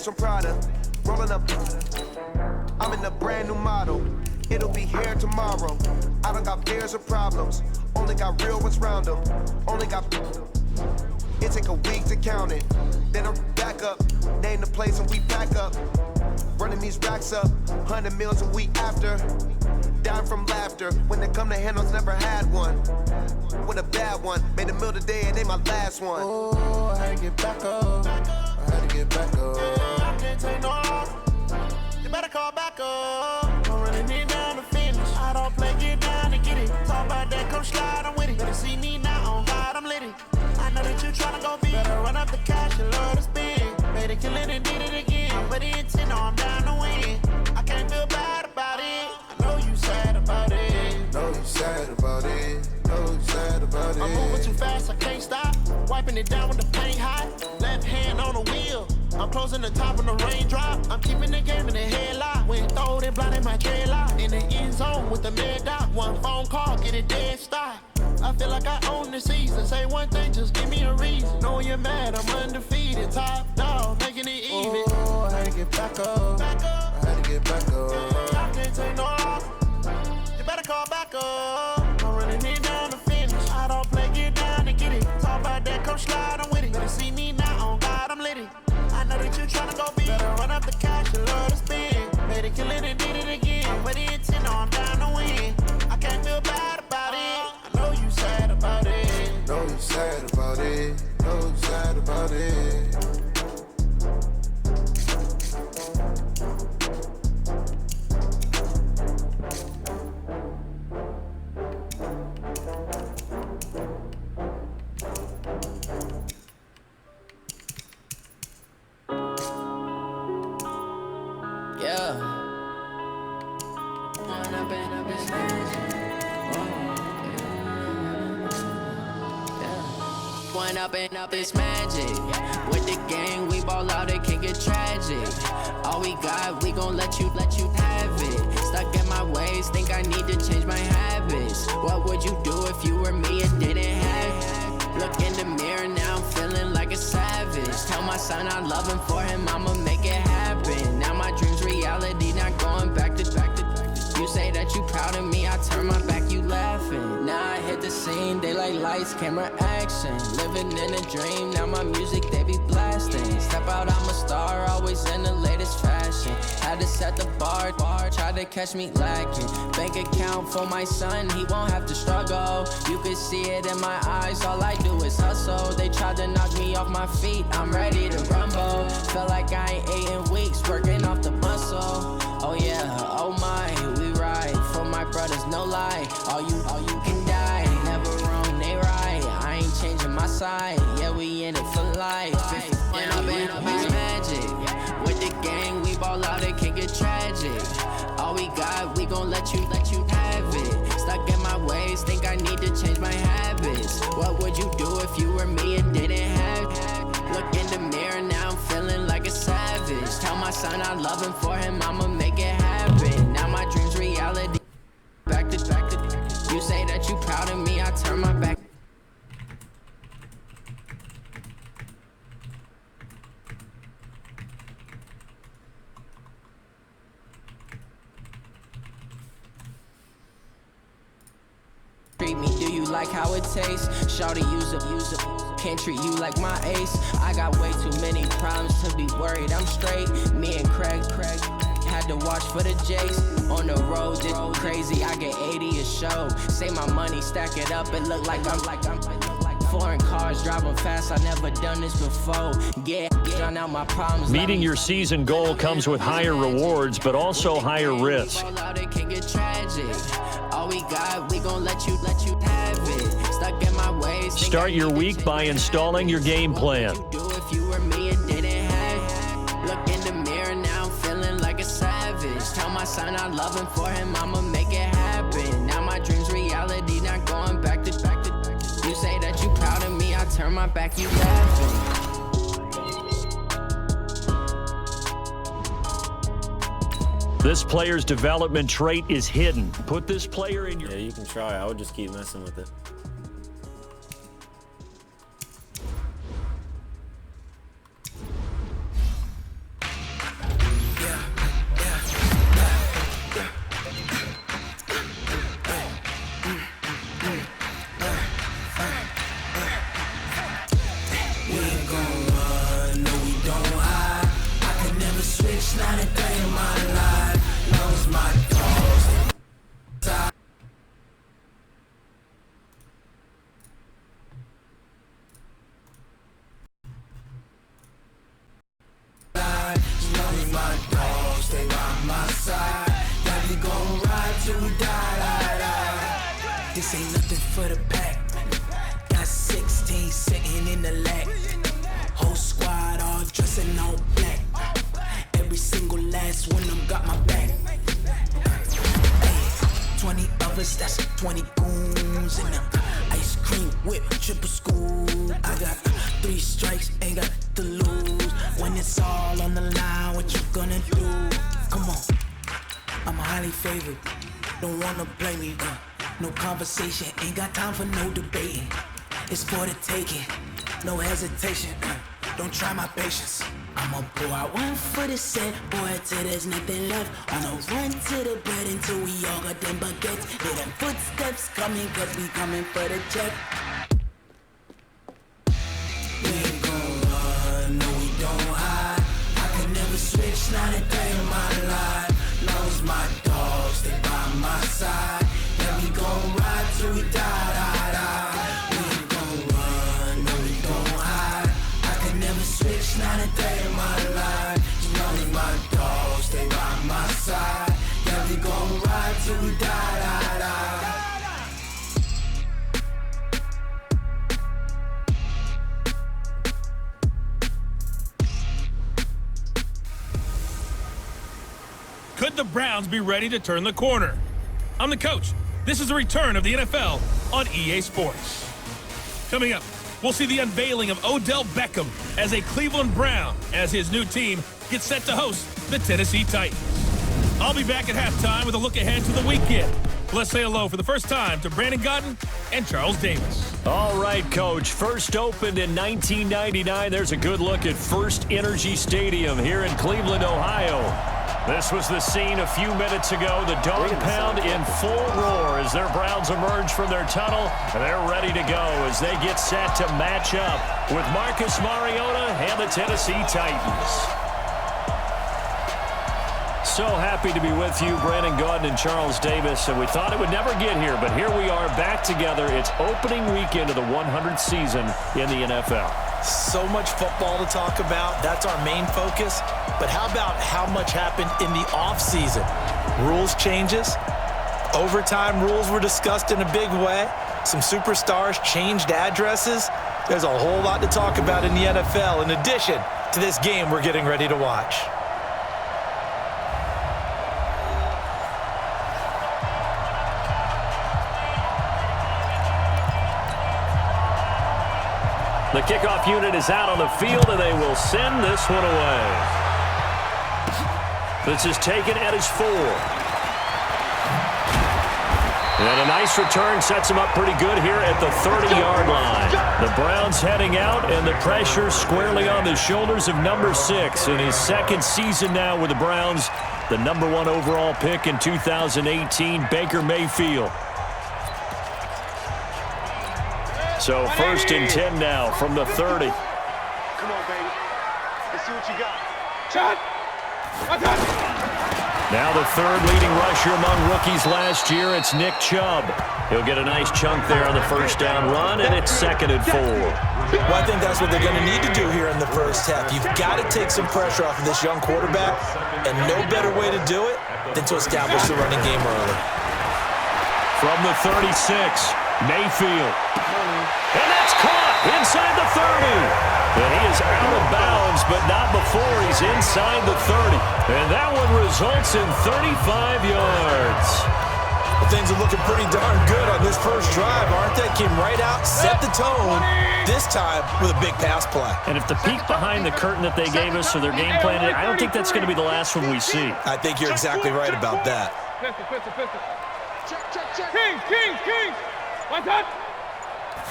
Benz from Prada, rolling up. I'm in a brand new model. It'll be here tomorrow. I don't got fears or problems. Only got real ones round them. Only got. It take a week to count it. Then I'm back up. Name the place and we pack up. Running these racks up. 100 meals a week after. Dying from laughter. When it come to handles, never had one. With a bad one. Made a meal today and they my last one. Oh, I had to get back up. I had to get back up. I can't take no loss. You better call back up. I'm running it down to finish. I don't play, get down to get it. Talk about that, come slide, I'm with it. Better see me now, on God, I'm lit it. I know that you tryna go big. Better run up the cash, you love to spend. Made it, kill it, and did it again. I put the intent, no, I'm down to win. I can't feel bad about it. I know you sad about it. Know you sad about it. Know you sad about it. I'm moving too fast, I can't stop. Wiping it down with the paint hot. Left hand on the wheel. I'm closing the top on the raindrop. I'm keeping the game in the headlock. When throwed and blinded my dreadlock. In the end zone with the mid dot. One phone call, get it dead stop. I feel like I own the season. Say one thing, just give me a reason. Knowing you're mad, I'm undefeated. Top dog, making it even. Oh, I had to get back up. I had to get back up. I can't take no loss. You better call back up. I'm running it down to finish. I don't play, get down to get it. Talk about that, come slide, I'm with it. Better see me now, on God, I'm lit it. I know that you tryna go big. Better run up the cash, you love to spend. Made it, kill it, and did it again. With the intent, no, I'm down to win. I can't feel bad about it. I know you sad about it. Know you sad about it. Know you sad about it. Up it's magic. With the gang, we ball out, it can get tragic. All we got, we gon' let you have it. Stuck in my ways, think I need to change my habits. What would you do if you were me and didn't have it? Look in the mirror, now I'm feeling like a savage. Tell my son I love him, for him I'ma make it happen. Now my dream's reality, not going back to. You say that you proud of me, I turn my back, you laughing. Now I hit the scene, they like lights, camera, action. Living in a dream, now my music, they be blasting. Step out, I'm a star, always in the latest fashion. Had to set the bar, tried to catch me lacking. Bank account for my son, he won't have to struggle. You can see it in my eyes, all I do is hustle. They tried to knock me off my feet, I'm ready to rumble. Feel like I ain't ate in weeks, working off the muscle. Oh yeah, oh my, we ride for my brothers, no lie. All you can die, never wrong, they right. I ain't changing my side, yeah, we in it for life. When I've been up, it's magic. With the gang, we ball out, it can get tragic. All we got, we gon' let you have it. Stuck in my ways, think I need to change my habits. What would you do if you were me and didn't have it? Look in the mirror, now I'm feeling like a savage. Tell my son I love him, for him I'ma make it happen. Now my dream's reality. Back to. You say that you proud of me, I turn my back. Treat me, do you like how it tastes? Shawty, use up. Can't treat you like my ace. I got way too many problems to be worried. I'm straight. Me and Craig had to watch for the J's. On the road, it's crazy. I get 80 a show. Say my money, stack it up. It look like I'm foreign cars driving fast. I never done this before. Yeah, drown out my problems. Meeting your season goal comes with higher rewards, but also higher risk. It can get tragic. All we got, we gon' let you have it. Stuck in my ways. Start your week by installing your game plan. What would you do if you were me and didn't have it? Look in the mirror, now I'm feeling like a savage. Tell my son I love him, for him I'ma make it happen. Now my dream's reality, not going back to. You say that you proud of me, I turn my back, you laughing. This player's development trait is hidden. Put this player in your... Yeah, you can try. I would just keep messing with it. This ain't nothing for the pack. Got 16 sitting in the lag. Whole squad all dressing all black. Every single last one of them got my back. 20 of us, that's 20 goons in them. Ice cream whip, triple school. I got 3 strikes, ain't got to lose. When it's all on the line, what you gonna do? Come on, I'm highly favored. Don't wanna play me, no conversation, ain't got time for no debating. It's for the taking, no hesitation. Don't try my patience. I'ma pour out one for the set, boy, till there's nothing left. On a run to the bread until we all got them baguettes. Hear them footsteps coming, cause we coming for the check. We ain't gon' run, no we don't hide. I can never switch, not a day in my life. Long as my dogs, they by my side. Yeah, we gon' ride till we die. We ain't gon' run, no we don't hide. I can never switch, not a day in my life. As long as my dogs, they by my side. Yeah, we gon' ride till we die. Could the Browns be ready to turn the corner? I'm the coach. This is the return of the NFL on EA Sports. Coming up, we'll see the unveiling of Odell Beckham as a Cleveland Brown as his new team gets set to host the Tennessee Titans. I'll be back at halftime with a look ahead to the weekend. Let's say hello for the first time to Brandon Gaudin and Charles Davis. All right, Coach. First opened in 1999. There's a good look at First Energy Stadium here in Cleveland, Ohio. This was the scene a few minutes ago. The dog pound in full roar as their Browns emerge from their tunnel. They're ready to go as they get set to match up with Marcus Mariota and the Tennessee Titans. So happy to be with you, Brandon Gaudin and Charles Davis, and we thought it would never get here, but here we are back together. It's opening weekend of the 100th season in the NFL. So much football to talk about. That's our main focus. But how about how much happened in the offseason? Rules changes. Overtime rules were discussed in a big way. Some superstars changed addresses. There's a whole lot to talk about in the NFL in addition to this game we're getting ready to watch. The kickoff unit is out on the field, and they will send this one away. This is taken at his 4. And a nice return sets him up pretty good here at the 30-yard line. The Browns heading out, and the pressure squarely on the shoulders of number 6 in his second season now with the Browns. The number 1 overall pick in 2018, Baker Mayfield. So first and 10 now from the 30. Come on, baby. Let's see what you got. Shot. Now the third leading rusher among rookies last year, it's Nick Chubb. He'll get a nice chunk there on the first down run, and it's 2nd and 4. Well, I think that's what they're going to need to do here in the first half. You've got to take some pressure off of this young quarterback, and no better way to do it than to establish the running game early. From the 36, Mayfield. And that's caught inside the 30. And he is out of bounds, but not before he's inside the 30. And that one results in 35 yards. Well, things are looking pretty darn good on this first drive, aren't they? Came right out, set the tone, this time with a big pass play. And if the peek behind the curtain that they gave us or their game plan, I don't think that's going to be the last one we see. I think you're exactly right about that. King. One touch.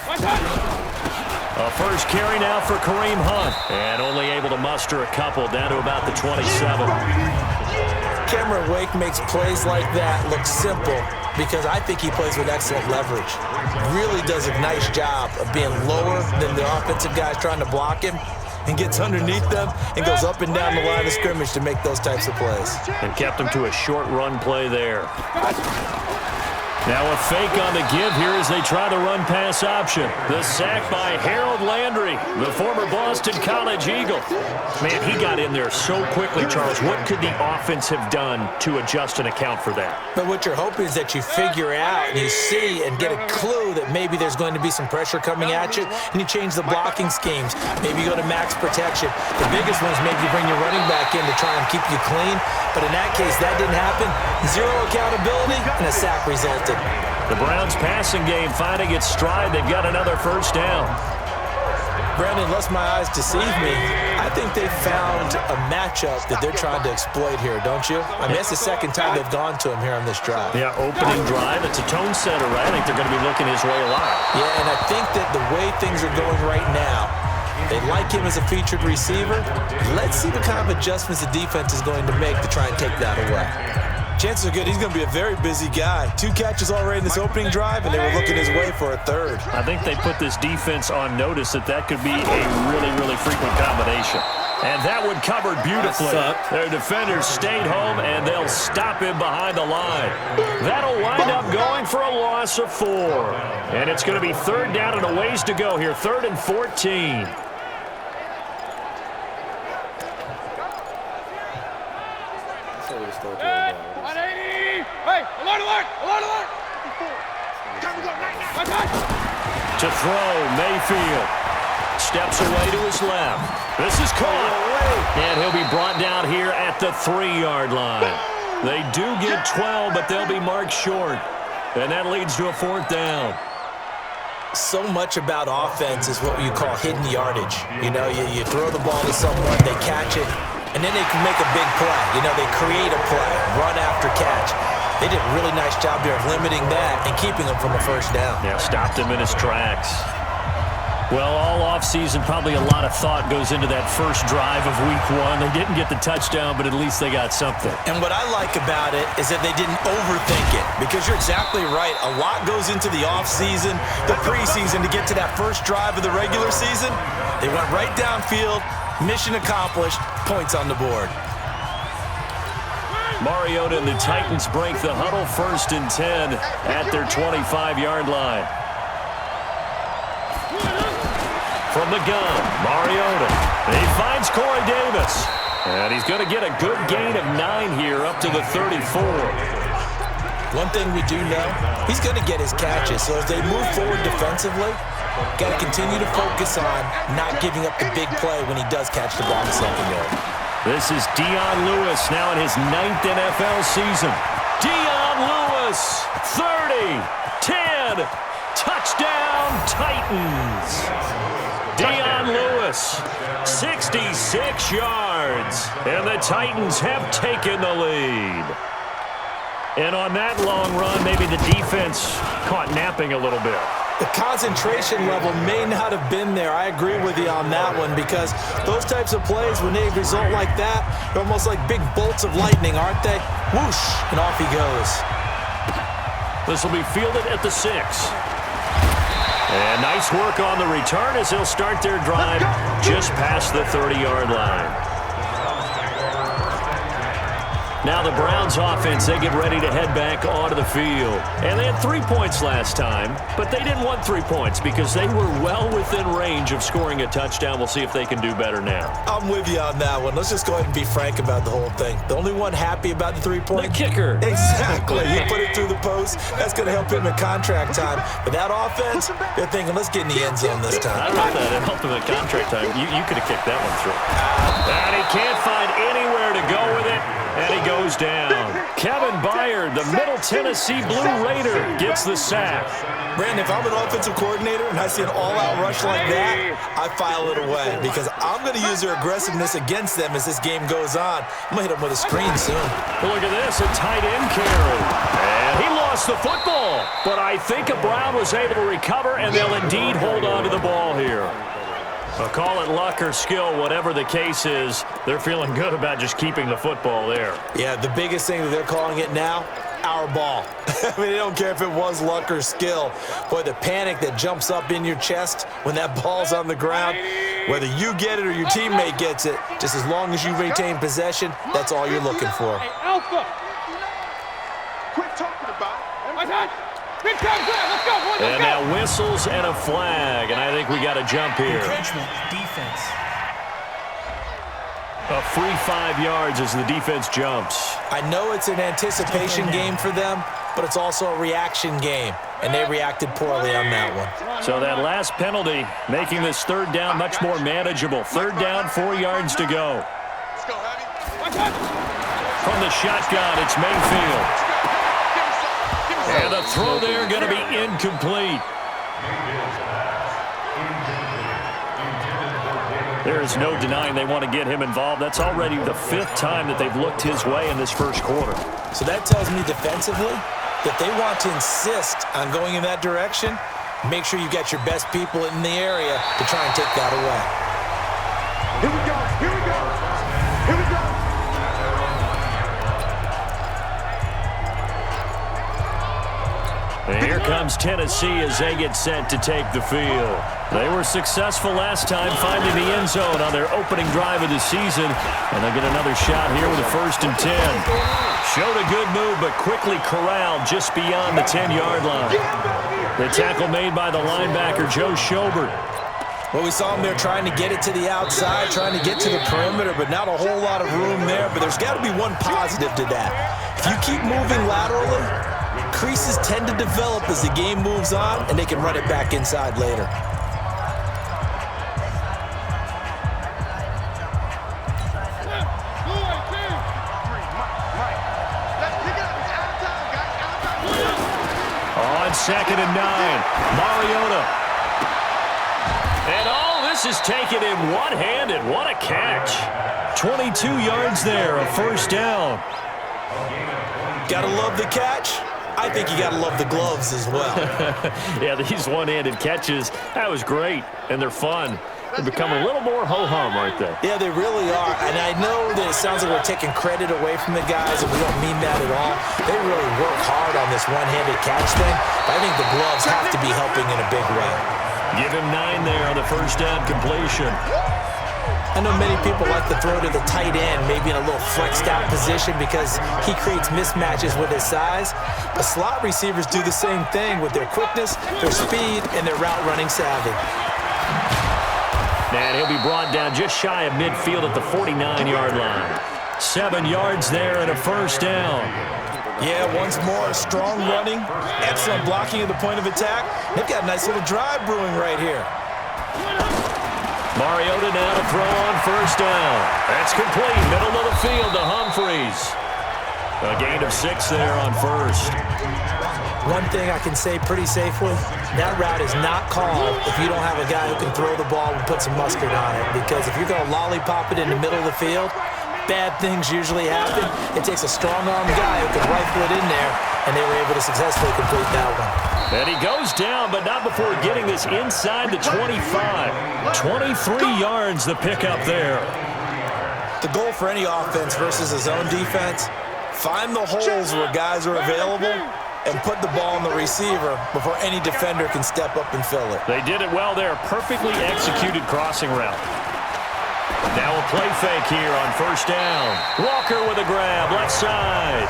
A first carry now for Kareem Hunt. And only able to muster a couple down to about the 27. Cameron Wake makes plays like that look simple because I think he plays with excellent leverage. Really does a nice job of being lower than the offensive guys trying to block him and gets underneath them and goes up and down the line of scrimmage to make those types of plays. And kept him to a short run play there. Now a fake on the give here as they try the run-pass option. The sack by Harold Landry, the former Boston College Eagle. Man, he got in there so quickly, Charles. What could the offense have done to adjust and account for that? But what you're hoping is that you figure out and you see and get a clue that maybe there's going to be some pressure coming at you, and you change the blocking schemes. Maybe you go to max protection. The biggest one is maybe you bring your running back in to try and keep you clean. But in that case, that didn't happen. Zero accountability, and a sack resulted. The Browns' passing game finding its stride. They've got another first down. Brandon, unless my eyes deceive me, I think they found a matchup that they're trying to exploit here, don't you? I mean, it's the second time they've gone to him here on this drive. Yeah, opening drive. It's a tone setter, right? I think they're going to be looking his way a lot. Yeah, and I think that the way things are going right now, they like him as a featured receiver. Let's see what kind of adjustments the defense is going to make to try and take that away. Chances are good he's going to be a very busy guy. 2 catches already in this opening drive, and they were looking his way for a third. I think they put this defense on notice that could be a really, really frequent combination. And that one covered beautifully. Their defenders stayed home, and they'll stop him behind the line. That'll wind up going for a loss of 4. And it's going to be third down and a ways to go here, 3rd and 14. To throw, Mayfield steps away to his left. This is caught, and he'll be brought down here at the 3-yard line. They do get 12, but they'll be marked short, and that leads to a 4th down. So much about offense is what you call hidden yardage. You know, you throw the ball to someone, they catch it, and then they can make a big play. You know, they create a play, run after catch. They did a really nice job here of limiting that and keeping him from a first down. Yeah, stopped him in his tracks. Well, all offseason, probably a lot of thought goes into that first drive of week 1. They didn't get the touchdown, but at least they got something. And what I like about it is that they didn't overthink it, because you're exactly right. A lot goes into the offseason, the preseason, to get to that first drive of the regular season. They went right downfield, mission accomplished, points on the board. Mariota and the Titans break the huddle, 1st and 10 at their 25-yard line. From the gun, Mariota. He finds Corey Davis. And he's going to get a good gain of 9 here up to the 34. One thing we do know, he's going to get his catches. So as they move forward defensively, got to continue to focus on not giving up the big play when he does catch the ball in the secondary. This is Dion Lewis now in his 9th NFL season. Dion Lewis, 30, 10, touchdown Titans. Dion Lewis, 66 yards, and the Titans have taken the lead. And on that long run, maybe the defense caught napping a little bit. The concentration level may not have been there. I agree with you on that one, because those types of plays, when they result like that, they're almost like big bolts of lightning, aren't they? Whoosh, and off he goes. This will be fielded at the 6. And nice work on the return as they'll start their drive just past the 30-yard line. Now the Browns offense, they get ready to head back onto the field. And they had 3 points last time, but they didn't want 3 points because they were well within range of scoring a touchdown. We'll see if they can do better now. I'm with you on that one. Let's just go ahead and be frank about the whole thing. The only one happy about the 3-point? The kicker. Exactly. He put it through the post. That's going to help him in contract time. But that offense, they're thinking, let's get in the end zone this time. I don't know that. It helped him in contract time. You could have kicked that one through. And he can't find anywhere to go with it. And he goes down. Kevin Byard, the Middle Tennessee Blue Raider, gets the sack. Brandon, if I'm an offensive coordinator and I see an all-out rush like that, I file it away, because I'm going to use their aggressiveness against them as this game goes on. I'm going to hit them with a screen soon. Well, look at this, a tight end carry. And he lost the football. But I think Brown was able to recover, and they'll indeed hold on to the ball here. Well, call it luck or skill, whatever the case is, they're feeling good about just keeping the football there. Yeah, the biggest thing that they're calling it now, our ball. I mean, they don't care if it was luck or skill. Boy, the panic that jumps up in your chest when that ball's on the ground, whether you get it or your teammate gets it, just as long as you retain possession, that's all you're looking for. Hey, Alpha! Quit talking about it. And now whistles and a flag, and I think we got a jump here. Encouragement, defense. A free 5 yards as the defense jumps. I know it's an anticipation game for them, but it's also a reaction game, and they reacted poorly on that one. So that last penalty making this third down much more manageable. Third down, 4 yards to go. From the shotgun, it's Mayfield. And the throw there going to be incomplete. There's no denying they want to get him involved. That's already the 5th time that they've looked his way in this first quarter. So that tells me defensively that they want to insist on going in that direction. Make sure you get your best people in the area to try and take that away. Here we go. Here we go. Here we go. And here comes Tennessee as they get set to take the field. They were successful last time finding the end zone on their opening drive of the season, and they'll get another shot here with a 1st and 10. Showed a good move, but quickly corralled just beyond the 10-yard line. The tackle made by the linebacker, Joe Schobert. Well, we saw him there trying to get it to the outside, trying to get to the perimeter, but not a whole lot of room there. But there's got to be one positive to that. If you keep moving laterally, creases tend to develop as the game moves on, and they can run it back inside later. On 2nd and 9, Mariota. And all this is taken in one-handed. What a catch. 22 yards there, a 1st down. Gotta love the catch. I think you gotta love the gloves as well. Yeah, these one-handed catches, that was great, and they're fun. They become a little more ho-hum, aren't they? Yeah, they really are. And I know that it sounds like we're taking credit away from the guys, and we don't mean that at all. They really work hard on this one-handed catch thing. But I think the gloves have to be helping in a big way. Give him 9 there on the 1st down completion. I know many people like to throw to the tight end, maybe in a little flexed out position because he creates mismatches with his size. But slot receivers do the same thing with their quickness, their speed, and their route running savvy. And he'll be brought down just shy of midfield at the 49-yard line. 7 yards there and a 1st down. Yeah, once more, strong running, excellent blocking at the point of attack. They've got a nice little drive brewing right here. Mariota now to throw on 1st down. That's complete, middle of the field to Humphreys. A gain of 6 there on 1st. One thing I can say pretty safely, that route is not called if you don't have a guy who can throw the ball and put some mustard on it. Because if you're going to lollipop it in the middle of the field, bad things usually happen. It takes a strong-armed guy who can rifle it in there, and they were able to successfully complete that one. And he goes down, but not before getting this inside the 25. 23 yards the pickup there. The goal for any offense versus a zone defense, find the holes where guys are available and put the ball on the receiver before any defender can step up and fill it. They did it well there. Perfectly executed crossing route. Now a play fake here on 1st down. Walker with a grab, left side.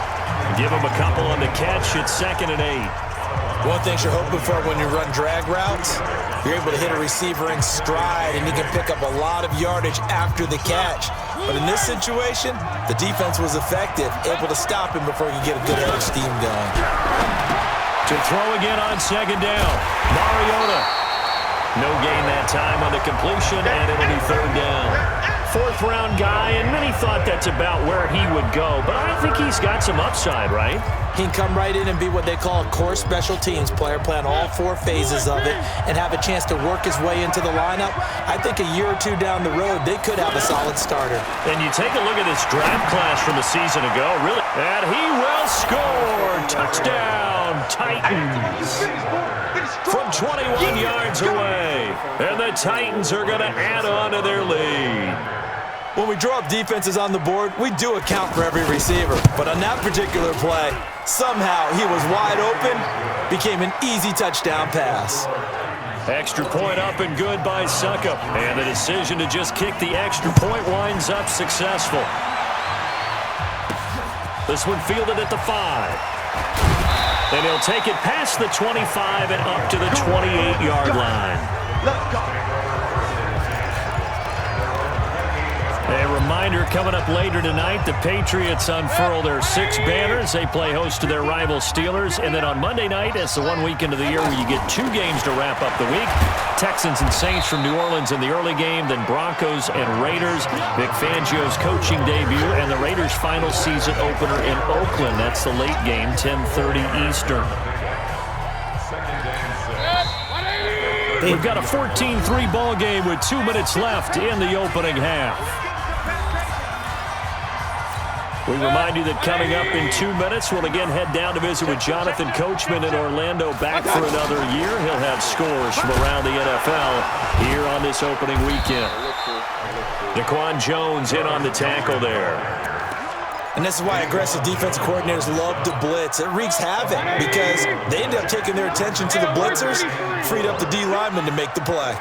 Give him a couple on the catch. It's 2nd and 8. One thing you're hoping for when you run drag routes, you're able to hit a receiver in stride, and you can pick up a lot of yardage after the catch. But in this situation, the defense was effective, able to stop him before he could get a good head of steam going. To throw again on 2nd down. Mariota. No gain that time on the completion, and it'll be 3rd down. 4th-round guy, and many thought that's about where he would go. But I think he's got some upside, right? He can come right in and be what they call a core special teams player, play on all 4 phases of it, and have a chance to work his way into the lineup. I think a year or two down the road, they could have a solid starter. And you take a look at this draft class from a season ago, really. And he will score. Touchdown, Titans. From 21 yards away. And the Titans are going to add on to their lead. When we draw up defenses on the board, we do account for every receiver. But on that particular play, somehow he was wide open, became an easy touchdown pass. Extra point up and good by Suckup. And the decision to just kick the extra point winds up successful. This one fielded at the 5. And he'll take it past the 25 and up to the 28-yard line. Let's go. A reminder coming up later tonight, the Patriots unfurl their 6 banners. They play host to their rival Steelers. And then on Monday night, it's the one weekend of the year where you get 2 games to wrap up the week. Texans and Saints from New Orleans in the early game, then Broncos and Raiders. Vic Fangio's coaching debut and the Raiders' final season opener in Oakland. That's the late game, 10:30 Eastern. We've got a 14-3 ball game with 2 minutes left in the opening half. We remind you that coming up in 2 minutes, we'll again head down to visit with Jonathan Coachman in Orlando, back for another year. He'll have scores from around the NFL here on this opening weekend. Daquan Jones in on the tackle there. And this is why aggressive defensive coordinators love to blitz. It wreaks havoc because they end up taking their attention to the blitzers, freed up the D lineman to make the play.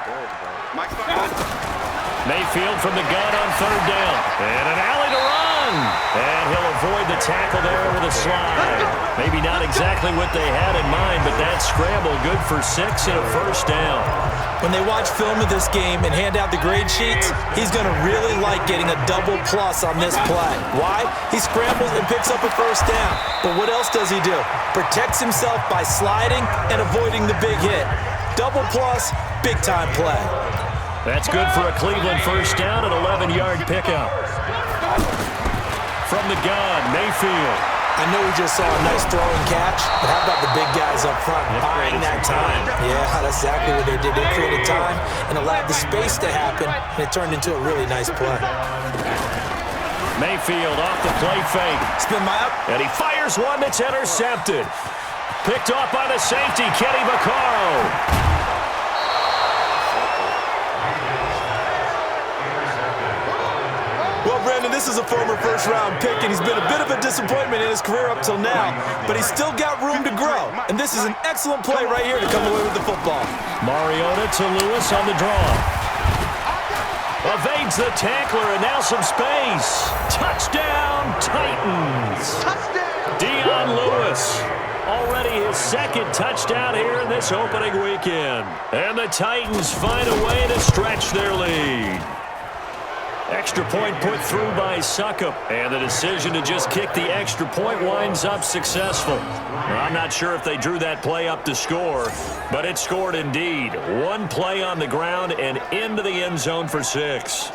Mayfield from the gun on 3rd down. And an alley to run. And he'll avoid the tackle there with a slide. Maybe not exactly what they had in mind, but that scramble good for 6 and a 1st down. When they watch film of this game and hand out the grade sheets, he's going to really like getting a double plus on this play. Why? He scrambles and picks up a 1st down. But what else does he do? Protects himself by sliding and avoiding the big hit. Double plus, big-time play. That's good for a Cleveland 1st down, an 11-yard pickup. From the gun, Mayfield. I know we just saw a nice throw and catch, but how about the big guys up front buying that time? Yeah, that's exactly what they did. They created time and allowed the space to happen, and it turned into a really nice play. Mayfield off the play fake. Spin my up. And he fires one that's intercepted. Picked off by the safety, Kenny Vaccaro. Well, Brandon, this is a former first-round pick, and he's been a bit of a disappointment in his career up till now, but he's still got room to grow. And this is an excellent play right here to come away with the football. Mariota to Lewis on the draw. Evades the tackler, and now some space. Touchdown, Titans. Touchdown. Dion Lewis. Already his 2nd touchdown here in this opening weekend. And the Titans find a way to stretch their lead. Extra point put through by Suckup. And the decision to just kick the extra point winds up successful. I'm not sure if they drew that play up to score, but it scored indeed. 1 play on the ground and into the end zone for 6.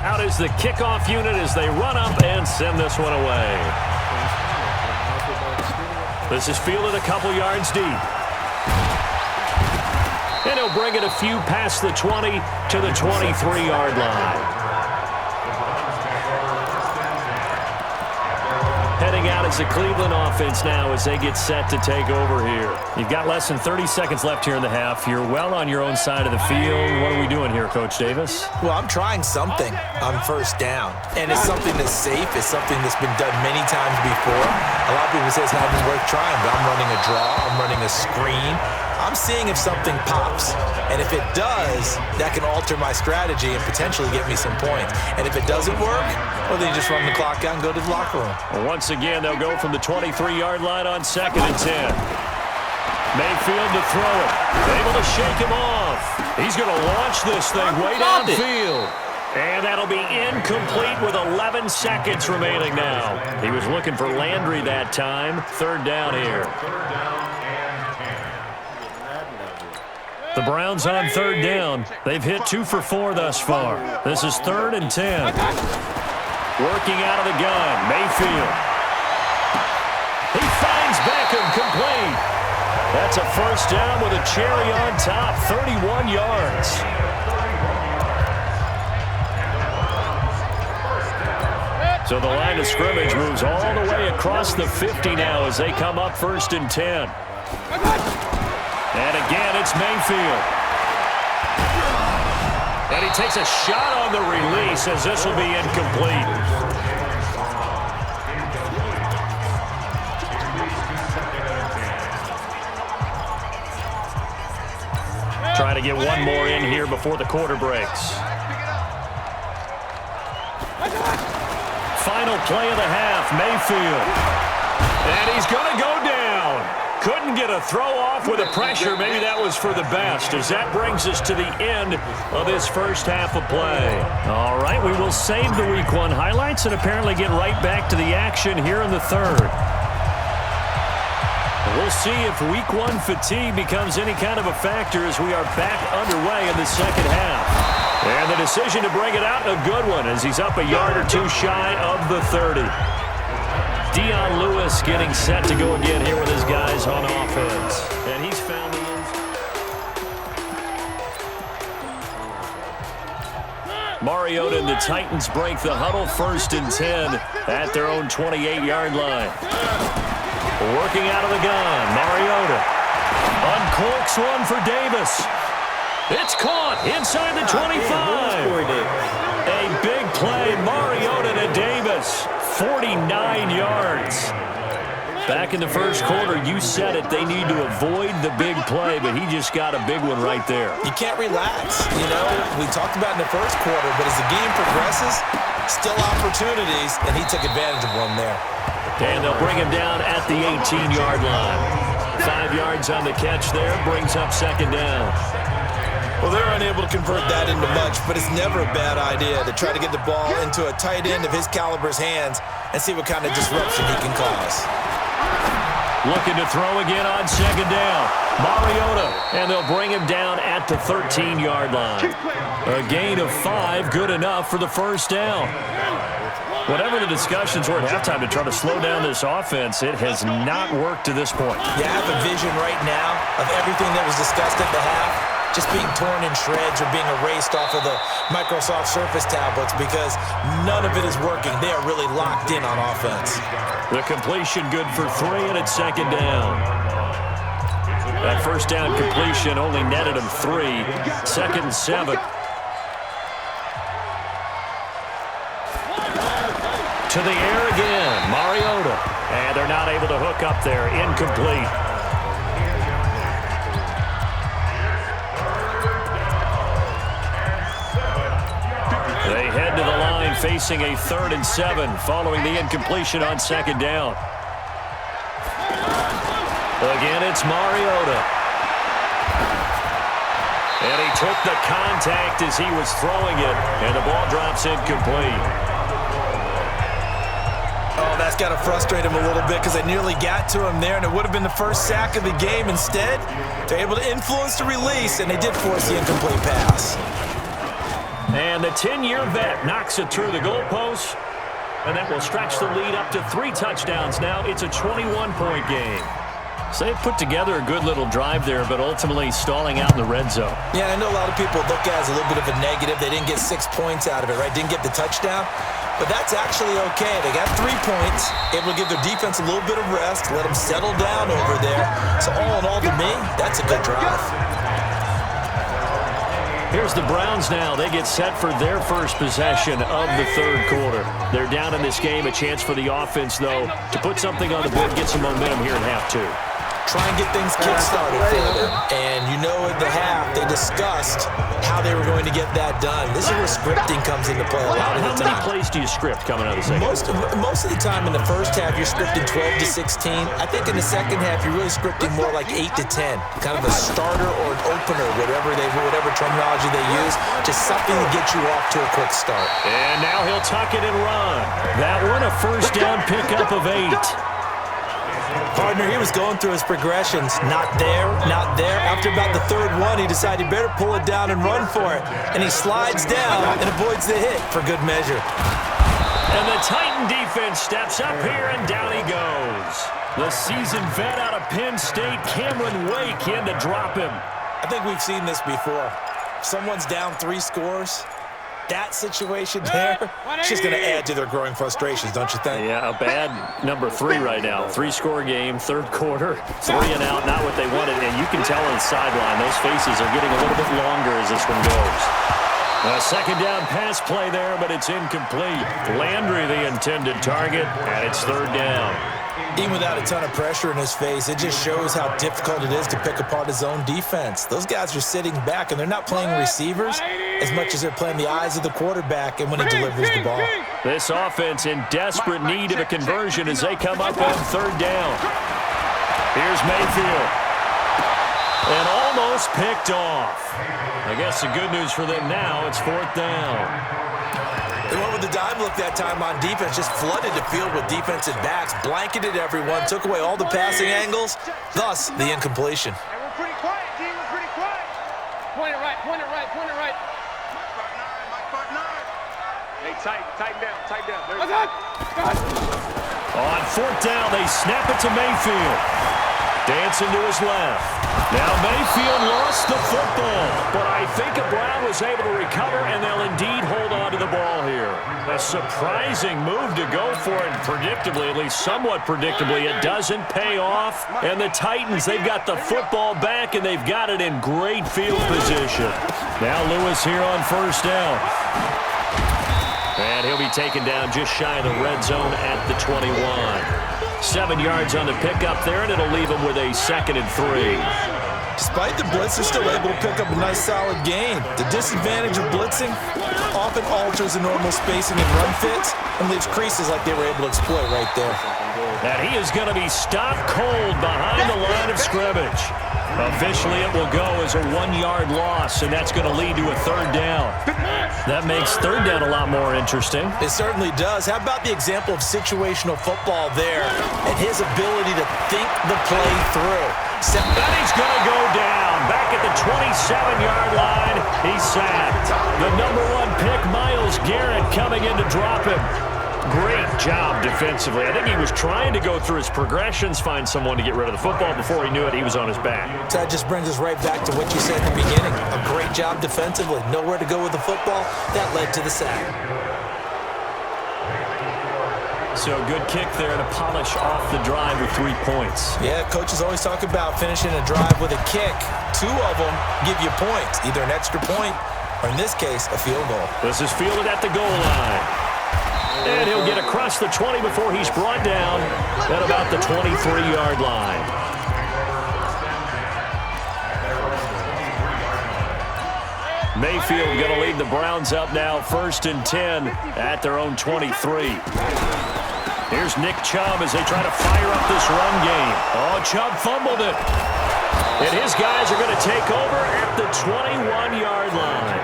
Out is the kickoff unit as they run up and send this one away. This is fielded a couple yards deep. And he'll bring it a few past the 20 to the 23-yard line. Heading out is the Cleveland offense now as they get set to take over here. You've got less than 30 seconds left here in the half. You're well on your own side of the field. What are we doing here, Coach Davis? Well, I'm trying something on 1st down. And it's something that's safe. It's something that's been done many times before. A lot of people say it's not even worth trying, but I'm running a draw. I'm running a screen. I'm seeing if something pops. And if it does, that can alter my strategy and potentially get me some points. And if it doesn't work, well, then you just run the clock out and go to the locker room. Well, once again, they'll go from the 23-yard line on 2nd and 10. Mayfield to throw it. Able to shake him off. He's going to launch this thing way downfield. And that'll be incomplete with 11 seconds remaining now. He was looking for Landry that time. 3rd down here. The Browns on 3rd down. They've hit 2 for 4 thus far. This is 3rd and 10. Working out of the gun, Mayfield. He finds Beckham complete. That's a 1st down with a cherry on top, 31 yards. So the line of scrimmage moves all the way across the 50 now as they come up 1st and 10. And again, it's Mayfield. And he takes a shot on the release as this will be incomplete. try to get one more in here before the quarter breaks. Final play of the half, Mayfield. And he's going to go down. Couldn't get a throw off with the pressure. Maybe that was for the best, as that brings us to the end of this first half of play. All right, we will save the Week 1 highlights and apparently get right back to the action here in the third. We'll see if Week 1 fatigue becomes any kind of a factor as we are back underway in the second half. And the decision to bring it out, a good one, as he's up a yard or two shy of the 30. Dion Lewis getting set to go again here with his guys on offense. And he's found the end zone. Mariota and the Titans break the huddle, 1st and 10 at their own 28-yard line. Working out of the gun, Mariota uncorks one for Davis. It's caught inside the 25. A big play, Mariota to Davis. 49 yards. Back in the first quarter, you said it, they need to avoid the big play, but he just got a big one right there. You can't relax. You know, we talked about in the first quarter, but as the game progresses, still opportunities, and he took advantage of one there. And they'll bring him down at the 18-yard line. 5 yards on the catch there, brings up 2nd down. Well, they're unable to convert that into much, but it's never a bad idea to try to get the ball into a tight end of his caliber's hands and see what kind of disruption he can cause. Looking to throw again on 2nd down. Mariota, and they'll bring him down at the 13-yard line. A gain of 5, good enough for the 1st down. Whatever the discussions were at halftime to try to slow down this offense, it has not worked to this point. You have a vision right now of everything that was discussed at the half just being torn in shreds or being erased off of the Microsoft Surface tablets because none of it is working. They are really locked in on offense. The completion good for 3, and it's 2nd down. That 1st down completion only netted him 3. 2nd and 7. To the air again, Mariota. And they're not able to hook up there. Incomplete. They head to the line facing a 3rd and 7 following the incompletion on 2nd down. Again, it's Mariota. And he took the contact as he was throwing it, and the ball drops incomplete. Oh, that's got to frustrate him a little bit because they nearly got to him there, and it would have been the first sack of the game. Instead, they're able to influence the release, and they did force the incomplete pass. And the 10-year vet knocks it through the goalpost, and that will stretch the lead up to 3 touchdowns now. It's a 21-point game. So they put together a good little drive there, but ultimately stalling out in the red zone. Yeah, I know a lot of people look at it as a little bit of a negative. They didn't get 6 points out of it, right? Didn't get the touchdown. But that's actually okay. They got 3 points, able to give their defense a little bit of rest, let them settle down over there. So all in all, to me, that's a good drive. Here's the Browns now. They get set for their first possession of the 3rd quarter. They're down in this game. A chance for the offense, though, to put something on the board, get some momentum here in half 2. Try and get things kick-started for them. And you know at the half, they discussed how they were going to get that done. This is where scripting comes into play a lot of the time. How many plays do you script coming out of the second? Most of the time in the first half, you're scripting 12 to 16. I think in the second half, you're really scripting more like 8 to 10. Kind of a starter or an opener, whatever terminology they use. Just something to get you off to a quick start. And now he'll tuck it and run. That one, a 1st down pickup of 8. Partner, he was going through his progressions. Not there, not there. After about the 3rd one, he decided he better pull it down and run for it. And he slides down and avoids the hit for good measure. And the Titan defense steps up here, and down he goes. The seasoned vet out of Penn State, Cameron Wake, in to drop him. I think we've seen this before. If someone's down 3 scores, that situation there, it's just going to add to their growing frustrations, don't you think? Yeah, a bad number 3 right now. 3-score game, 3rd quarter, 3 and out, not what they wanted. And you can tell on the sideline, those faces are getting a little bit longer as this one goes. A second down pass play there, but it's incomplete. Landry the intended target, and it's third down. Even without a ton of pressure in his face, it just shows how difficult it is to pick apart his own defense. Those guys are sitting back, and they're not playing receivers as much as they're playing the eyes of the quarterback and when he delivers the ball. This offense in desperate need of a conversion as they come up on third down. Here's Mayfield. And almost picked off. I guess the good news for them now, it's fourth down. They went with the dive look that time on defense, just flooded the field with defensive backs, blanketed everyone, took away all the passing angles, thus the incompletion. Hey, we're pretty quiet, D. We're pretty quiet. Point it right, point it right, point it right. Mike part nine. Hey, tighten down. There's On fourth down, they snap it to Mayfield. Dancing to his left. Now Mayfield lost the football, but I think Brown was able to recover, and they'll indeed hold on to the ball here. A surprising move to go for it, predictably, at least somewhat predictably. It doesn't pay off, and the Titans, they've got the football back, and they've got it in great field position. Now Lewis here on first down. And he'll be taken down just shy of the red zone at the 21. 7 yards on the pickup there, and it'll leave him with a 2nd and 3. Despite the blitz, they're still able to pick up a nice, solid gain. The disadvantage of blitzing often alters the normal spacing and run fits and leaves creases like they were able to exploit right there. And he is going to be stopped cold behind the line of scrimmage. Officially, it will go as a 1-yard loss, and that's going to lead to a third down. That makes third down a lot more interesting. It certainly does. How about the example of situational football there and his ability to think the play through? Then he's going to go down. Back at the 27-yard line, he's sacked. The number 1 pick, Myles Garrett, coming in to drop him. Great job defensively. I think he was trying to go through his progressions, find someone to get rid of the football. Before he knew it, he was on his back. So that just brings us right back to what you said at the beginning. A great job defensively. Nowhere to go with the football. That led to the sack. So a good kick there to polish off the drive with 3 points. Yeah, coaches always talk about finishing a drive with a kick. 2 of them give you points, either an extra point or, in this case, a field goal. This is fielded at the goal line. And he'll get across the 20 before he's brought down at about the 23-yard line. Mayfield going to lead the Browns up now, 1st and 10 at their own 23. Here's Nick Chubb as they try to fire up this run game. Oh, Chubb fumbled it. And his guys are going to take over at the 21-yard line.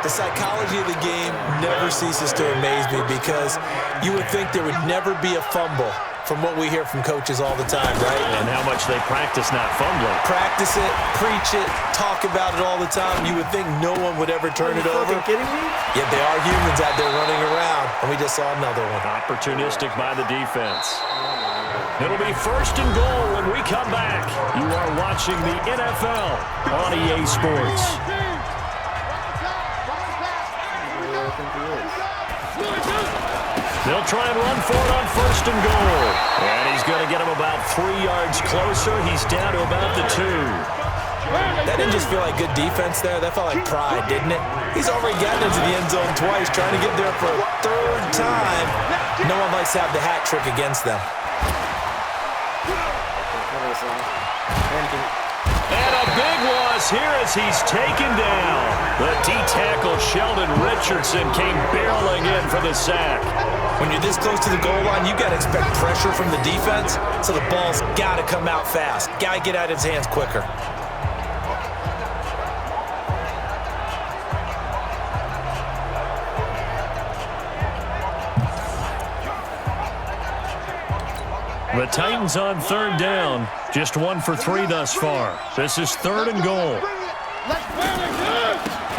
The psychology of the game never ceases to amaze me because you would think there would never be a fumble from what we hear from coaches all the time, right? And how much they practice not fumbling. Practice it, preach it, talk about it all the time. You would think no one would ever turn it over. Are you kidding me? Yet they are humans out there running around, and we just saw another one. Opportunistic by the defense. It'll be 1st and goal when we come back. You are watching the NFL on EA Sports. They'll try and run for it on 1st and goal. And he's going to get him about 3 yards closer. He's down to about the 2. That didn't just feel like good defense there. That felt like pride, didn't it? He's already gotten into the end zone twice, trying to get there for a 3rd time. No one likes to have the hat trick against them. And a big loss here as he's taken down. The D-tackle Sheldon Richardson came barreling in for the sack. When you're this close to the goal line, you got to expect pressure from the defense, so the ball's got to come out fast. Got to get out of his hands quicker. The Titans on 3rd down. Just 1 for 3 thus far. This is 3rd and goal.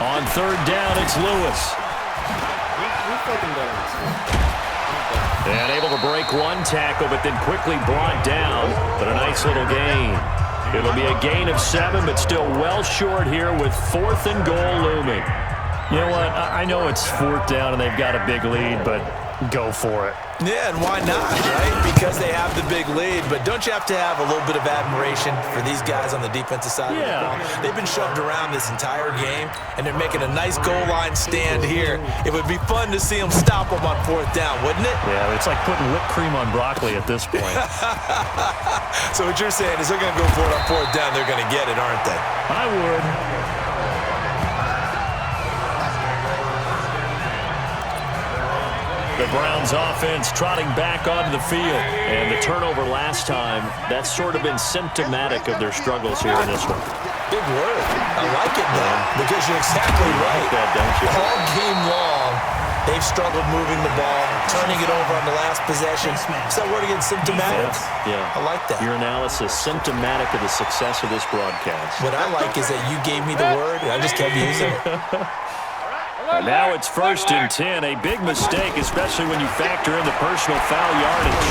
On 3rd down, it's Lewis. And able to break 1 tackle, but then quickly brought down. But a nice little gain. It'll be a gain of 7, but still well short here with 4th and goal looming. You know what? I know it's 4th down and they've got a big lead, but go for it. Yeah, and why not, right? Because they have the big lead. But don't you have to have a little bit of admiration for these guys on the defensive side of the ball? They've been shoved around this entire game, and they're making a nice goal line stand here. It would be fun to see them stop them on 4th down, wouldn't it? Yeah, it's like putting whipped cream on broccoli at this point. So what you're saying is they're going to go for it on 4th down. They're going to get it, aren't they? I would. The Browns offense trotting back onto the field. And the turnover last time, that's sort of been symptomatic of their struggles here in this one. Big word. I like it now because you're exactly right. You like that, don't you? All game long, they've struggled moving the ball, turning it over on the last possession. Is that word again, symptomatic? Yeah. I like that. Your analysis, symptomatic of the success of this broadcast. What I like is that you gave me the word, and I just kept using it. And now it's 1st and 10. A big mistake, especially when you factor in the personal foul yardage.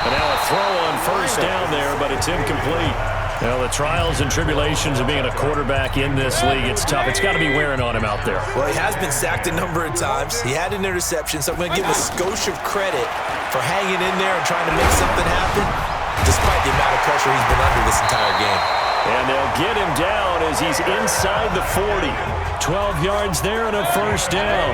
And now a throw on 1st down there, but it's incomplete. Well, the trials and tribulations of being a quarterback in this league, it's tough. It's got to be wearing on him out there. Well, he has been sacked a number of times. He had an interception, so I'm going to give a skosh of credit for hanging in there and trying to make something happen, despite the amount of pressure he's been under this entire game. And they'll get him down as he's inside the 40. 12 yards there and a 1st down.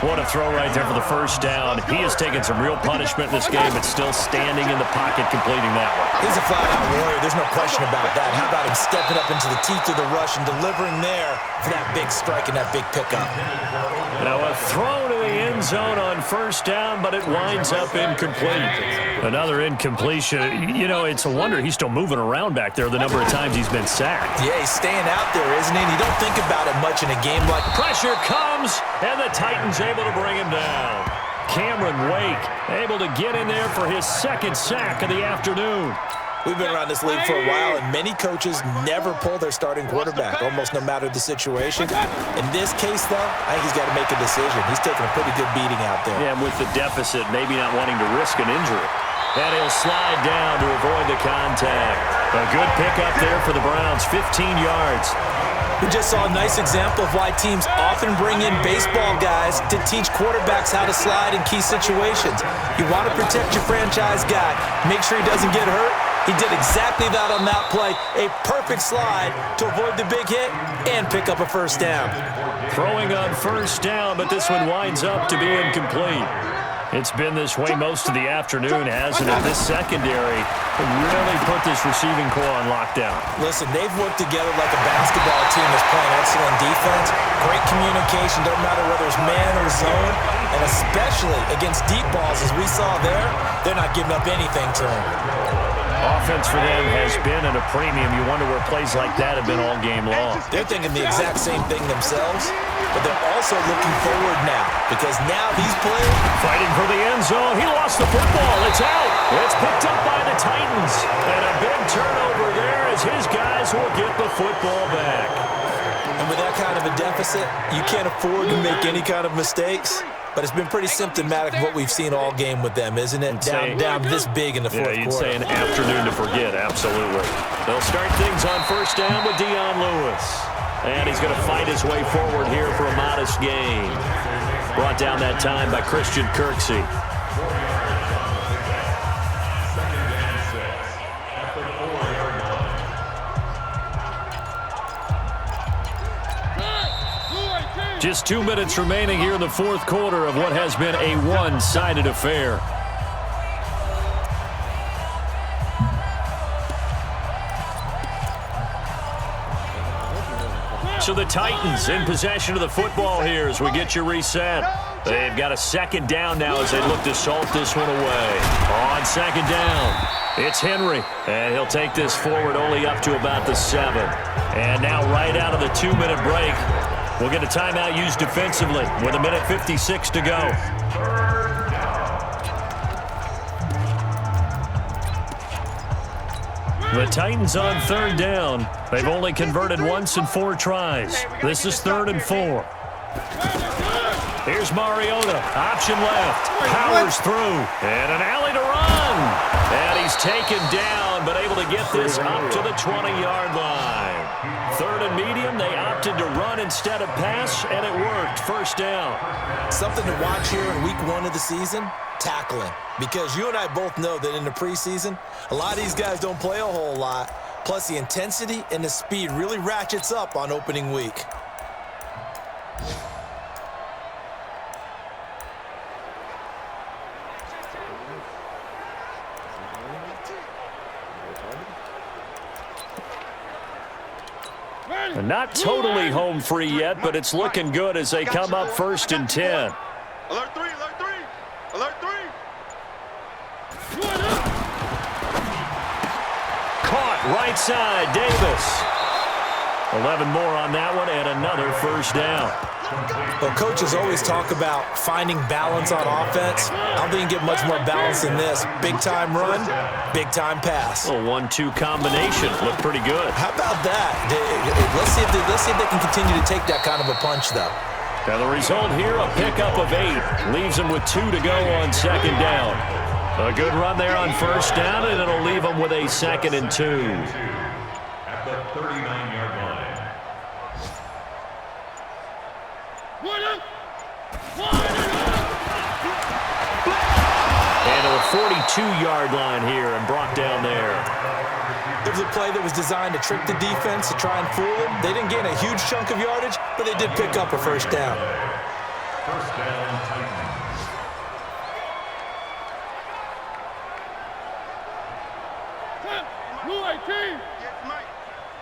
What a throw right there for the 1st down. He has taken some real punishment in this game, but still standing in the pocket completing that one. He's a flat-out warrior. There's no question about that. How about him stepping up into the teeth of the rush and delivering there for that big strike and that big pickup. Now a throw to the end zone on 1st down, but it winds up incomplete. Another incompletion. You know, it's a wonder he's still moving around back there the number of times he's been sacked. Yeah, he's staying out there, isn't he? And you don't think about it much in a game like... Pressure comes, and the Titans able to bring him down. Cameron Wake able to get in there for his 2nd sack of the afternoon. We've been around this league for a while, and many coaches never pull their starting quarterback, almost no matter the situation. In this case, though, I think he's got to make a decision. He's taking a pretty good beating out there. Yeah, and with the deficit, maybe not wanting to risk an injury. And he'll slide down to avoid the contact. A good pickup there for the Browns, 15 yards. We just saw a nice example of why teams often bring in baseball guys to teach quarterbacks how to slide in key situations. You want to protect your franchise guy, make sure he doesn't get hurt. He did exactly that on that play. A perfect slide to avoid the big hit and pick up a 1st down. Throwing on 1st down, but this one winds up to be incomplete. It's been this way most of the afternoon, hasn't it? This secondary really put this receiving core on lockdown. Listen, they've worked together like a basketball team that's playing excellent defense. Great communication, don't matter whether it's man or zone. And especially against deep balls, as we saw there, they're not giving up anything to them. Offense for them has been at a premium. You wonder where plays like that have been all game long. They're thinking the exact same thing themselves, but they're also looking forward now because now these players... Fighting for the end zone. He lost the football. It's out. It's picked up by the Titans. And a big turnover there as his guys will get the football back. And with that kind of a deficit, you can't afford to make any kind of mistakes. But it's been pretty symptomatic of what we've seen all game with them, isn't it? Down this big in the fourth quarter. Yeah, you'd say an afternoon to forget, absolutely. They'll start things on 1st down with Dion Lewis. And he's going to fight his way forward here for a modest gain. Brought down that time by Christian Kirksey. Just 2 minutes remaining here in the 4th quarter of what has been a one-sided affair. So the Titans in possession of the football here as we get you reset. They've got a 2nd down now as they look to salt this one away. On 2nd down, it's Henry, and he'll take this forward only up to about the 7. And now right out of the 2-minute break, we'll get a timeout used defensively with 1:56 to go. The Titans on 3rd down. They've only converted once in 4 tries. This is 3rd and 4. Here's Mariota, option left, powers through, and an alley to run. And he's taken down, but able to get this up to the 20-yard line. Third and medium, they opted to run instead of pass, and it worked. First down. Something to watch here in week 1 of the season, tackling. Because you and I both know that in the preseason, a lot of these guys don't play a whole lot. Plus, the intensity and the speed really ratchets up on opening week. Not totally home free yet, but it's looking good as they come up 1st and 10. Alert 3, alert 3, alert 3. Caught right side, Davis. 11 more on that one and another first down. Well, coaches always talk about finding balance on offense. I don't think you can get much more balance than this. Big-time run, big-time pass. A 1-2 combination. Looked pretty good. How about that? Let's see if they can continue to take that kind of a punch, though. Now the result here, a pickup of 8. Leaves them with 2 to go on 2nd down. A good run there on 1st down, and it'll leave them with a 2nd and 2. At the 39-yard line. And to the 42-yard line here and brought down there. It was a play that was designed to trick the defense, to try and fool them. They didn't gain a huge chunk of yardage, but they did pick up a first down. First down, Titans. Blue 18.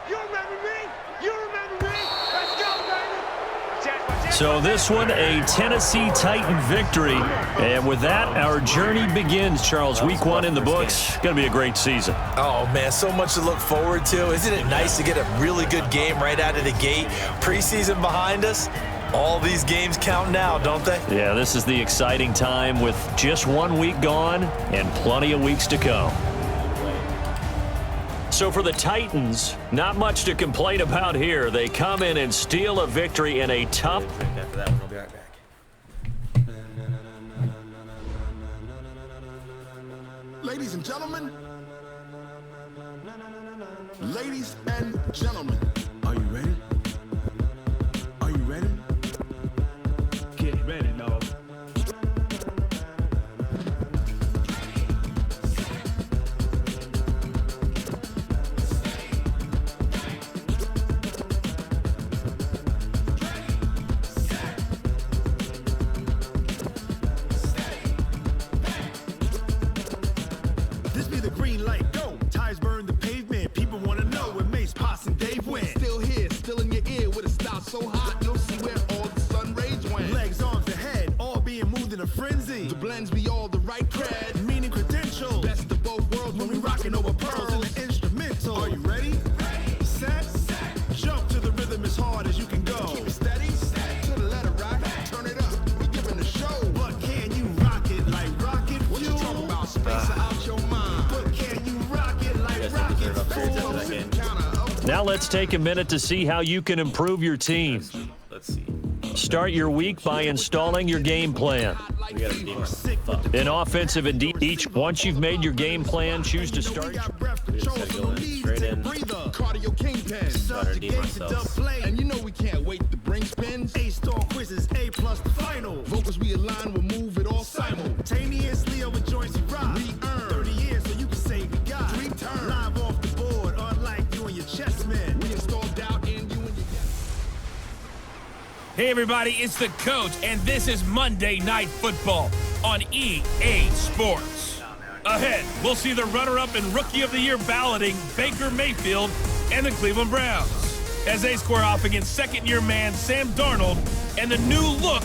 You remember me? You remember me? Let's go, baby. So this one, a Tennessee Titan victory. And with that, our journey begins, Charles. Week 1 in the books. Going to be a great season. Oh, man, so much to look forward to. Isn't it nice to get a really good game right out of the gate? Preseason behind us. All these games count now, don't they? Yeah, this is the exciting time with just 1 week gone and plenty of weeks to come. So for the Titans, not much to complain about here. They come in and steal a victory in a tough... After that one, I'll be right back. Ladies and gentlemen, ladies and gentlemen, are you ready? Are you ready? Get ready, dog. This be the green light, go. Tires burn the pavement. People want to know where Mace, Potts, and Dave went. Still here, still in your ear with a style so hot, you'll see where all the sun rays went. Legs, arms, and head, all being moved in a frenzy. The blends be all the right cred, meaning credentials. Best of both worlds when we rockin' over pearls in the instrumental. Are you ready? Set, jump to the rhythm as hard as you can go. Keep it steady, to the letter rock, turn it up. We giving the show. But can you rock it like rocket fuel? What you talking about? Space out your mind. But can you rock it like rocket fuel? Now let's take a minute to see how you can improve your team. Let's see. Start your week by installing your game plan. We got to redeem ourselves. In offensive and each, once you've made your game plan, choose to start. We just got to go in straight in. Cardio kingpin. Got to redeem ourselves. And you know we can't wait to bring spins. A-star quizzes, A+ the final. Vocals we align, we'll move it all simultaneously over joints you rock. We earn 30 years so you can say we got 3 turns. Live off the board, unlike you and your chess men. We installed doubt in you and your... Hey everybody, it's the coach, and this is Monday Night Football on EA Sports. Ahead, we'll see the runner-up and Rookie of the Year balloting Baker Mayfield and the Cleveland Browns as they square off against second-year man Sam Darnold and the new-look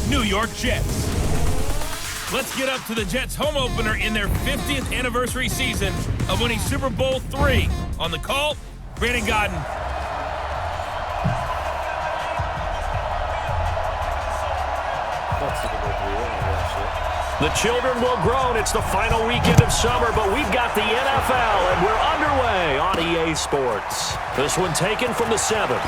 New York Jets. Let's get up to the Jets' home opener in their 50th anniversary season of winning Super Bowl III. On the call, Brandon Godden. The children will groan. It's the final weekend of summer, but we've got the NFL, and we're underway on EA Sports. This one taken from the 7th.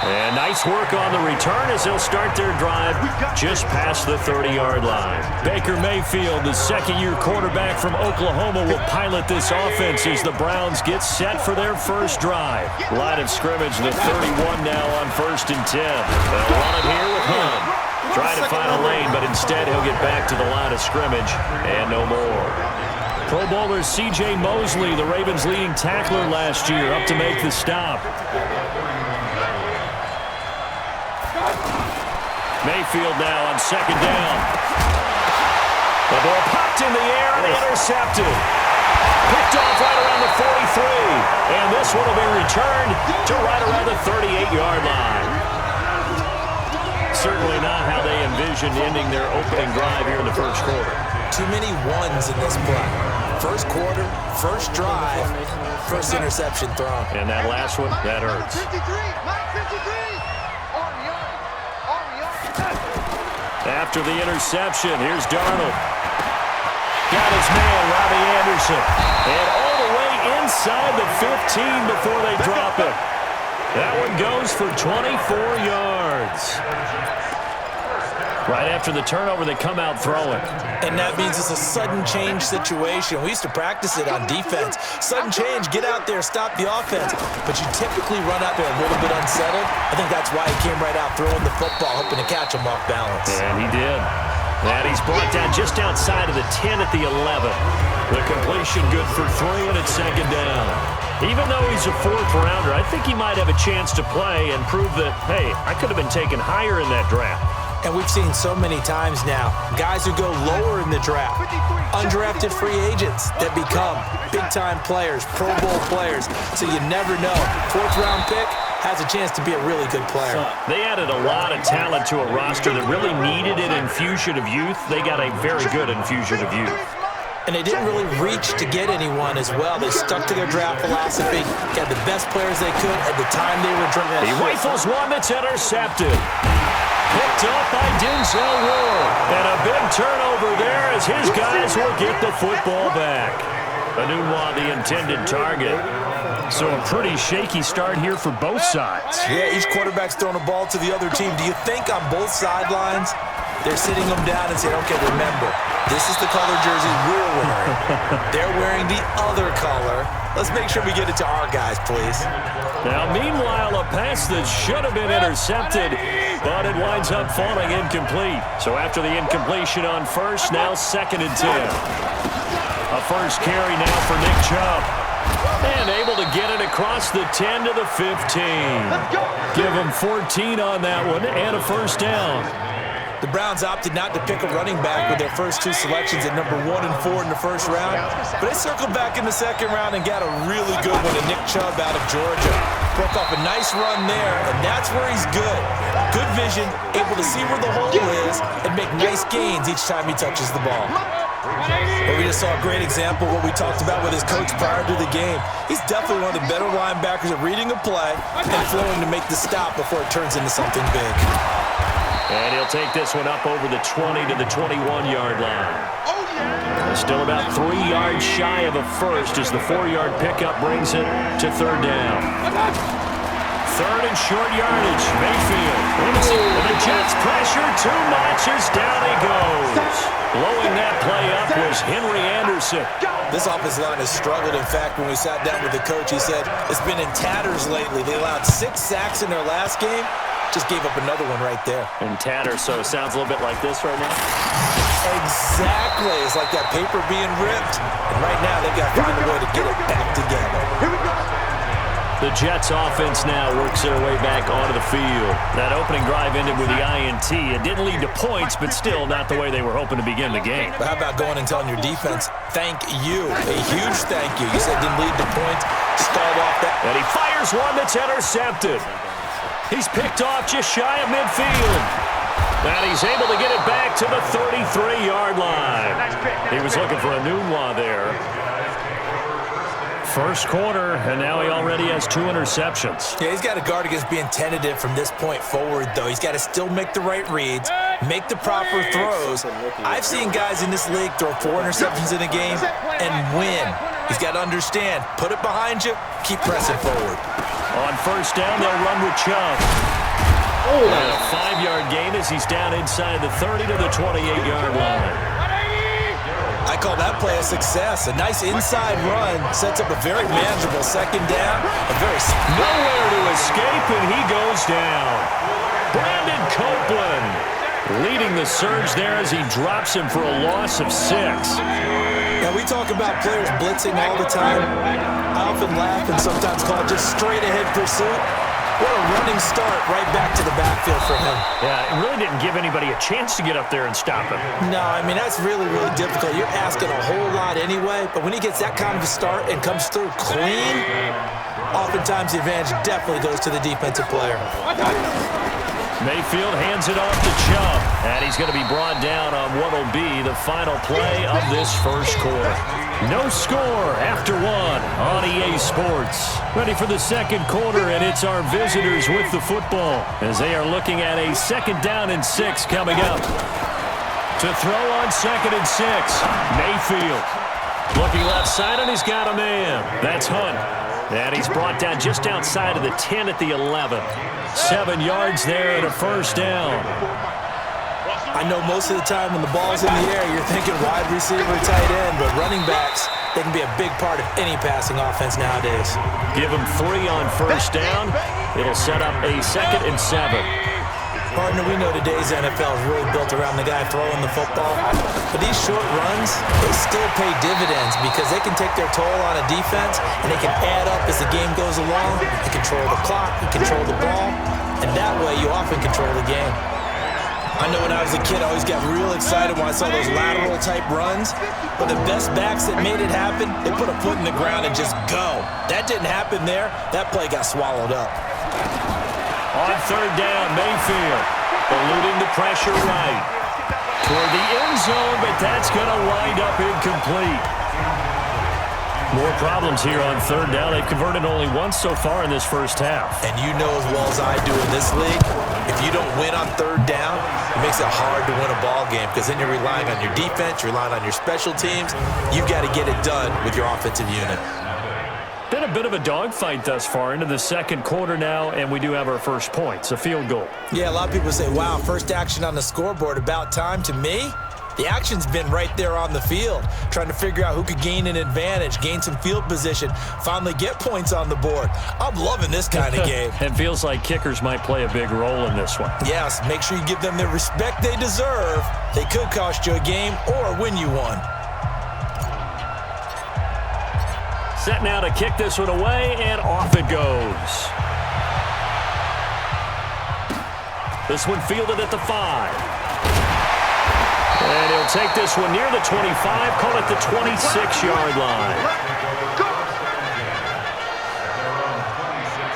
And nice work on the return as they'll start their drive just past the 30-yard line. Baker Mayfield, the second-year quarterback from Oklahoma, will pilot this offense as the Browns get set for their first drive. Line of scrimmage, the 31 now on 1st and 10. They'll run it here with Hunt. Trying to find a lane, but instead he'll get back to the line of scrimmage and no more. Pro Bowler C.J. Mosley, the Ravens' leading tackler last year, up to make the stop. Mayfield now on 2nd down. The ball popped in the air and intercepted. Picked off right around the 43. And this one will be returned to right around the 38-yard line. Certainly not how they envisioned ending their opening drive here in the first quarter. Too many ones in this play. First quarter, first drive, first interception thrown. And that last one, that hurts. After the interception, here's Darnold. Got his man, Robbie Anderson. And all the way inside the 15 before they drop it. That one goes for 24 yards. Right after the turnover, they come out throwing. And that means it's a sudden change situation. We used to practice it on defense. Sudden change, get out there, stop the offense. But you typically run out there a little bit unsettled. I think that's why he came right out throwing the football, hoping to catch him off balance. And he did. And he's brought down just outside of the 10 at the 11. The completion good for 3, and it's 2nd down. Even though he's a 4th rounder, I think he might have a chance to play and prove that, hey, I could have been taken higher in that draft. And we've seen so many times now, guys who go lower in the draft, undrafted free agents that become big-time players, Pro Bowl players, so you never know. 4th-round pick has a chance to be a really good player. They added a lot of talent to a roster that really needed an infusion of youth. They got a very good infusion of youth. And they didn't really reach to get anyone as well. They stuck to their draft philosophy, got the best players they could at the time they were drafted. He rifles one that's intercepted. Picked up by Denzel Ward. And a big turnover there as his guys will get the football back. Anunwa, the intended target. So a pretty shaky start here for both sides. Yeah, each quarterback's throwing a ball to the other team. Do you think on both sidelines they're sitting them down and saying, okay, remember, this is the color jersey we're wearing. They're wearing the other color. Let's make sure we get it to our guys, please. Now, meanwhile, a pass that should have been intercepted, but it winds up falling incomplete. So after the incompletion on 1st, now 2nd and 10. A first carry now for Nick Chubb. And able to get it across the 10 to the 15. Give him 14 on that one and a first down. The Browns opted not to pick a running back with their first 2 selections at number 1 and 4 in the first round, but they circled back in the 2nd round and got a really good one to Nick Chubb out of Georgia. Broke off a nice run there, and that's where he's good. Good vision, able to see where the hole is, and make nice gains each time he touches the ball. But we just saw a great example of what we talked about with his coach prior to the game. He's definitely one of the better linebackers at reading a play and flowing to make the stop before it turns into something big. And he'll take this one up over the 20 to the 21-yard line. Still about 3 yards shy of a first as the 4-yard pickup brings it to 3rd down. 3rd and short yardage. Mayfield. And the Jets pressure too much as down he goes. Blowing that play up was Henry Anderson. This offensive line has struggled. In fact, when we sat down with the coach, he said it's been in tatters lately. They allowed 6 sacks in their last game. Just gave up another one right there. In tatters, so it sounds a little bit like this right now. Exactly. It's like that paper being ripped. And right now, they've got to find a way to get it back together. Here we go. The Jets offense now works their way back onto the field. That opening drive ended with the INT. It didn't lead to points, but still not the way they were hoping to begin the game. But how about going and telling your defense, thank you. A huge thank you. You said it didn't lead to points. Stalled off that. And he fires one that's intercepted. He's picked off just shy of midfield. And he's able to get it back to the 33-yard line. He was looking for Anunwa there. First quarter, and now he already has 2 interceptions. Yeah, he's got to guard against being tentative from this point forward, though. He's got to still make the right reads, make the proper throws. I've seen guys in this league throw 4 interceptions in a game and win. He's got to understand, put it behind you, keep pressing forward. On first down, they'll run with Chubb. And a 5-yard gain as he's down inside the 30 to the 28-yard line. I call that play a success. A nice inside run sets up a very manageable second down. Nowhere to escape, and he goes down. Brandon Copeland leading the surge there as he drops him for a loss of 6. Now, we talk about players blitzing all the time. I often laugh and sometimes call it just straight-ahead pursuit. What a running start right back to the backfield for him. Yeah, it really didn't give anybody a chance to get up there and stop him. No, I mean, that's really, really difficult. You're asking a whole lot anyway, but when he gets that kind of a start and comes through clean, oftentimes the advantage definitely goes to the defensive player. Mayfield hands it off to Chubb, and he's going to be brought down on what will be the final play of this first quarter. No score after 1 on EA Sports. Ready for the second quarter, and it's our visitors with the football as they are looking at a 2nd down and 6 coming up. To throw on 2nd and 6, Mayfield. Looking left side, and he's got a man. That's Hunt. And he's brought down just outside of the 10 at the 11. 7 yards there and a first down. I know most of the time when the ball's in the air, you're thinking wide receiver, tight end, but running backs, they can be a big part of any passing offense nowadays. Give them 3 on first down. It'll set up a 2nd and 7. Partner, we know today's NFL is really built around the guy throwing the football. But these short runs, they still pay dividends because they can take their toll on a defense and they can add up as the game goes along. They control the clock, they control the ball, and that way you often control the game. I know when I was a kid, I always got real excited when I saw those lateral-type runs. But the best backs that made it happen, they put a foot in the ground and just go. That didn't happen there. That play got swallowed up. On 3rd down, Mayfield eluding the pressure right toward the end zone, but that's going to wind up incomplete. More problems here on 3rd down. They've converted only once so far in this first half. And you know as well as I do in this league, if you don't win on 3rd down, it makes it hard to win a ball game because then you're relying on your defense, you're relying on your special teams. You've got to get it done with your offensive unit. Been a bit of a dogfight thus far into the second quarter now, and we do have our first points, a field goal. Yeah, a lot of people say, wow, first action on the scoreboard, about time. To me, the action's been right there on the field, trying to figure out who could gain an advantage, gain some field position, finally get points on the board. I'm loving this kind of game. It feels like kickers might play a big role in this one. Yes, make sure you give them the respect they deserve. They could cost you a game or win you one. Set now to kick this one away, and off it goes. This one fielded at the 5. And he'll take this one near the 25, call it the 26-yard line.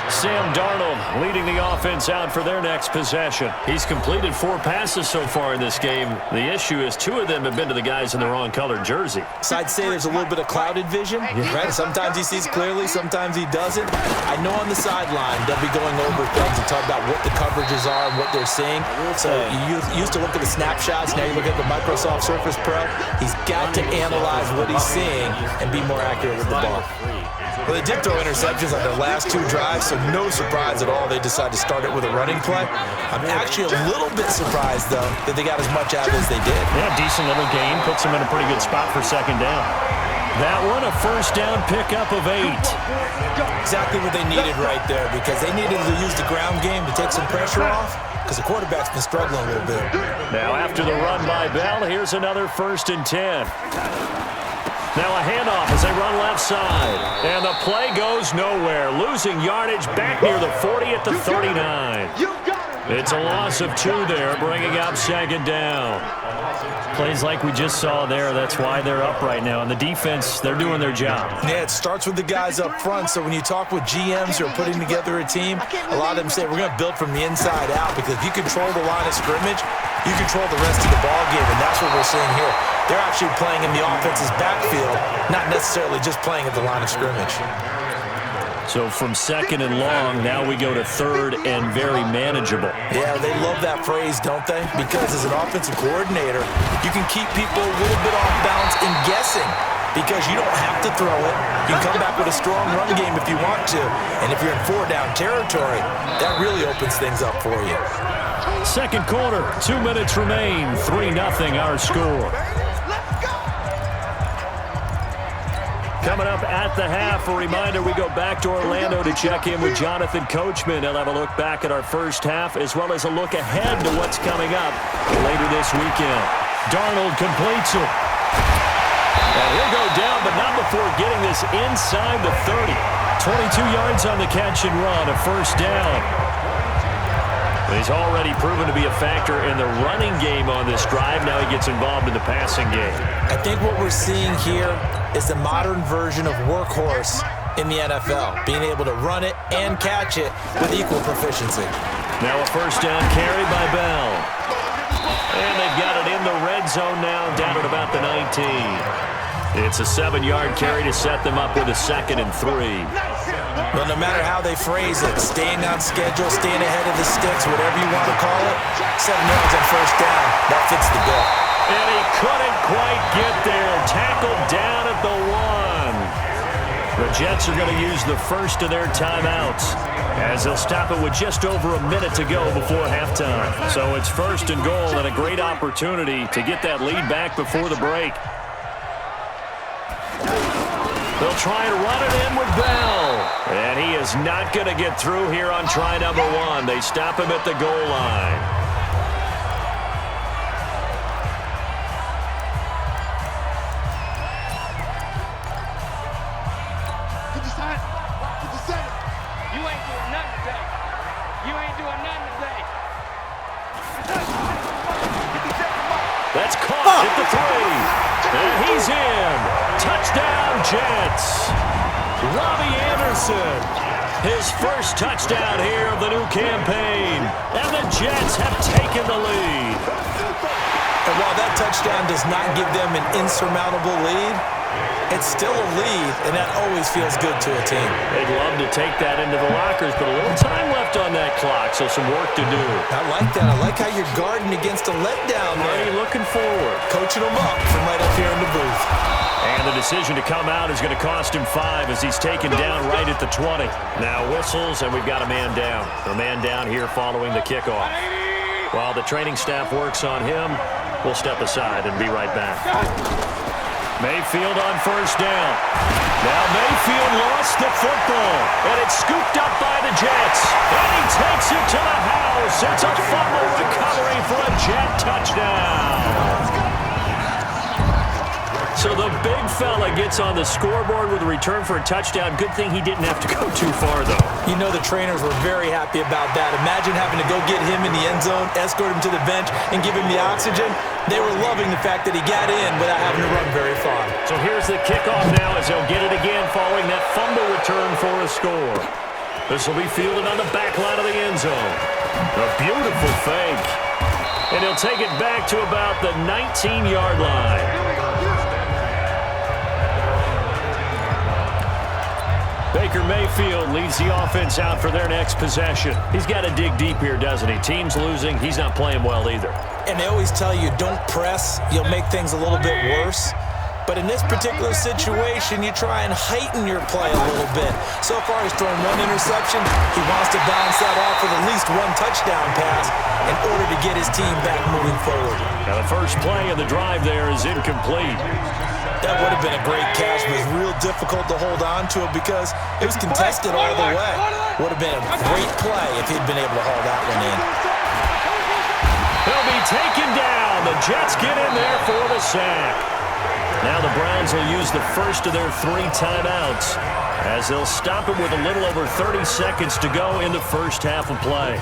Sam Darnold leading the offense out for their next possession. He's completed 4 passes so far in this game. The issue is 2 of them have been to the guys in the wrong colored jersey. So I'd say there's a little bit of clouded vision, right? Sometimes he sees clearly, sometimes he doesn't. I know on the sideline they'll be going over things and talk about what the coverages are and what they're seeing. So you used to look at the snapshots, now you look at the Microsoft Surface Pro. He's got to analyze what he's seeing and be more accurate with the ball. Well, they did throw interceptions on their last 2 drives, so no surprise at all they decided to start it with a running play. I'm actually a little bit surprised, though, that they got as much out as they did. Yeah, decent little gain. Puts them in a pretty good spot for 2nd down. That one, a first down pickup of 8. Exactly what they needed right there, because they needed to use the ground game to take some pressure off, because the quarterback's been struggling a little bit. Now, after the run by Bell, here's another 1st and 10. Now a handoff as they run left side. And the play goes nowhere. Losing yardage back near the 40 at the 39. It's a loss of 2 there, bringing up 2nd down. Plays like we just saw there, that's why they're up right now. And the defense, they're doing their job. Yeah, it starts with the guys up front. So when you talk with GMs who are putting together a team, a lot of them say we're going to build from the inside out, because if you control the line of scrimmage, you control the rest of the ball game, and that's what we're seeing here. They're actually playing in the offense's backfield, not necessarily just playing at the line of scrimmage. So from 2nd and long, now we go to 3rd and very manageable. Yeah, they love that phrase, don't they? Because as an offensive coordinator, you can keep people a little bit off balance in guessing. because you don't have to throw it. You can come back with a strong run game if you want to. And if you're in 4-down territory, that really opens things up for you. Second quarter, 2 minutes remain. 3-0 our score. Coming up at the half, a reminder, we go back to Orlando to check in with Jonathan Coachman. He'll have a look back at our first half as well as a look ahead to what's coming up later this weekend. Darnold completes it. And he'll go down, but not before getting this inside the 30. 22 yards on the catch and run, a first down. He's already proven to be a factor in the running game on this drive. Now he gets involved in the passing game. I think what we're seeing here is the modern version of workhorse in the NFL, being able to run it and catch it with equal proficiency. Now a first down carry by Bell. And they've got it in the red zone now, down at about the 19. It's a 7-yard carry to set them up with a 2nd and 3. Well, no matter how they phrase it, staying on schedule, staying ahead of the sticks, whatever you want to call it, 7 yards on first down, that fits the bill. And he couldn't quite get there. Tackled down at the 1. The Jets are going to use the first of their timeouts as they'll stop it with just over a minute to go before halftime. So it's 1st and goal and a great opportunity to get that lead back before the break. They'll try and run it in with Bell. And he is not going to get through here on try number 1. They stop him at the goal line. You ain't doing nothing today. You ain't doing nothing today. That's caught at the 3. And he's in. Touchdown, Jets. Robbie Anderson. His first touchdown here of the new campaign. And the Jets have taken the lead. And while that touchdown does not give them an insurmountable lead, it's still a lead, and that always feels good to a team. They'd love to take that into the lockers, but a little time left on that clock, so some work to do. I like that. I like how you're guarding against a letdown there. Already looking forward. Coaching them up from right up here in the booth. And the decision to come out is going to cost him 5 as he's taken down right at the 20. Now whistles, and we've got a man down. A man down here following the kickoff. While the training staff works on him, we'll step aside and be right back. Mayfield on first down. Now Mayfield lost the football, and it's scooped up by the Jets. And he takes it to the house. It's a fumble recovery for a Jet touchdown. So the big fella gets on the scoreboard with a return for a touchdown. Good thing he didn't have to go too far, though. You know the trainers were very happy about that. Imagine having to go get him in the end zone, escort him to the bench, and give him the oxygen. They were loving the fact that he got in without having to run very far. So here's the kickoff now as they'll get it again following that fumble return for a score. This will be fielded on the back line of the end zone. A beautiful fake. And he'll take it back to about the 19-yard line. Baker Mayfield leads the offense out for their next possession. He's got to dig deep here, doesn't he? Team's losing. He's not playing well either. And they always tell you, don't press. You'll make things a little bit worse. But in this particular situation, you try and heighten your play a little bit. So far, he's thrown 1 interception. He wants to bounce that off with at least 1 touchdown pass in order to get his team back moving forward. Now, the first play of the drive there is incomplete. That would have been a great catch, but it was real difficult to hold on to it because it was contested all the way. Would have been a great play if he'd been able to haul that one in. He'll be taken down. The Jets get in there for the sack. Now the Browns will use the first of their 3 timeouts as they'll stop it with a little over 30 seconds to go in the first half of play.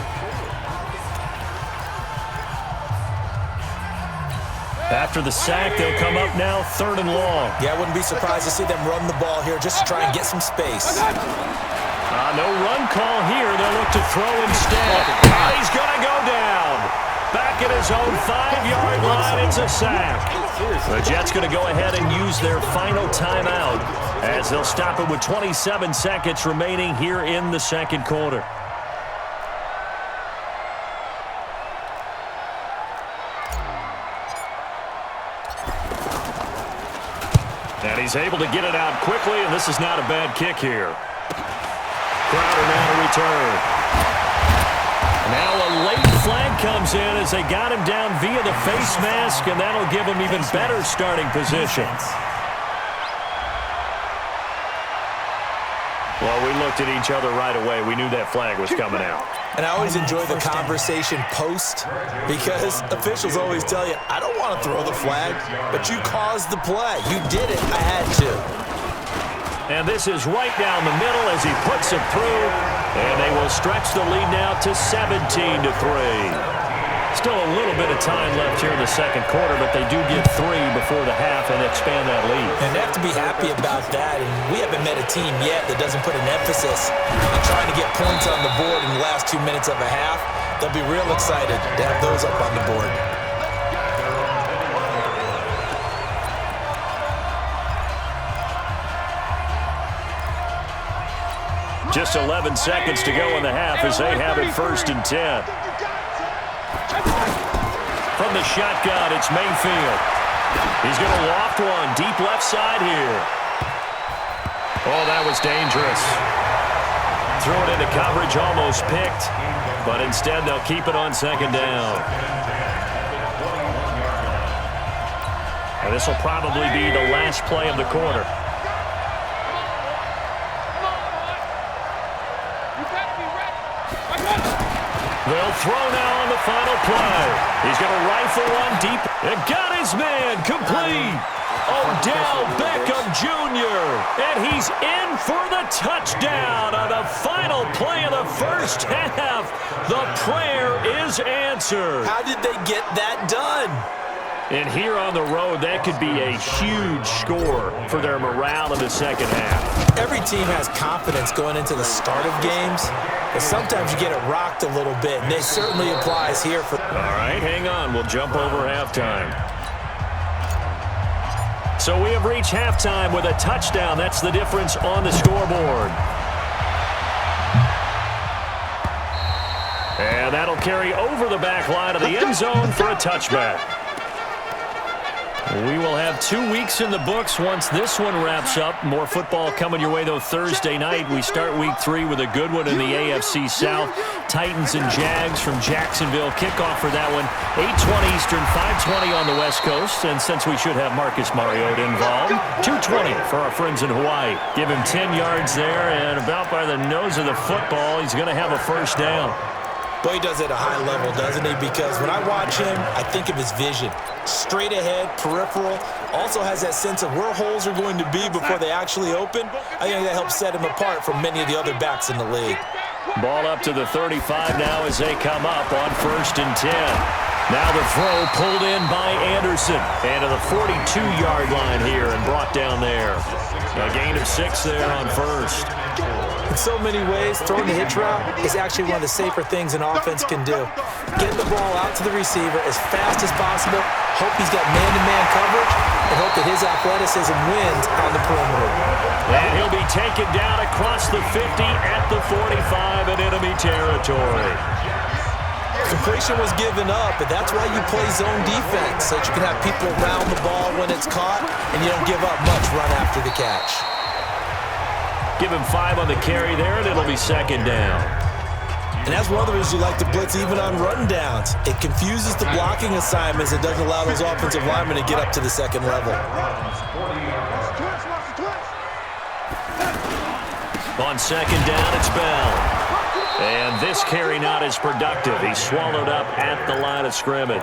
After the sack, they'll come up now 3rd and long. Yeah, I wouldn't be surprised to see them run the ball here just to try and get some space. No run call here. They'll look to throw instead. He's going to go down. Back at his own 5-yard line, it's a sack. The Jets going to go ahead and use their final timeout as they'll stop it with 27 seconds remaining here in the second quarter. He's able to get it out quickly, and this is not a bad kick here. Crowder now to return. Now a late flag comes in as they got him down via the face mask, and that'll give him even better starting position. Well, we looked at each other right away. We knew that flag was coming out. And I always enjoy the conversation post because officials always tell you, I don't want to throw the flag, but you caused the play. You did it. I had to. And this is right down the middle as he puts it through. And they will stretch the lead now to 17-3. Still a little bit of time left here in the second quarter, but they do get 3 before the half and expand that lead. And they have to be happy about that. And we haven't met a team yet that doesn't put an emphasis on trying to get points on the board in the last 2 minutes of a half. They'll be real excited to have those up on the board. Just 11 seconds to go in the half as they have it 1st and 10. From the shotgun, it's Mayfield. He's going to loft one deep left side here. Oh, that was dangerous. Threw it into coverage, almost picked, but instead they'll keep it on 2nd down. And this will probably be the last play of the quarter. They'll throw now on the final play. He's going to rifle one deep and got his man complete. Odell Beckham Jr. And he's in for the touchdown on the final play of the first half. The prayer is answered. How did they get that done? And here on the road, that could be a huge score for their morale in the second half. Every team has confidence going into the start of games, but sometimes you get it rocked a little bit, and it certainly applies here. All right, hang on. We'll jump over halftime. So we have reached halftime with a touchdown. That's the difference on the scoreboard. And that'll carry over the back line of the end zone for a touchback. We will have 2 weeks in the books once this one wraps up. More football coming your way, though, Thursday night. We start week 3 with a good one in the AFC South. Titans and Jags from Jacksonville. Kickoff for that one, 8:20 Eastern, 5:20 on the West Coast. And since we should have Marcus Mariota involved, 2:20 for our friends in Hawaii. Give him 10 yards there, and about by the nose of the football, he's going to have a first down. Boy, he does it at a high level, doesn't he? Because when I watch him, I think of his vision. Straight ahead, peripheral, also has that sense of where holes are going to be before they actually open. I think that helps set him apart from many of the other backs in the league. Ball up to the 35 now as they come up on 1st and 10. Now the throw pulled in by Anderson. And to the 42-yard line here and brought down there. A gain of 6 there on 1st. In so many ways, throwing the hitch route is actually one of the safer things an offense can do. Get the ball out to the receiver as fast as possible, hope he's got man-to-man coverage, and hope that his athleticism wins on the perimeter. And he'll be taken down across the 50 at the 45 in enemy territory. Completion was given up, but that's why you play zone defense, so that you can have people around the ball when it's caught, and you don't give up much run after the catch. Give him 5 on the carry there, and it'll be 2nd down. And that's one of the reasons you like to blitz even on run downs. It confuses the blocking assignments. It doesn't allow those offensive linemen to get up to the 2nd level. On 2nd down, it's Bell. And this carry not as productive. He's swallowed up at the line of scrimmage.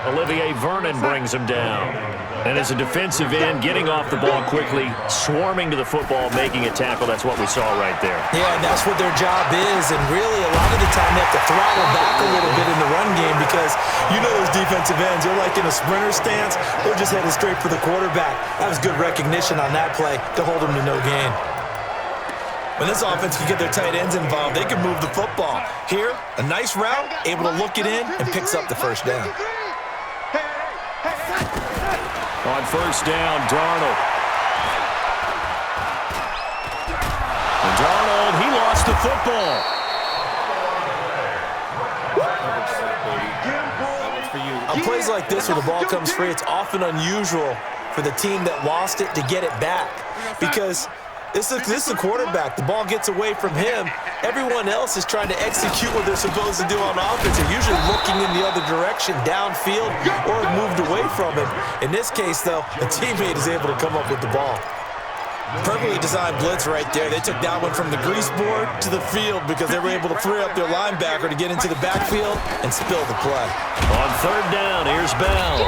Olivier Vernon brings him down. And as a defensive end, getting off the ball quickly, swarming to the football, making a tackle, that's what we saw right there. Yeah, and that's what their job is. And really, a lot of the time, they have to throttle back a little bit in the run game because you know those defensive ends, they're like in a sprinter stance. They're just headed straight for the quarterback. That was good recognition on that play to hold them to no gain. When this offense can get their tight ends involved, they can move the football. Here, a nice route, able to look it in, and picks up the first down. On 1st down, Darnold. And Darnold, he lost the football. On plays like this where the ball comes free, it's often unusual for the team that lost it to get it back. Because this is a quarterback. The ball gets away from him. Everyone else is trying to execute what they're supposed to do on offense. They're usually looking in the other direction, downfield, or moved away from him. In this case, though, a teammate is able to come up with the ball. Perfectly designed blitz right there. They took that one from the grease board to the field because they were able to free up their linebacker to get into the backfield and spill the play. On third down, here's Bell.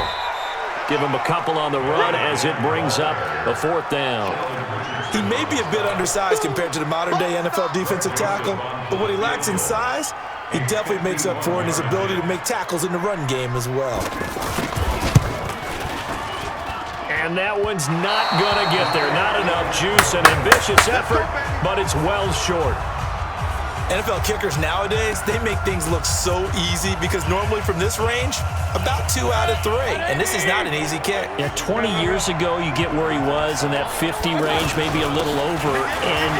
Give him a couple on the run as it brings up a fourth down. He may be a bit undersized compared to the modern-day NFL defensive tackle, but what he lacks in size, he definitely makes up for in his ability to make tackles in the run game as well. And that one's not going to get there. Not enough juice, an ambitious effort, but it's well short. NFL kickers nowadays, they make things look so easy because normally from this range, about 2 out of 3. And this is not an easy kick. Yeah, 20 years ago, you get where he was in that 50 range, maybe a little over. And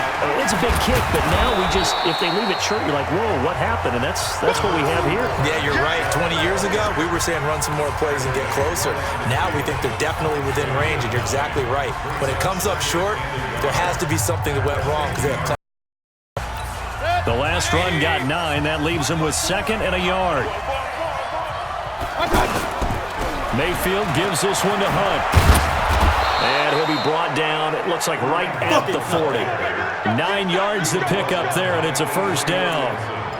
it's a big kick, but now we just, if they leave it short, you're like, whoa, what happened? And that's what we have here. Yeah, you're right. 20 years ago, we were saying run some more plays and get closer. Now we think they're definitely within range, and you're exactly right. When it comes up short, there has to be something that went wrong because they have the last run got 9. That leaves him with 2nd and a yard. Mayfield gives this one to Hunt. And he'll be brought down, it looks like right at the 40. 9 yards to pick up there, and it's a first down.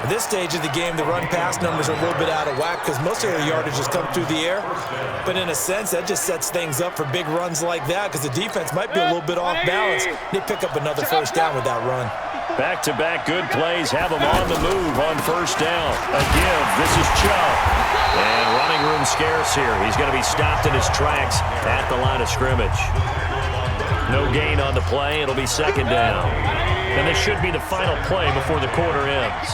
At this stage of the game, the run-pass numbers are a little bit out of whack because most of the yardage has come through the air. But in a sense, that just sets things up for big runs like that because the defense might be a little bit off balance. They pick up another first down with that run. Back-to-back good plays have him on the move on first down. A give. This is Chubb. And running room scarce here. He's going to be stopped in his tracks at the line of scrimmage. No gain on the play. It'll be 2nd down. And this should be the final play before the quarter ends.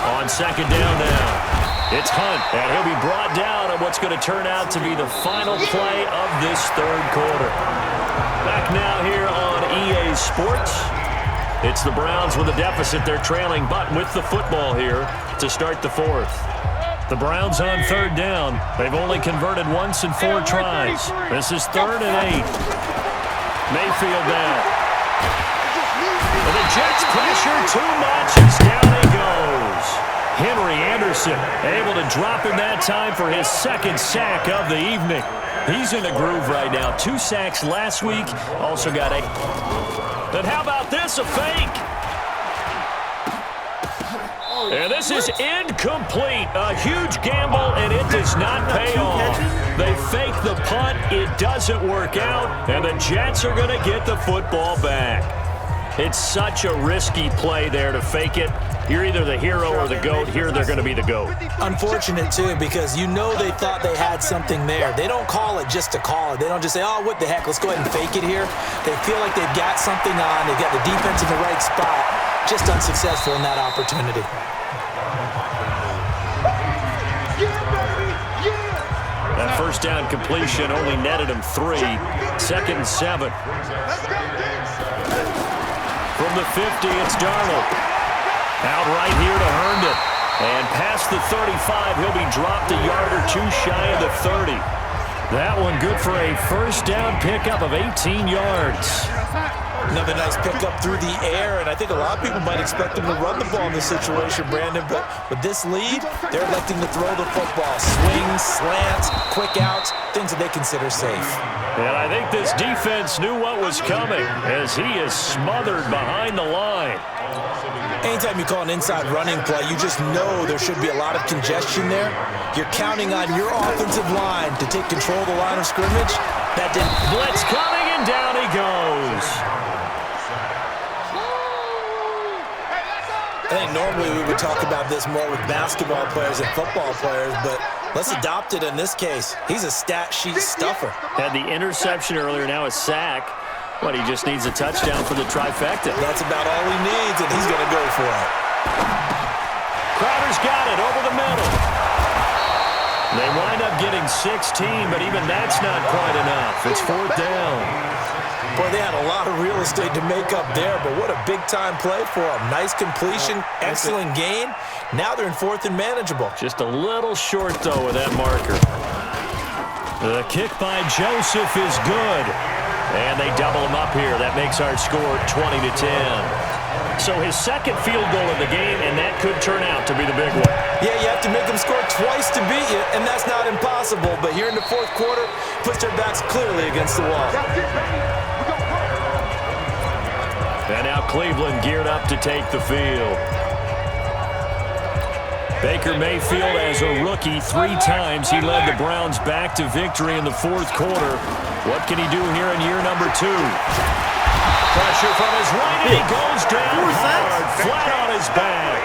On 2nd down now, it's Hunt. And he'll be brought down on what's going to turn out to be the final play of this third quarter. Back now here on EA Sports. It's the Browns with a deficit. They're trailing, but with the football here to start the fourth. The Browns on 3rd down. They've only converted once in 4 tries. This is 3rd and 8. Mayfield down. And the Jets pressure too much as down he goes. Henry Anderson able to drop him that time for his 2nd sack of the evening. He's in a groove right now. 2 sacks last week. Also got 8. And how about this? A fake. And this is incomplete. A huge gamble, and it does not pay off. They fake the punt. It doesn't work out. And the Jets are going to get the football back. It's such a risky play there to fake it. You're either the hero or the GOAT. Here they're going to be the GOAT. Unfortunate, too, because you know they thought they had something there. They don't call it just to call it. They don't just say, oh, what the heck, let's go ahead and fake it here. They feel like they've got something on. They've got the defense in the right spot. Just unsuccessful in that opportunity. That first down completion only netted him 3. 2nd and 7. From the 50, it's Darnold. Out right here to Herndon. And past the 35, he'll be dropped a yard or 2 shy of the 30. That one good for a first down pickup of 18 yards. Another nice pickup through the air, and I think a lot of people might expect them to run the ball in this situation, Brandon, but with this lead, they're electing to throw the football. Swings, slants, quick outs, things that they consider safe. And I think this defense knew what was coming as he is smothered behind the line. Anytime you call an inside running play, you just know there should be a lot of congestion there. You're counting on your offensive line to take control of the line of scrimmage. That didn't. Blitz coming, and down he goes. I think normally we would talk about this more with basketball players and football players, but let's adopt it in this case. He's a stat sheet stuffer. Had the interception earlier, now a sack. But he just needs a touchdown for the trifecta. That's about all he needs, and he's going to go for it. Crowder's got it over the middle. They wind up getting 16, but even that's not quite enough. It's 4th down. Boy, they had a lot of real estate to make up there, but what a big-time play for them. Nice completion, excellent gain. Now they're in 4th and manageable. Just a little short, though, with that marker. The kick by Joseph is good. And they double him up here. That makes our score 20-10. So his second field goal of the game, and that could turn out to be the big one. Yeah, you have to make them score twice to beat you, and that's not impossible. But here in the fourth quarter, puts their backs clearly against the wall. And now Cleveland geared up to take the field. Baker Mayfield, as a rookie, 3 times he led the Browns back to victory in the fourth quarter. What can he do here in year number 2? Pressure from his right, and he goes down hard, flat on his back.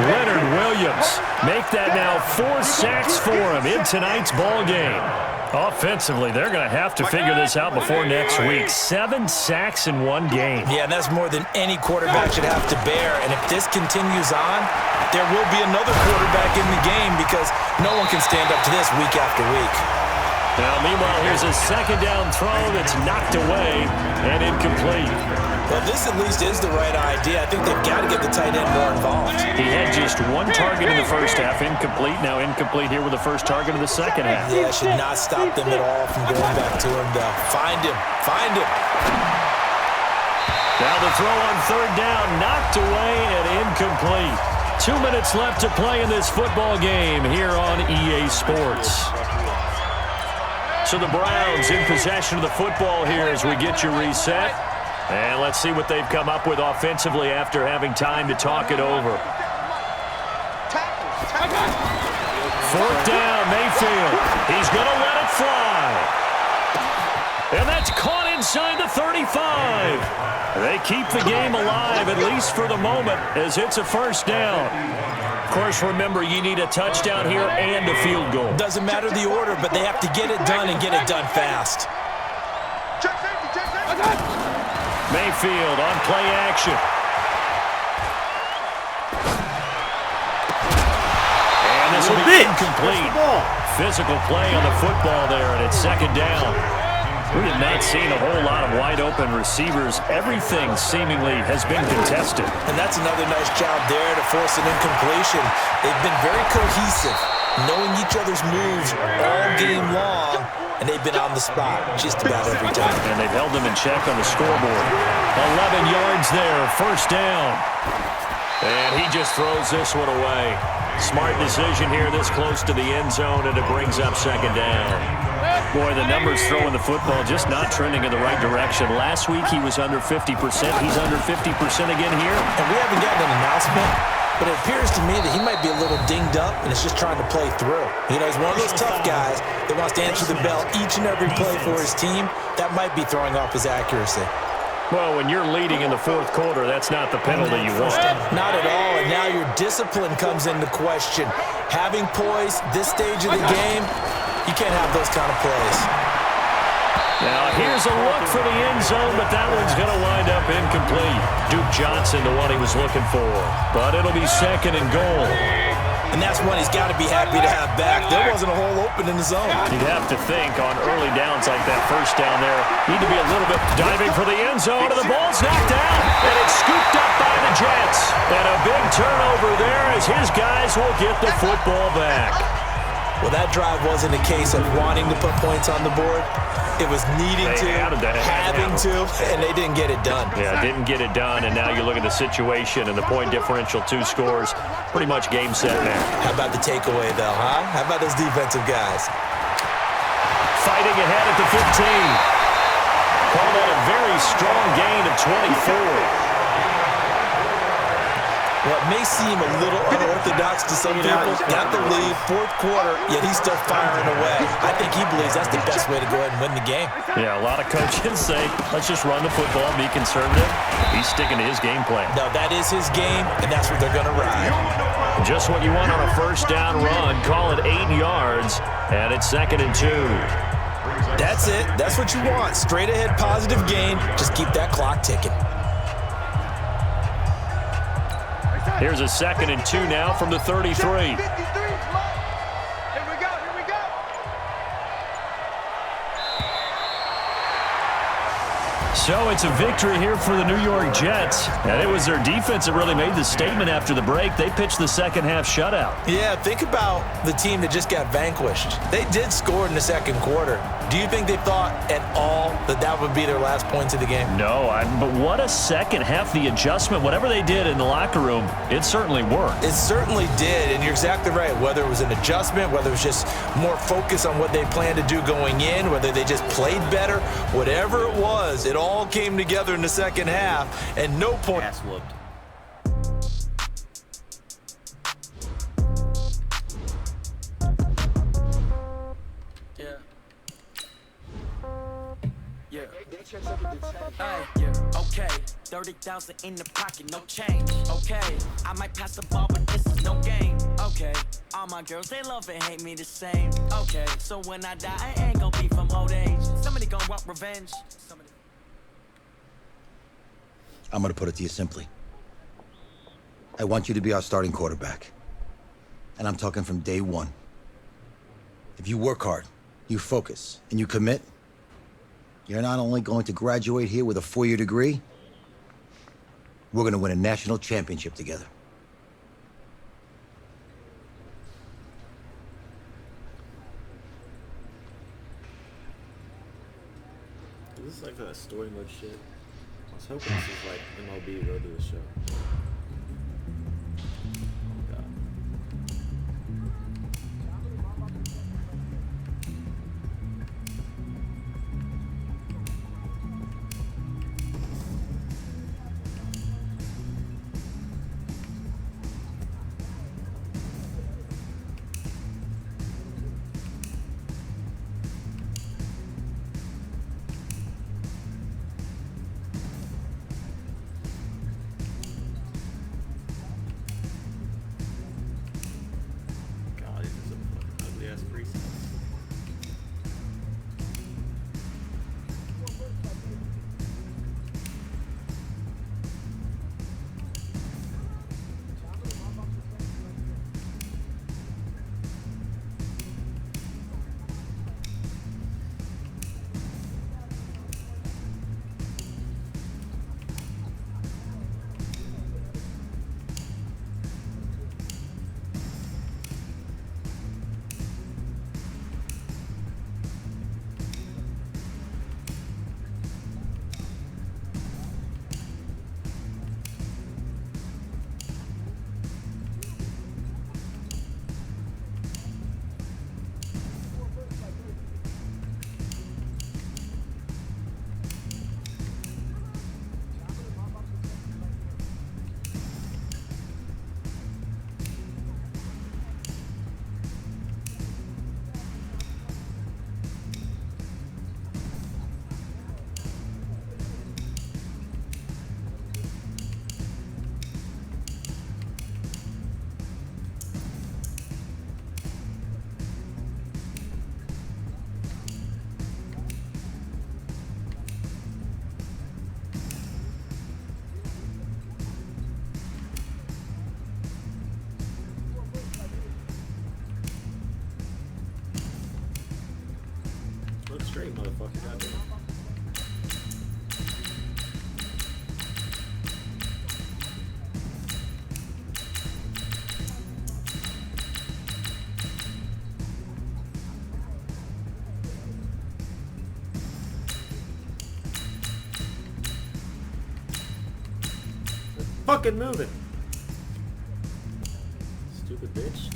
Leonard Williams make that now 4 sacks for him in tonight's ball game. Offensively, they're going to have to figure this out before next week. 7 sacks in one game. Yeah, and that's more than any quarterback should have to bear. And if this continues on, there will be another quarterback in the game because no one can stand up to this week after week. Now, meanwhile, here's a second down throw that's knocked away and incomplete. Well, this at least is the right idea. I think they've got to get the tight end more involved. He had just 1 target in the first half, incomplete. Now incomplete here with the first target of the second half. Yeah, should not stop them at all from going back to him, though. Find him. Find him. Now the throw on third down, knocked away and incomplete. 2 minutes left to play in this football game here on EA Sports. So the Browns in possession of the football here as we get you reset. And let's see what they've come up with offensively after having time to talk it over. 4th down, Mayfield. He's going to let it fly. And that's caught inside the 35. They keep the game alive, at least for the moment, as it's a first down. Of course, remember, you need a touchdown here and a field goal. Doesn't matter the order, but they have to get it done and get it done fast. Mayfield on play action. And this will be incomplete. Physical play on the football there, and it's second down. We have not seen a whole lot of wide-open receivers. Everything seemingly has been contested. And that's another nice job there to force an incompletion. They've been very cohesive, knowing each other's moves all game long, and they've been on the spot just about every time. And they've held them in check on the scoreboard. 11 yards there, first down. And he just throws this one away. Smart decision here this close to the end zone, and it brings up second down. Boy, the numbers throwing the football just not trending in the right direction. Last week he was under 50%. He's under 50% again here. And we haven't gotten an announcement, but it appears to me that he might be a little dinged up and is just trying to play through. You know, he's one of those tough guys that wants to answer the bell each and every play for his team. That might be throwing off his accuracy. Well, when you're leading in the fourth quarter, that's not the penalty you want. Not at all, and now your discipline comes into question. Having poise this stage of the game, you can't have those kind of plays. Now, here's a look for the end zone, but that one's going to wind up incomplete. Duke Johnson, the one he was looking for. But it'll be second and goal. And that's one he's got to be happy to have back. There wasn't a hole open in the zone. You'd have to think on early downs like that first down there, need to be a little bit diving for the end zone, and the ball's knocked down, and it's scooped up by the Jets. And a big turnover there as his guys will get the football back. Well, that drive wasn't a case of wanting to put points on the board. It was needing to, having to, and they didn't get it done. Yeah, didn't get it done, and now you look at the situation and the point differential, 2 scores, pretty much game, set, now. How about the takeaway, though, huh? How about those defensive guys? Fighting ahead at the 15. Call that a very strong gain of 24. Well, it may seem a little unorthodox to some people. Got the lead, fourth quarter, yet he's still firing away. I think he believes that's the best way to go ahead and win the game. Yeah, a lot of coaches say, let's just run the football, be conservative. He's sticking to his game plan. No, that is his game, and that's what they're going to ride. Just what you want on a first down run. Call it 8 yards, and it's second and 2. That's it. That's what you want. Straight ahead, positive gain. Just keep that clock ticking. Here's a second and 2 now from the 33. Here we go, here we go. So it's a victory here for the New York Jets. And it was their defense that really made the statement after the break. They pitched the second half shutout. Yeah, think about the team that just got vanquished. They did score in the second quarter. Do you think they thought at all that that would be their last points of the game? No, but what a second half. The adjustment, whatever they did in the locker room, it certainly worked. It certainly did, and you're exactly right. Whether it was an adjustment, whether it was just more focus on what they planned to do going in, whether they just played better, whatever it was, it all came together in the second half, and no point. Ass whooped. Okay, 30,000 in the pocket, no change. Okay, I might pass the ball, but this is no game. Okay, all my girls, they love and hate me the same. Okay, so when I die, I ain't gonna be from old age. Somebody gonna want revenge. I'm gonna put it to you simply. I want you to be our starting quarterback. And I'm talking from day one. If you work hard, you focus, and you commit, you're not only going to graduate here with a 4-year degree, we're going to win a national championship together. Is this like the story mode shit? I was hoping this is like MLB Road to the Show. Look straight, motherfucker. Goddamn. Fucking moving. Stupid bitch.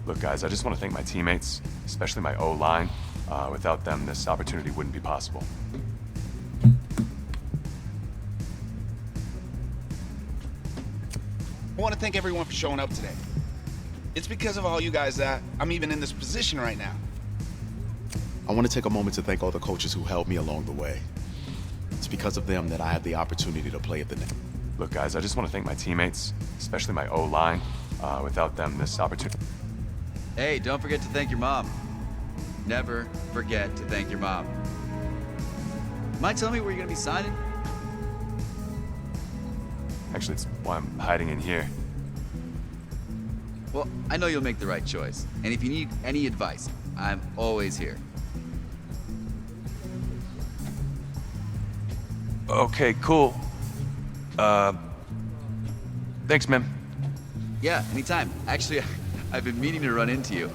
Look, guys, I just want to thank my teammates, especially my O-line. Without them, this opportunity wouldn't be possible. I want to thank everyone for showing up today. It's because of all you guys that I'm even in this position right now. I want to take a moment to thank all the coaches who helped me along the way. It's because of them that I have the opportunity to play at the net. Look, guys, I just want to thank my teammates, especially my O-line. Without them, this opportunity... Hey, don't forget to thank your mom. Never forget to thank your mom. Mind telling me where you're gonna be signing? Actually, it's why I'm hiding in here. Well, I know you'll make the right choice. And if you need any advice, I'm always here. Okay, cool. Thanks, man. Yeah, anytime. Actually, I've been meaning to run into you.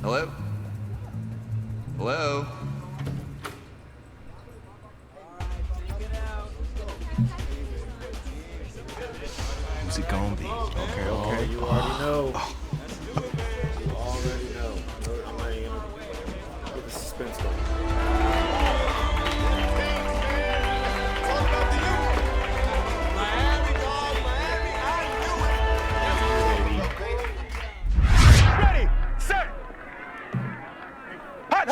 Hello? Hello? Who's it gonna be? Okay. Oh, you already know. You already know. I'm not even gonna get the suspense going. Ready, set, hot.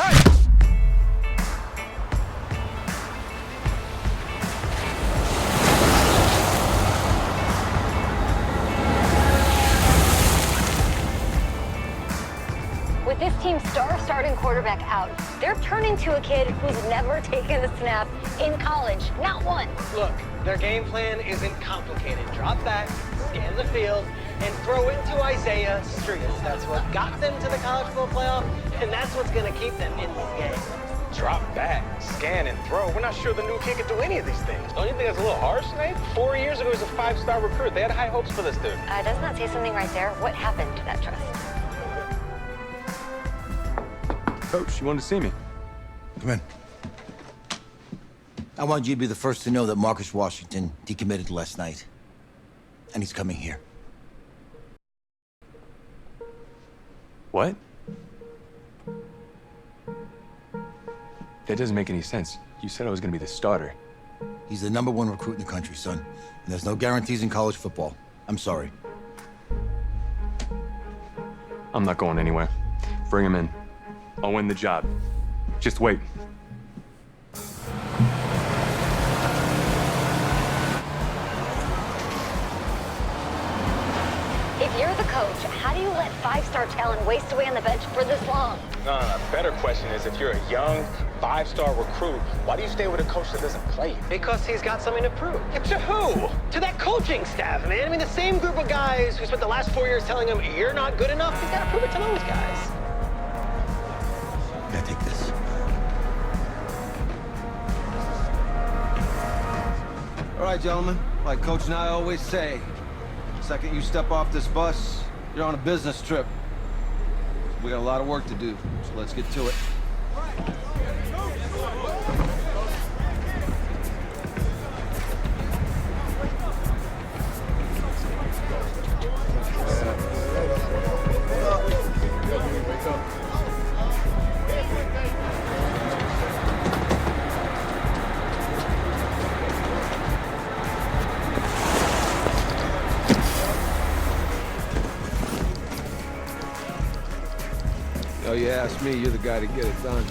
With this team's star starting quarterback out, they're turning to a kid who's never taken a snap in college, not one. Look, their game plan isn't complicated. Drop back, scan the field, and throw it to Isaiah Street. That's what got them to the college football playoff, and that's what's going to keep them in this game. Drop back, scan, and throw. We're not sure the new kid can do any of these things. Don't you think that's a little harsh, Nate? 4 years ago, he was a 5-star recruit. They had high hopes for this dude. Doesn't that say something right there? What happened to that trust? Coach, you wanted to see me? Come in. I want you to be the first to know that Marcus Washington decommitted last night. And he's coming here. What? That doesn't make any sense. You said I was gonna be the starter. He's the #1 recruit in the country, son. And there's no guarantees in college football. I'm sorry. I'm not going anywhere. Bring him in. I'll win the job. Just wait. If you're the coach, how do you let 5-star talent waste away on the bench for this long? No. Better question is, if you're a young 5-star recruit, why do you stay with a coach that doesn't play? Because he's got something to prove. Yeah, to who? To that coaching staff, man. I mean, the same group of guys who spent the last 4 years telling him, you're not good enough, he's got to prove it to those guys. Yeah, take this. All right, gentlemen. Like Coach and I always say, the second you step off this bus, you're on a business trip. We got a lot of work to do, so let's get to it. Oh, you ask me, you're the guy to get it done.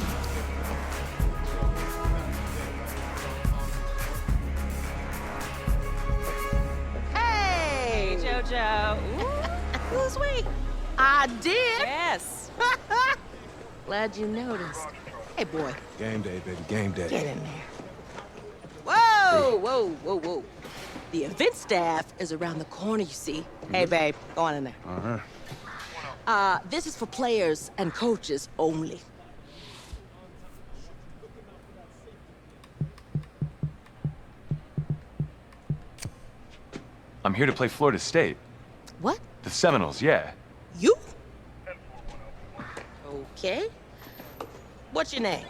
Hey, JoJo. Ooh, lose weight. I did. Yes. Glad you noticed. Hey, boy. Game day, baby, game day. Get in there. Whoa. The event staff is around the corner, you see. Hey, babe, go on in there. Uh-huh. This is for players and coaches only. I'm here to play Florida State. What? The Seminoles, yeah. You? Okay. What's your name?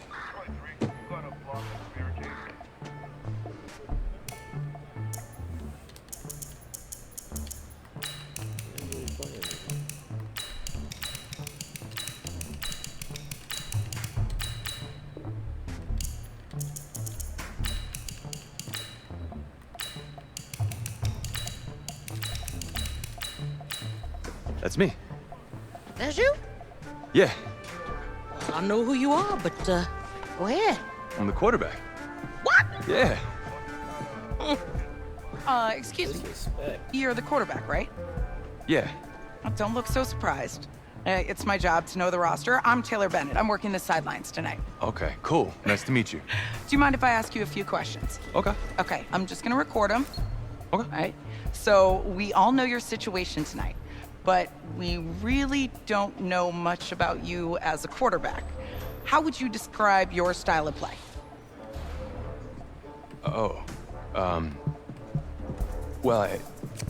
That's me. That's you? Yeah, I know who you are, but go ahead. I'm the quarterback. What? Yeah. Excuse me. You're the quarterback, right? Yeah. Don't look so surprised. It's my job to know the roster. I'm Taylor Bennett. I'm working the sidelines tonight. Okay, cool. Nice to meet you. Do you mind if I ask you a few questions? Okay. Okay, I'm just gonna record them. Okay. All right. So we all know your situation tonight, but we really don't know much about you as a quarterback. How would you describe your style of play? Oh, well,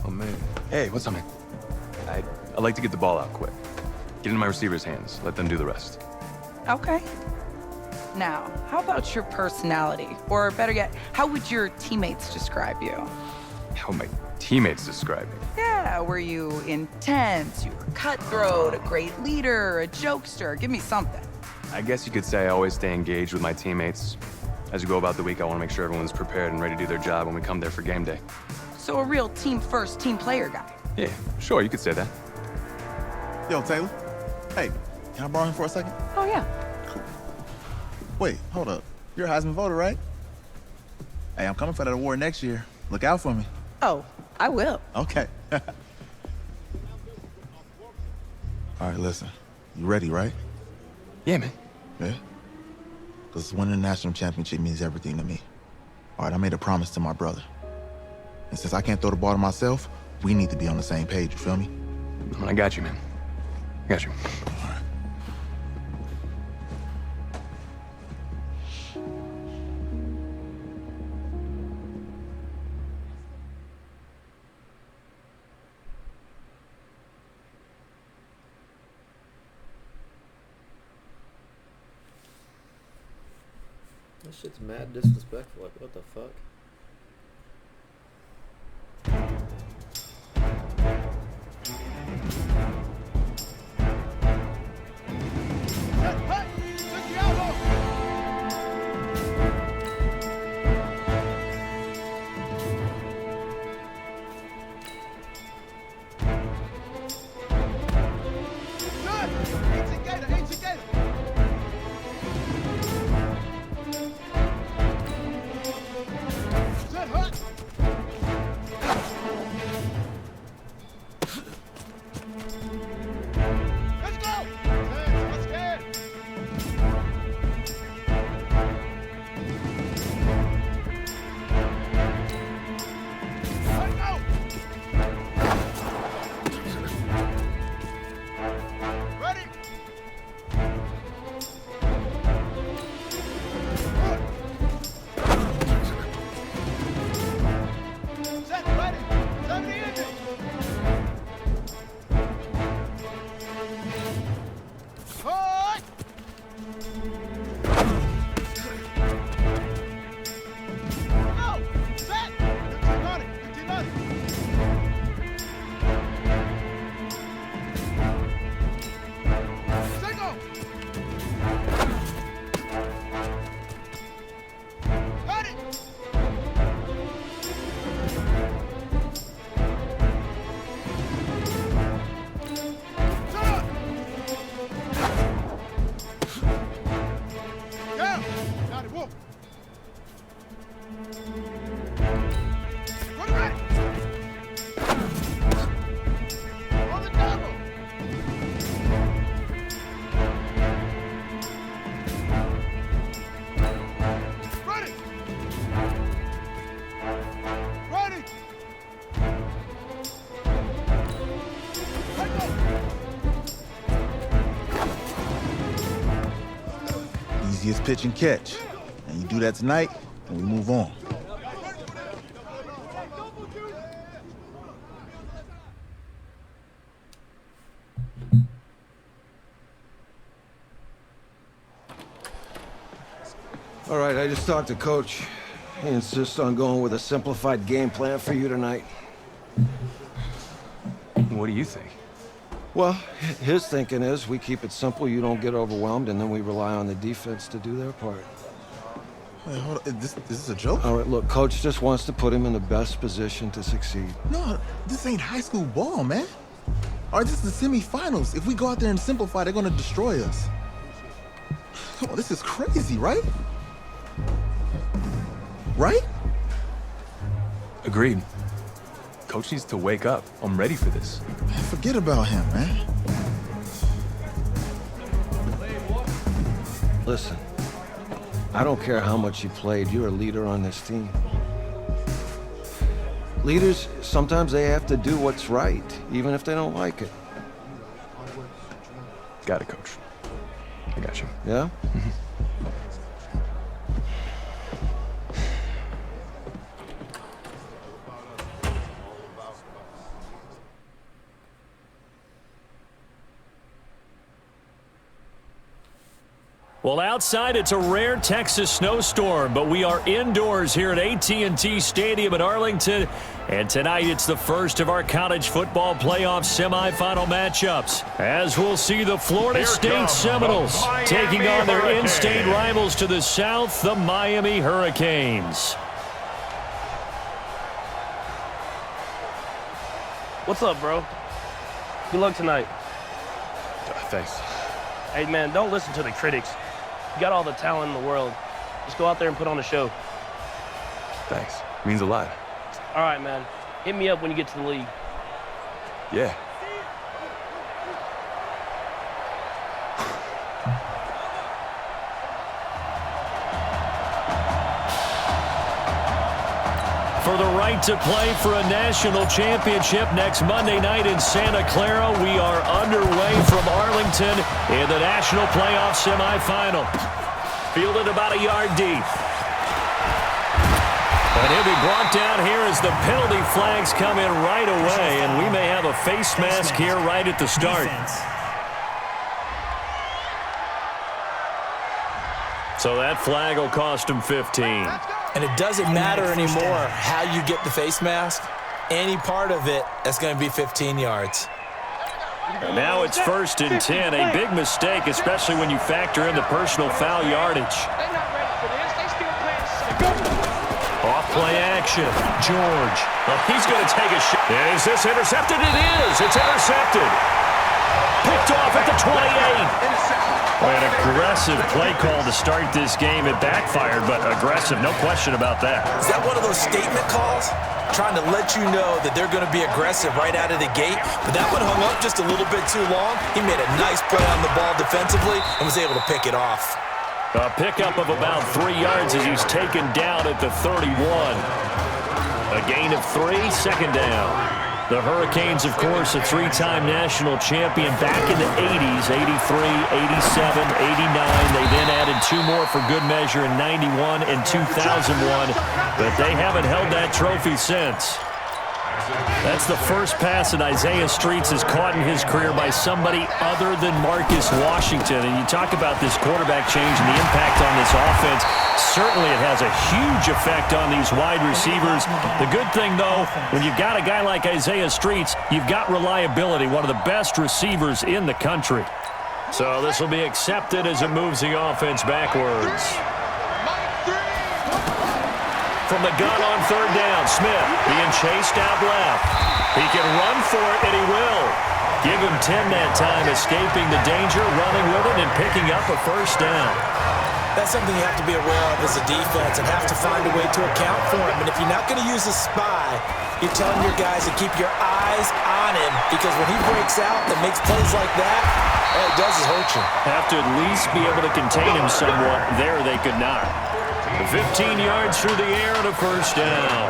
oh man. Hey, what's up, man? I like to get the ball out quick. Get into my receivers' hands. Let them do the rest. Okay. Now, how about your personality? Or better yet, how would your teammates describe you? How my teammates describe me. Yeah, were you intense? You were cutthroat, a great leader, a jokester? Give me something. I guess you could say I always stay engaged with my teammates. As we go about the week, I want to make sure everyone's prepared and ready to do their job when we come there for game day. So a real team-first, team player guy. Yeah, sure, you could say that. Yo, Taylor. Hey, can I borrow him for a second? Oh, yeah. Cool. Wait, hold up. You're a Heisman voter, right? Hey, I'm coming for that award next year. Look out for me. Oh, I will. Okay. All right, listen. You ready, right? Yeah, man. Yeah? Because winning the national championship means everything to me. All right, I made a promise to my brother. And since I can't throw the ball to myself, we need to be on the same page, you feel me? I got you, man. I got you. All right. That shit's mad disrespectful. Like, what the fuck? Easiest pitch and catch. And you do that tonight, and we move on. All right, I just talked to Coach. He insists on going with a simplified game plan for you tonight. What do you think? Well, his thinking is we keep it simple, you don't get overwhelmed, and then we rely on the defense to do their part. Wait, hold on. Is this a joke? All right, look, Coach just wants to put him in the best position to succeed. No, this ain't high school ball, man. All right, this is the semifinals. If we go out there and simplify, they're gonna destroy us. Come on, this is crazy, right? Right? Agreed. Coach needs to wake up. I'm ready for this. Man, forget about him, man. Listen, I don't care how much you played. You're a leader on this team. Leaders, sometimes they have to do what's right, even if they don't like it. Got it, Coach. I got you. Yeah? Well, outside, it's a rare Texas snowstorm, but we are indoors here at AT&T Stadium in Arlington. And tonight, it's the first of our college football playoff semifinal matchups, as we'll see the Florida State Seminoles taking on their in-state rivals to the south, the Miami Hurricanes. What's up, bro? Good luck tonight. Thanks. Hey, man, don't listen to the critics. You got all the talent in the world. Just go out there and put on a show. Thanks. Means a lot. All right, man. Hit me up when you get to the league. Yeah. For the right to play for a national championship next Monday night in Santa Clara, we are underway from Arlington in the national playoff semifinal. Fielded about a yard deep. And he'll be brought down here as the penalty flags come in right away, and we may have a face mask here right at the start. So that flag will cost him 15. And it doesn't matter anymore how you get the face mask. Any part of it is going to be 15 yards. And now it's 1st and 10. A big mistake, especially when you factor in the personal foul yardage. Off play action. George. Well, he's going to take a shot. Is this intercepted? It is. It's intercepted. Picked off at the 28. An aggressive play call to start this game. It backfired, but aggressive, no question about that. Is that one of those statement calls? Trying to let you know that they're going to be aggressive right out of the gate, but that one hung up just a little bit too long. He made a nice play on the ball defensively and was able to pick it off. A pickup of about 3 yards as he's taken down at the 31. A gain of 3, second down. The Hurricanes, of course, a 3-time national champion back in the 80s, 83, 87, 89. They then added 2 more for good measure in 91 and 2001, but they haven't held that trophy since. That's the first pass that Isaiah Streets has caught in his career by somebody other than Marcus Washington. And you talk about this quarterback change and the impact on this offense. Certainly it has a huge effect on these wide receivers. The good thing, though, when you've got a guy like Isaiah Streets, you've got reliability, one of the best receivers in the country. So this will be accepted as it moves the offense backwards. From the gun on 3rd down, Smith being chased out left. He can run for it, and he will. Give him 10 that time, escaping the danger, running with it, and picking up a 1st down. That's something you have to be aware of as a defense and have to find a way to account for him. And if you're not going to use a spy, you're telling your guys to keep your eyes on him, because when he breaks out and makes plays like that, all it does is hurt you. Have to at least be able to contain him somewhat. There they could not. 15 yards through the air and a 1st down.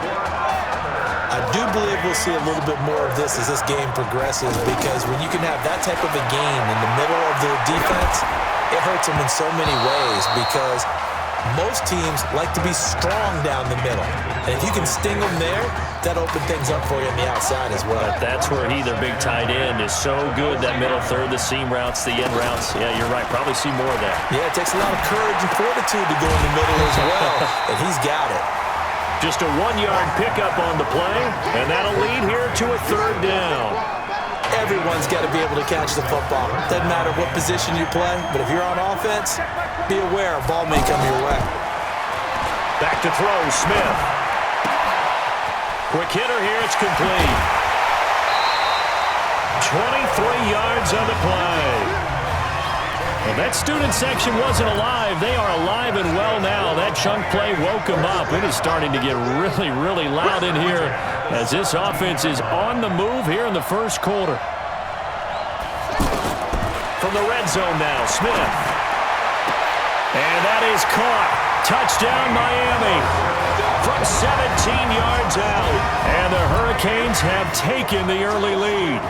I do believe we'll see a little bit more of this as this game progresses, because when you can have that type of a game in the middle of the defense, it hurts them in so many ways, because most teams like to be strong down the middle. And if you can sting them there, that opens things up for you on the outside as well. But that's where their big tight end, is so good, that middle third, the seam routes, the end routes. Yeah, you're right. Probably see more of that. Yeah, it takes a lot of courage and fortitude to go in the middle as well, and he's got it. Just a 1-yard pickup on the play, and that'll lead here to a 3rd down. Everyone's got to be able to catch the football. Doesn't matter what position you play, but if you're on offense, be aware a ball may come your way. Back to throw, Smith. Quick hitter here, it's complete. 23 yards on the play. Well, that student section wasn't alive. They are alive and well now. That chunk play woke them up. It is starting to get really, really loud in here as this offense is on the move here in the first quarter. From the red zone now, Smith. And that is caught. Touchdown, Miami. From 17 yards out. And the Hurricanes have taken the early lead.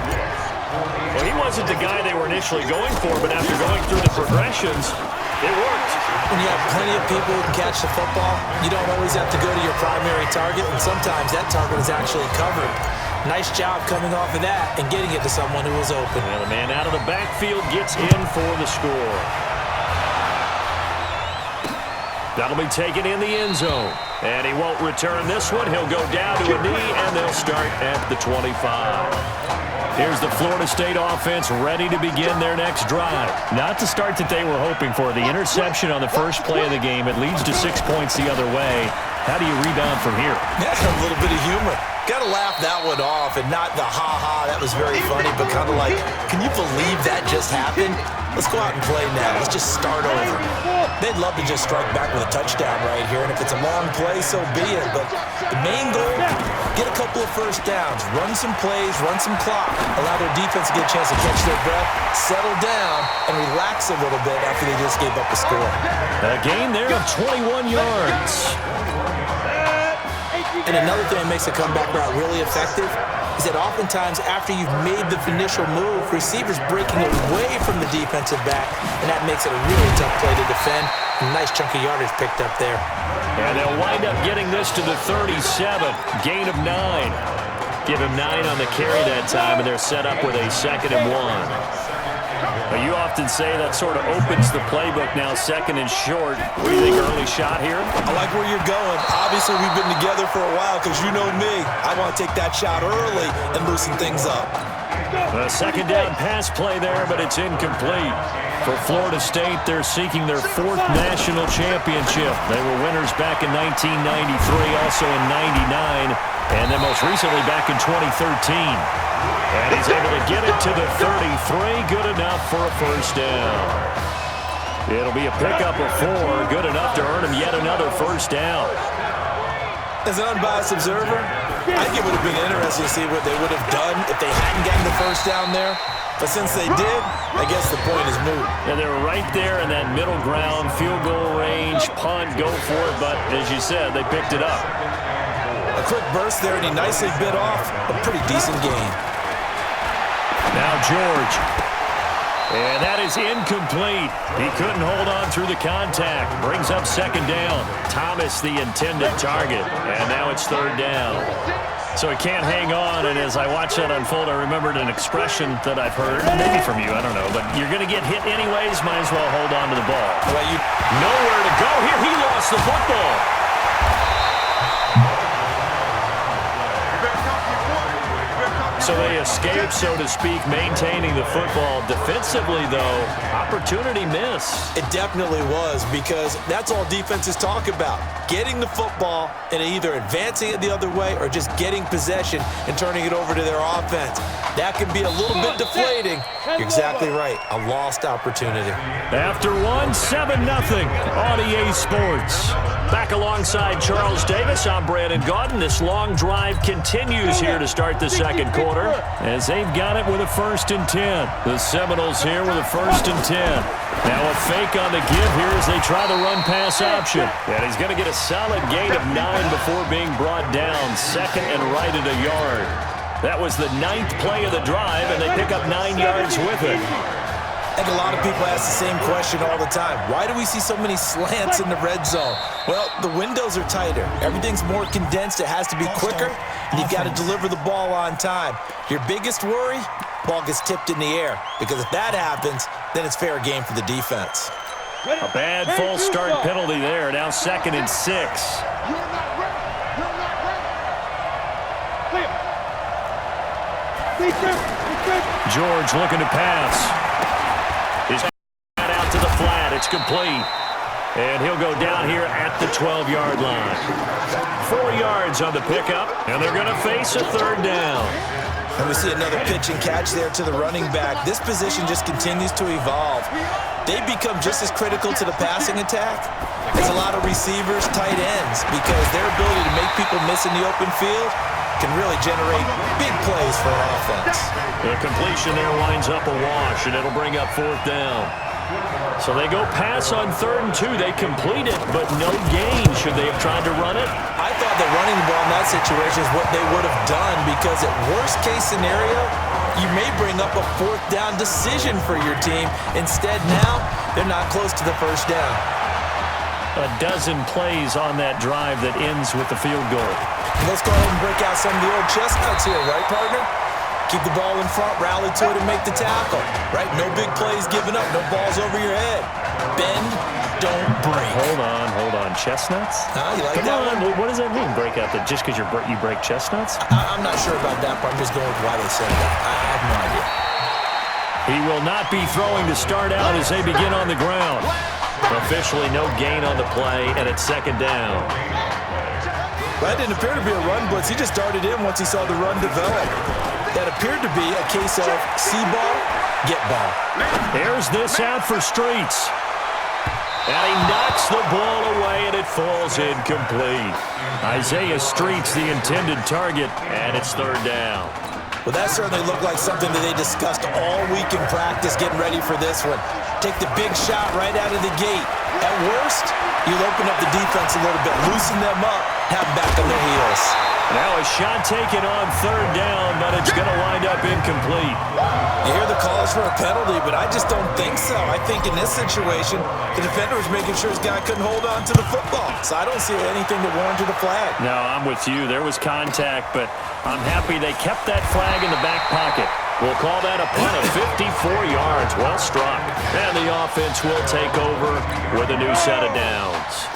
Well, he wasn't the guy they were initially going for, but after going through the progressions, it worked. When you have plenty of people who can catch the football, you don't always have to go to your primary target, and sometimes that target is actually covered. Nice job coming off of that and getting it to someone who was open. And the man out of the backfield gets in for the score. That'll be taken in the end zone. And he won't return this one. He'll go down to a knee, and they'll start at the 25. Here's the Florida State offense ready to begin their next drive. Not the start that they were hoping for. The interception on the first play of the game. It leads to 6 points the other way. How do you rebound from here? That's a little bit of humor. Got to laugh that one off and not the ha-ha, that was very funny, but kind of like, can you believe that just happened? Let's go out and play now. Let's just start over. They'd love to just strike back with a touchdown right here, and if it's a long play, so be it. But the main goal, get a couple of first downs, run some plays, run some clock, allow their defense to get a chance to catch their breath, settle down, and relax a little bit after they just gave up the score. A gain there of 21 yards. And another thing that makes a comeback route really effective is that oftentimes after you've made the initial move, receivers breaking away from the defensive back, and that makes it a really tough play to defend. A nice chunk of yardage picked up there. And they'll wind up getting this to the 37. Gain of 9. Give him 9 on the carry that time, and they're set up with a 2nd and 1. You often say that sort of opens the playbook now, 2nd and short. What do you think, early shot here? I like where you're going. Obviously, we've been together for a while because you know me. I want to take that shot early and loosen things up. A 2nd down pass play there, but it's incomplete. For Florida State, they're seeking their 4th national championship. They were winners back in 1993, also in 99, and then most recently back in 2013. And he's able to get it to the 33. Good enough for a first down. It'll be a pickup of 4. Good enough to earn him yet another first down. As an unbiased observer, I think it would have been interesting to see what they would have done if they hadn't gotten the first down there. But since they did, I guess the point is moot. And they were right there in that middle ground, field goal range, punt, go for it. But as you said, they picked it up. A quick burst there, and he nicely bit off a pretty decent gain. Now George. And that is incomplete. He couldn't hold on through the contact. Brings up 2nd down. Thomas the intended target. And now it's 3rd down. So he can't hang on, and as I watch that unfold, I remembered an expression that I've heard, maybe from you, I don't know, but you're going to get hit anyways, might as well hold on to the ball. Well, nowhere to go here. He lost the football. So they escape, so to speak, maintaining the football. Defensively, though, opportunity miss. It definitely was, because that's all defenses talk about. Getting the football and either advancing it the other way or just getting possession and turning it over to their offense. That can be a little bit deflating. You're exactly right. A lost opportunity. After 7-0 on EA Sports. Back alongside Charles Davis, I'm Brandon Gaudin. This long drive continues here to start the 2nd quarter as they've got it with a 1st and 10. The Seminoles here with a 1st and 10. Now a fake on the give here as they try the run-pass option. And he's going to get a solid gain of 9 before being brought down. 2nd and right at a yard. That was the 9th play of the drive, and they pick up 9 yards with it. I think a lot of people ask the same question all the time. Why do we see so many slants in the red zone? Well, the windows are tighter. Everything's more condensed. It has to be quicker, and you've got to deliver the ball on time. Your biggest worry? Ball gets tipped in the air, because if that happens, then it's fair game for the defense. A bad false start penalty there. Now 2nd and 6. George looking to pass. He's got out to the flat. It's complete. And he'll go down here at the 12-yard line. 4 yards on the pickup, and they're going to face a 3rd down. And we see another pitch and catch there to the running back. This position just continues to evolve. They become just as critical to the passing attack as a lot of receivers, tight ends, because their ability to make people miss in the open field can really generate big plays for an offense. The completion there winds up a wash, and it'll bring up 4th down. So they go pass on 3rd and 2. They complete it, but no gain. Should they have tried to run it? I thought that running the ball in that situation is what they would have done, because at worst case scenario, you may bring up a 4th down decision for your team. Instead, now, they're not close to the 1st down. A dozen plays on that drive that ends with the field goal. Let's go ahead and break out some of the old chestnuts here, right, partner? Keep the ball in front, rally to it, and make the tackle, right? No big plays given up, no balls over your head. Bend, don't break. Hold on. Chestnuts? You like Come that on. one? What does that mean, break out? That just because you break chestnuts? I'm not sure about that, but I'm just going with why they said that. I have no idea. He will not be throwing to start out as they begin on the ground. Officially no gain on the play, and it's 2nd down. That didn't appear to be a run blitz. He just darted in once he saw the run develop. That appeared to be a case of see ball, get ball. Here's this out for Streets. And he knocks the ball away, and it falls incomplete. Isaiah Streets, the intended target, and it's 3rd down. Well, that certainly looked like something that they discussed all week in practice, getting ready for this one. Take the big shot right out of the gate. At worst, you'll open up the defense a little bit, loosen them up, have them back on their heels. Now a shot taken on 3rd down, but it's going to wind up incomplete. You hear the calls for a penalty, but I just don't think so. I think in this situation, the defender was making sure his guy couldn't hold on to the football. So I don't see anything that warranted a flag. No, I'm with you. There was contact, but I'm happy they kept that flag in the back pocket. We'll call that a punt of 54 yards. Well struck. And the offense will take over with a new set of downs.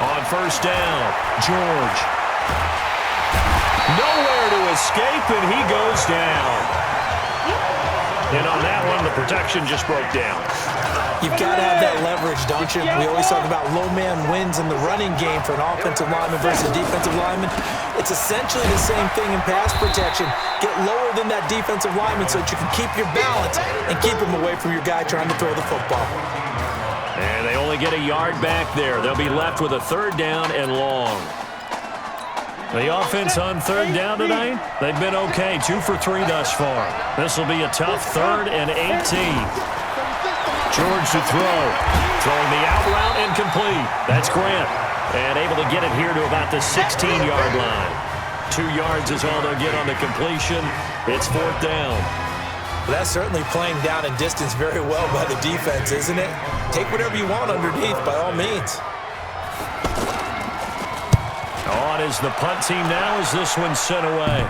On 1st down, George. Nowhere to escape, and he goes down. And on that one, the protection just broke down. You've got to have that leverage, don't you? We always talk about low man wins in the running game for an offensive lineman versus defensive lineman. It's essentially the same thing in pass protection. Get lower than that defensive lineman so that you can keep your balance and keep him away from your guy trying to throw the football. And they only get a yard back there. They'll be left with a 3rd down and long. The offense on 3rd down tonight, they've been okay. 2 for 3 thus far. This will be a tough 3rd and 18. George to throw. Throwing the out route and complete. That's Grant. And able to get it here to about the 16-yard line. 2 yards is all they'll get on the completion. It's 4th down. Well, that's certainly playing down and distance very well by the defense, isn't it? Take whatever you want underneath, by all means. On is the punt team now as this one's sent away.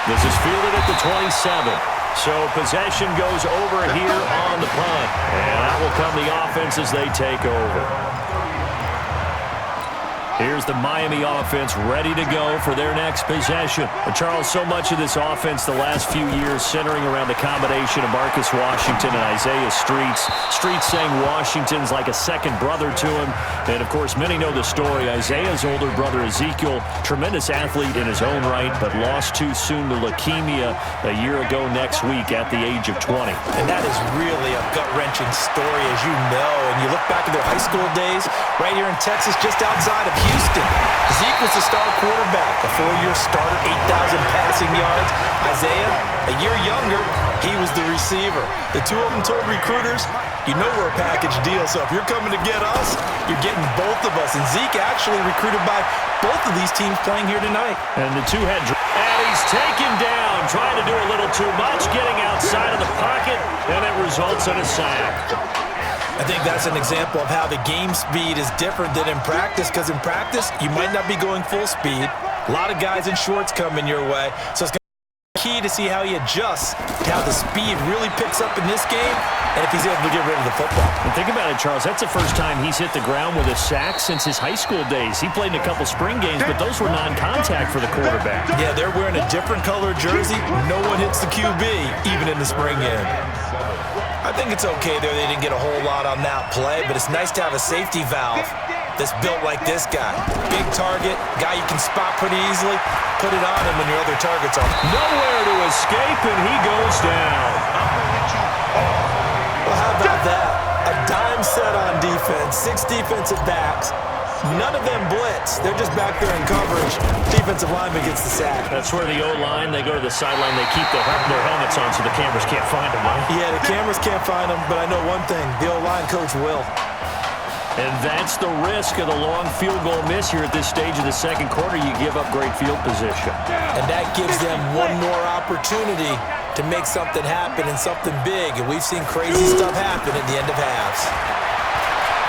This is fielded at the 27. So possession goes over here on the punt. And that will come the offense as they take over. Here's the Miami offense ready to go for their next possession. But Charles, so much of this offense the last few years centering around the combination of Marcus Washington and Isaiah Streets. Streets saying Washington's like a second brother to him. And, of course, many know the story. Isaiah's older brother, Ezekiel, tremendous athlete in his own right, but lost too soon to leukemia a year ago next week at the age of 20. And that is really a gut-wrenching story, as you know. And you look back at their high school days right here in Texas, just outside of Houston. Zeke was the star quarterback, a 4-year starter, 8,000 passing yards. Isaiah, a year younger, he was the receiver. The two of them told recruiters, you know we're a package deal, so if you're coming to get us, you're getting both of us. And Zeke actually recruited by both of these teams playing here tonight. And the two had, and he's taken down, trying to do a little too much, getting outside of the pocket, and it results in a sack. I think that's an example of how the game speed is different than in practice, because in practice, you might not be going full speed. A lot of guys in shorts coming your way, so it's going to be key to see how he adjusts to how the speed really picks up in this game and if he's able to get rid of the football. And think about it, Charles. That's the first time he's hit the ground with a sack since his high school days. He played in a couple spring games, but those were non-contact for the quarterback. Yeah, they're wearing a different color jersey. No one hits the QB, even in the spring game. I think it's okay there. They didn't get a whole lot on that play, but it's nice to have a safety valve that's built like this guy. Big target, guy you can spot pretty easily. Put it on him when your other targets are. Nowhere to escape, and he goes down. Well, how about that? A dime set on defense, 6 defensive backs. None of them blitz. They're just back there in coverage. Defensive lineman gets the sack. That's where the O-line, they go to the sideline, they keep their helmets on so the cameras can't find them, right? Yeah, the cameras can't find them, but I know one thing. The O-line coach will. And that's the risk of the long field goal miss here at this stage of the second quarter. You give up great field position. And that gives them one more opportunity to make something happen and something big. And we've seen crazy stuff happen at the end of halves.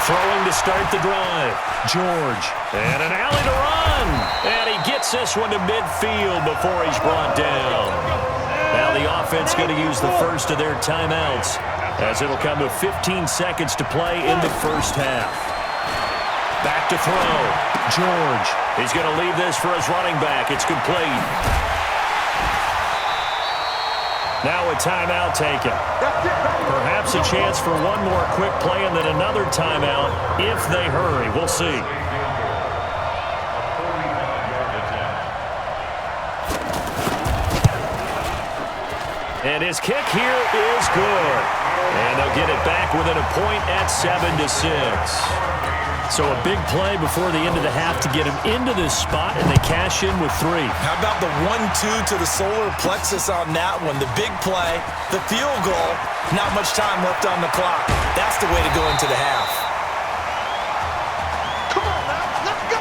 Throwing to start the drive. George. And an alley to run. And he gets this one to midfield before he's brought down. Now the offense going to use the first of their timeouts, as it'll come with 15 seconds to play in the first half. Back to throw. George. He's going to leave this for his running back. It's complete. Now a timeout taken. Perhaps a chance for one more quick play and then another timeout if they hurry. We'll see. And his kick here is good. And they'll get it back within a point at 7-6. So a big play before the end of the half to get him into this spot, and they cash in with 3. How about the 1-2 to the solar plexus on that one? The big play, the field goal, not much time left on the clock. That's the way to go into the half. Come on now, let's go!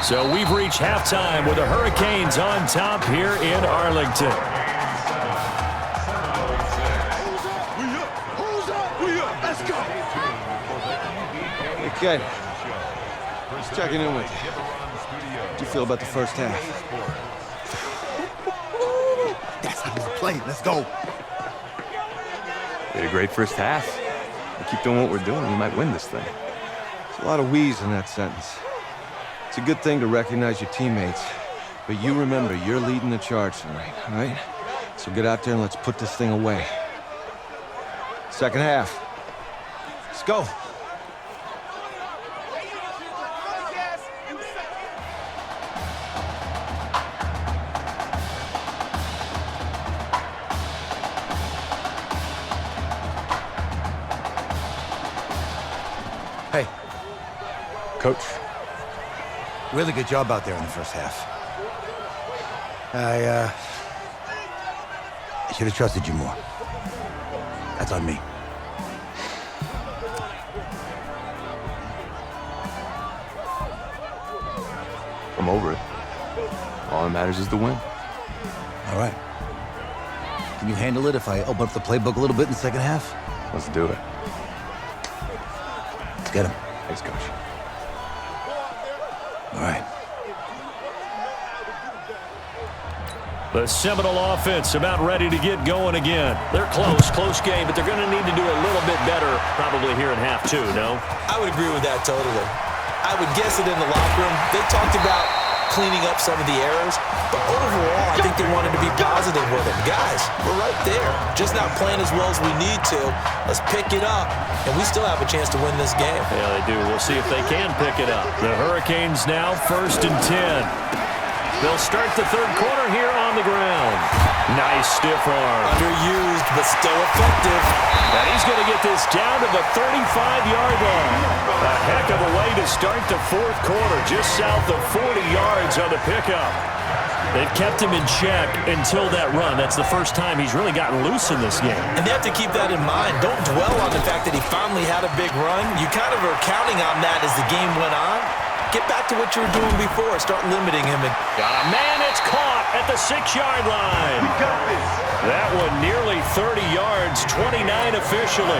So we've reached halftime with the Hurricanes on top here in Arlington. Okay. Just checking in with you. How'd you feel about the first half? That's how we play. Let's go. We had a great first half. We keep doing what we're doing, we might win this thing. There's a lot of wheeze in that sentence. It's a good thing to recognize your teammates, but you remember you're leading the charge tonight, all right? So get out there and let's put this thing away. Second half. Let's go. Hey. Coach. Really good job out there in the first half. I should have trusted you more. That's on me. I'm over it. All that matters is the win. All right. Can you handle it if I open up the playbook a little bit in the second half? Let's do it. Let's get him. Thanks, Coach. All right. The Seminole offense about ready to get going again. They're close game, but they're going to need to do a little bit better probably here in half 2, no? I would agree with that totally. I would guess it in the locker room. They talked about cleaning up some of the errors, but overall, I think they wanted to be positive with it. Guys, we're right there. Just not playing as well as we need to. Let's pick it up, and we still have a chance to win this game. Yeah, they do. We'll see if they can pick it up. The Hurricanes now 1st and 10. They'll start the third quarter here on the ground. Nice stiff arm. Underused, but still effective. And he's going to get this down to the 35-yard line. A heck of a way to start the fourth quarter, just south of 40 yards on the pickup. They've kept him in check until that run. That's the first time he's really gotten loose in this game. And they have to keep that in mind. Don't dwell on the fact that he finally had a big run. You kind of are counting on that as the game went on. Get back to what you were doing before. Start limiting him. Got a man. It's caught at the 6-yard line. That one nearly 30 yards, 29 officially.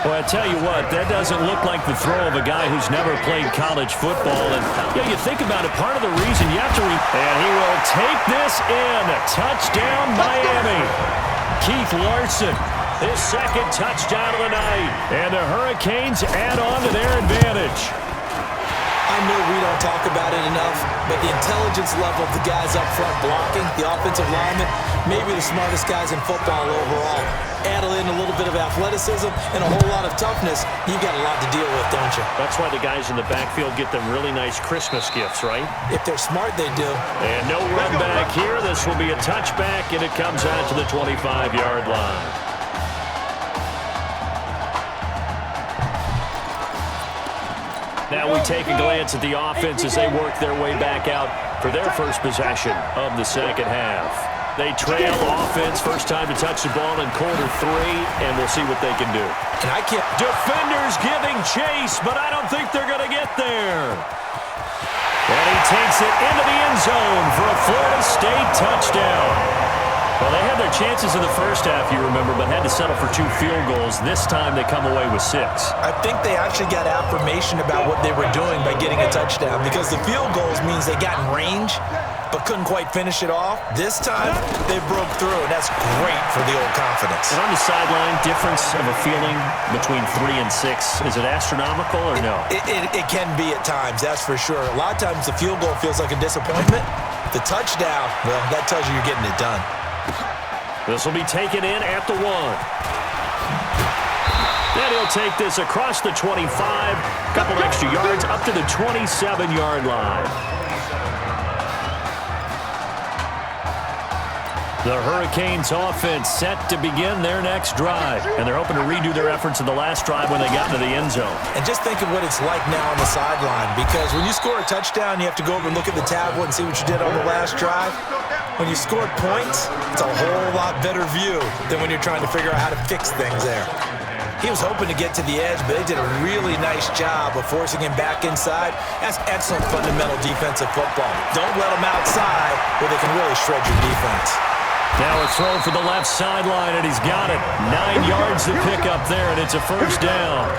Well, I tell you what, that doesn't look like the throw of a guy who's never played college football. And you think about it, part of the reason you have to and he will take this in. Touchdown, Miami. Keith Larson, his second touchdown of the night. And the Hurricanes add on to their advantage. I know we don't talk about it enough, but the intelligence level of the guys up front blocking, the offensive linemen, maybe the smartest guys in football overall. Add in a little bit of athleticism and a whole lot of toughness, you've got a lot to deal with, don't you? That's why the guys in the backfield get them really nice Christmas gifts, right? If they're smart, they do. And no run back here. This will be a touchback, and it comes out to the 25-yard line. Now we take a glance at the offense as they work their way back out for their first possession of the second half. They trail offense, first time to touch the ball in quarter 3, and we'll see what they can do. And I can't... Defenders giving chase, but I don't think they're going to get there. And he takes it into the end zone for a Florida State touchdown. Well, they had their chances in the first half, you remember, but had to settle for 2 field goals. This time they come away with 6. I think they actually got affirmation about what they were doing by getting a touchdown, because the field goals means they got in range but couldn't quite finish it off. This time, they broke through, and that's great for the old confidence. And on the sideline, difference of a feeling between 3 and 6, is it astronomical or no? It can be at times, that's for sure. A lot of times the field goal feels like a disappointment. The touchdown, well, that tells you you're getting it done. This will be taken in at the 1. Then he'll take this across the 25, couple extra yards up to the 27-yard line. The Hurricanes offense set to begin their next drive, and they're hoping to redo their efforts in the last drive when they got into the end zone. And just think of what it's like now on the sideline, because when you score a touchdown, you have to go over and look at the tablet and see what you did on the last drive. When you scored points, it's a whole lot better view than when you're trying to figure out how to fix things there. He was hoping to get to the edge, but they did a really nice job of forcing him back inside. That's excellent fundamental defensive football. Don't let them outside where they can really shred your defense. Now a throw for the left sideline, and he's got it. 9 yards to pick up there, and it's a first down.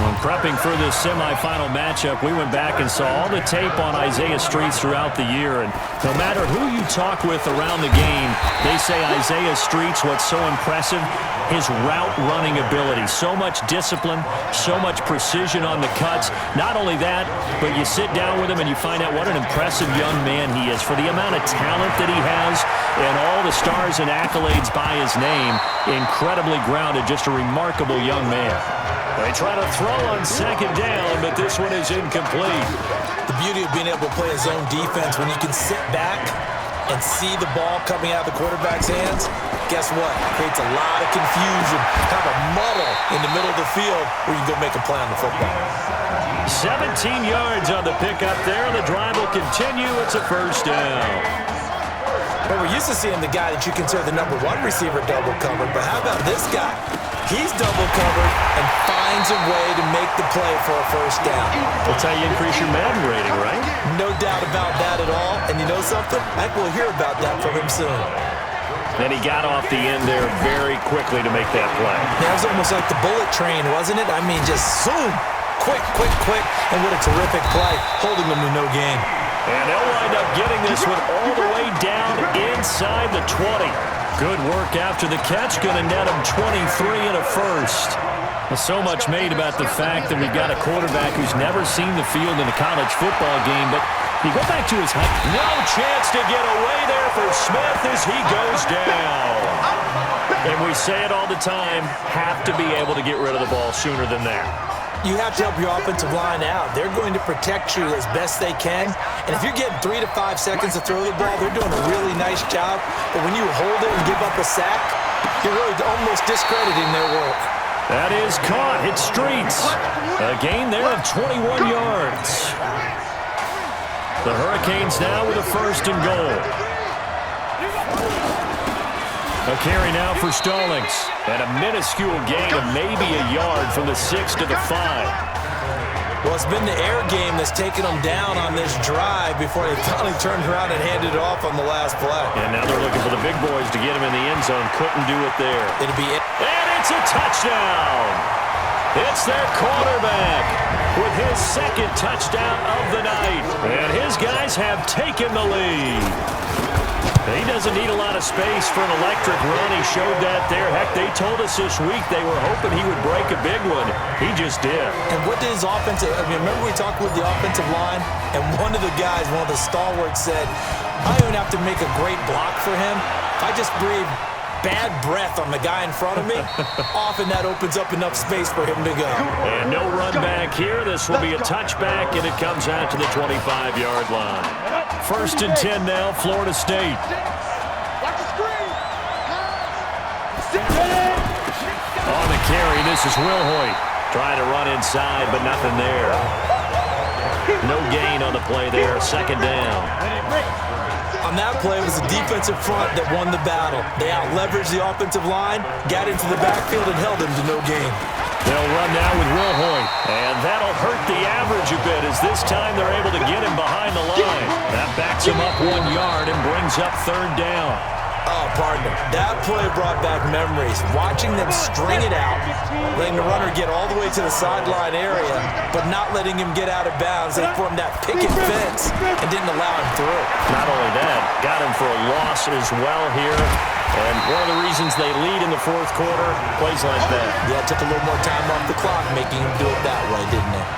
When prepping for this semifinal matchup, we went back and saw all the tape on Isaiah Streets throughout the year, and no matter who you talk with around the game, they say Isaiah Streets, what's so impressive, his route running ability. So much discipline, so much precision on the cuts. Not only that, but you sit down with him and you find out what an impressive young man he is for the amount of talent that he has and all the stars and accolades by his name. Incredibly grounded, just a remarkable young man. They try to throw on second down, but this one is incomplete. The beauty of being able to play a zone defense when you can sit back and see the ball coming out of the quarterback's hands, guess what? It creates a lot of confusion, kind of a muddle in the middle of the field where you can go make a play on the football. 17 yards on the pickup there. The drive will continue. It's a first down. Well, we're used to seeing the guy that you consider the #1 receiver double covered, but how about this guy? He's double covered and finds a way to make the play for a first down. That's how you increase your Madden rating, right? No doubt about that at all. And you know something? I think we'll hear about that from him soon. Then he got off the end there very quickly to make that play. That was almost like the bullet train, wasn't it? I mean, just zoom. Quick, quick, quick. And what a terrific play, holding them to no gain. And they'll wind up getting this one all the way down inside the 20. Good work after the catch. Going to net him 23 and a first. So much made about the fact that we've got a quarterback who's never seen the field in a college football game, but you go back to his height. No chance to get away there for Smith as he goes down. And we say it all the time, have to be able to get rid of the ball sooner than that. You have to help your offensive line out. They're going to protect you as best they can. And if you're getting 3 to 5 seconds to throw the ball, they're doing a really nice job. But when you hold it and give up a sack, you're really almost discrediting their work. That is caught. It's Streets. A gain there of 21 yards. The Hurricanes now with a first and goal. A carry now for Stallings. And a minuscule gain of maybe a yard from the 6 to the 5. Well, it's been the air game that's taken them down on this drive before they finally turned around and handed it off on the last play. And now they're looking for the big boys to get him in the end zone. Couldn't do it there. It'll be it. And it's a touchdown. It's their quarterback with his second touchdown of the night. And his guys have taken the lead. He doesn't need a lot of space for an electric run. He showed that there. Heck, they told us this week they were hoping he would break a big one. He just did. And what did his offensive, remember we talked with the offensive line? And one of the guys, one of the stalwarts said, I don't have to make a great block for him. If I just breathe bad breath on the guy in front of me, often that opens up enough space for him to go. And no run back here. This will be a touchback, and it comes out to the 25-yard line. 1st and 10 now, Florida State. Watch the screen. On the carry, this is Wilhoit. Trying to run inside, but nothing there. No gain on the play there. 2nd down. On that play, it was the defensive front that won the battle. They out-leveraged the offensive line, got into the backfield, and held him to no gain. They'll run now with Wilhoit, and that'll hurt the average a bit as this time they're able to get him behind the line. That backs him up 1 yard and brings up 3rd down. Oh, partner, that play brought back memories. Watching them string it out, letting the runner get all the way to the sideline area, but not letting him get out of bounds. They formed that picket fence and didn't allow him through. Not only that, got him for a loss as well here. And one of the reasons they lead in the 4th quarter, plays like that. Yeah, it took a little more time off the clock making him do it that way, didn't it?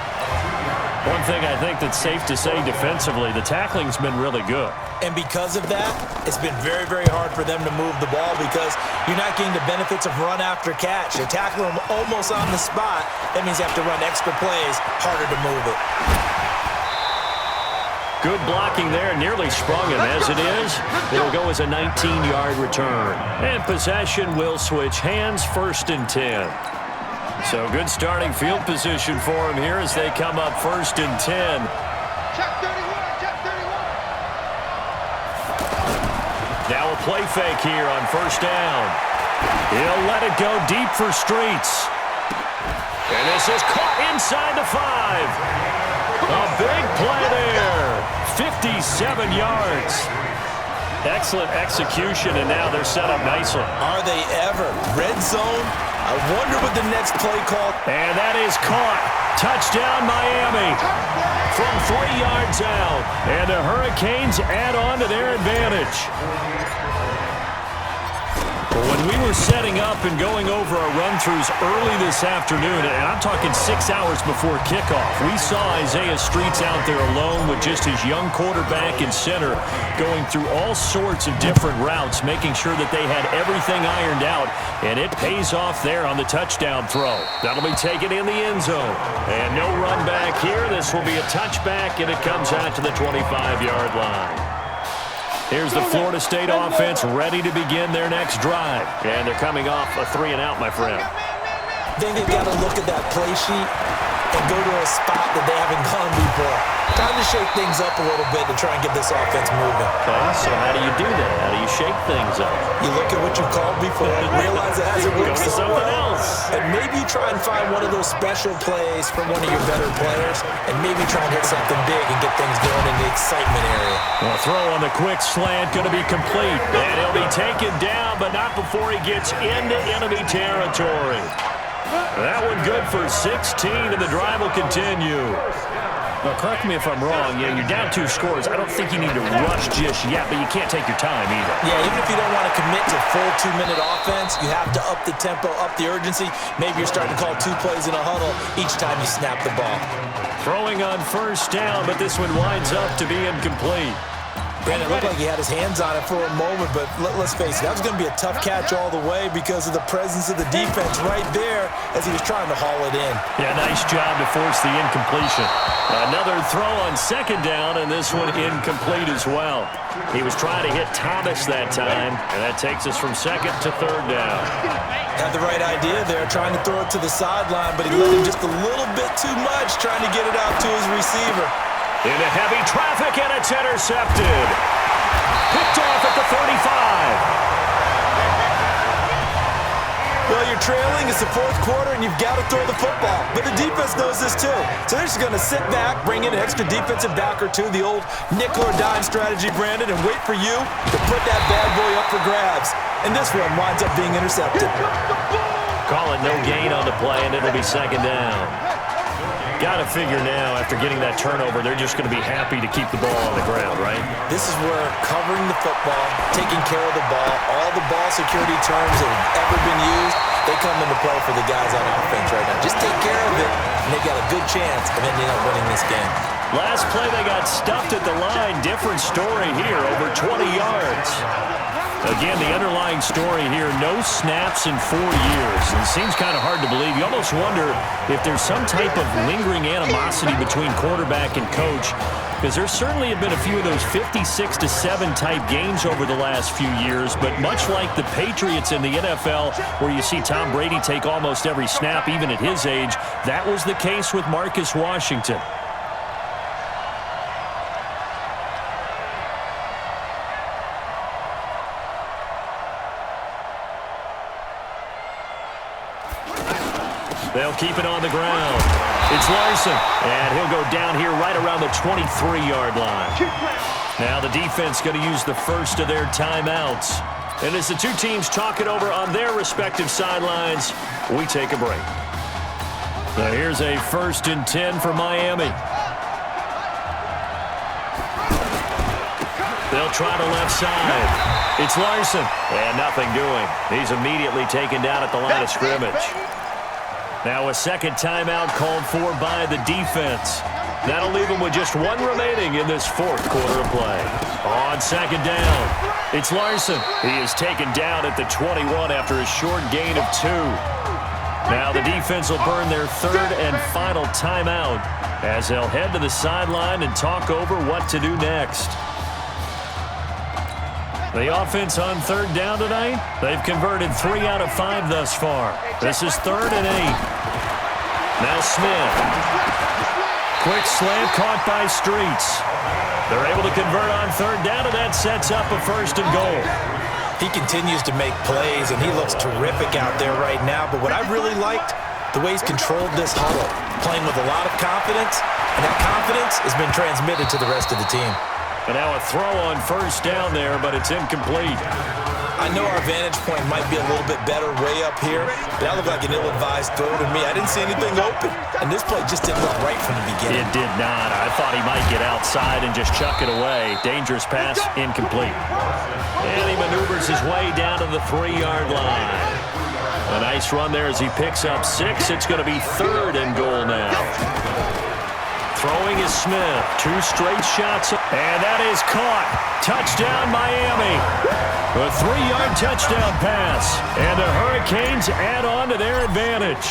One thing I think that's safe to say defensively, the tackling's been really good. And because of that, it's been very, very hard for them to move the ball because you're not getting the benefits of run after catch. You're tackling them almost on the spot. That means you have to run extra plays, harder to move it. Good blocking there, nearly sprung him. As it is, it'll go as a 19-yard return. And possession will switch hands, 1st and 10. So good starting field position for him here as they come up 1st and 10. Check 31, check 31. Now a play fake here on 1st down. He'll let it go deep for Streets. And this is caught inside the 5. A big play there. 57 yards. Excellent execution, and now they're set up nicely. Are they ever? Red zone? I wonder what the next play call. And that is caught. Touchdown, Miami. From 3 yards out. And the Hurricanes add on to their advantage. When we were setting up and going over our run-throughs early this afternoon, and I'm talking 6 hours before kickoff, we saw Isaiah Streets out there alone with just his young quarterback and center going through all sorts of different routes, making sure that they had everything ironed out, and it pays off there on the touchdown throw. That'll be taken in the end zone. And no run back here. This will be a touchback, and it comes out to the 25-yard line. Here's the Florida State offense ready to begin their next drive. And they're coming off a 3-and-out, my friend. Then they've got to look at that play sheet and go to a spot that they haven't gone before. Time to shake things up a little bit to try and get this offense moving. Okay, so how do you do that? How do you shake things up? You look at what you called before and realize it hasn't worked so well. And maybe you try and find one of those special plays from one of your better players and maybe try and hit something big and get things going in the excitement area. Well, throw on the quick slant going to be complete. And he'll be taken down, but not before he gets into enemy territory. That one good for 16, and the drive will continue. Now, correct me if I'm wrong. Yeah, you're down 2 scores. I don't think you need to rush just yet, but you can't take your time either. Yeah, even if you don't want to commit to full 2-minute offense, you have to up the tempo, up the urgency. Maybe you're starting to call 2 plays in a huddle each time you snap the ball. Throwing on 1st down, but this one winds up to be incomplete. Brandon, it looked like he had his hands on it for a moment, but let's face it, that was going to be a tough catch all the way because of the presence of the defense right there as he was trying to haul it in. Yeah, nice job to force the incompletion. Another throw on 2nd down, and this one incomplete as well. He was trying to hit Thomas that time, and that takes us from 2nd to 3rd down. Had the right idea there, trying to throw it to the sideline, but he let him just a little bit too much, trying to get it out to his receiver. Into heavy traffic, and it's intercepted. Picked off at the 35. Well, you're trailing. It's the 4th quarter, and you've got to throw the football. But the defense knows this, too. So they're just going to sit back, bring in an extra defensive back or two, the old nickel or dime strategy, Brandon, and wait for you to put that bad boy up for grabs. And this one winds up being intercepted. Call it no gain on the play, and it'll be 2nd down. Got to figure now, after getting that turnover, they're just going to be happy to keep the ball on the ground, right? This is where covering the football, taking care of the ball, all the ball security terms that have ever been used, they come into play for the guys on offense right now. Just take care of it, and they've got a good chance of ending up winning this game. Last play, they got stuffed at the line. Different story here, over 20 yards. Again, the underlying story here, no snaps in 4 years. It seems kind of hard to believe. You almost wonder if there's some type of lingering animosity between quarterback and coach, because there certainly have been a few of those 56-7 type games over the last few years, but much like the Patriots in the NFL, where you see Tom Brady take almost every snap, even at his age, that was the case with Marcus Washington. They'll keep it on the ground. It's Larson, and he'll go down here right around the 23-yard line. Now the defense going to use the first of their timeouts. And as the two teams talk it over on their respective sidelines, we take a break. So here's a 1st and 10 for Miami. They'll try the left side. It's Larson, and nothing doing. He's immediately taken down at the line of scrimmage. Now a second timeout called for by the defense. That'll leave them with just one remaining in this 4th quarter of play. On 2nd down, it's Larson. He is taken down at the 21 after a short gain of 2. Now the defense will burn their 3rd and final timeout as they'll head to the sideline and talk over what to do next. The offense on 3rd down tonight, they've converted 3 out of 5 thus far. This is 3rd and 8. Now Smith. Quick slant caught by Streets. They're able to convert on 3rd down, and that sets up a 1st and goal. He continues to make plays, and he looks terrific out there right now. But what I really liked, the way he's controlled this huddle, playing with a lot of confidence, and that confidence has been transmitted to the rest of the team. And now a throw on 1st down there, but it's incomplete. I know our vantage point might be a little bit better way up here, but that looked like an ill-advised throw to me. I didn't see anything open, and this play just didn't look right from the beginning. It did not. I thought he might get outside and just chuck it away. Dangerous pass, incomplete. And he maneuvers his way down to the 3-yard line. A nice run there as he picks up 6. It's going to be 3rd and goal now. Throwing is Smith. 2 straight shots. And that is caught. Touchdown, Miami. A 3-yard touchdown pass. And the Hurricanes add on to their advantage.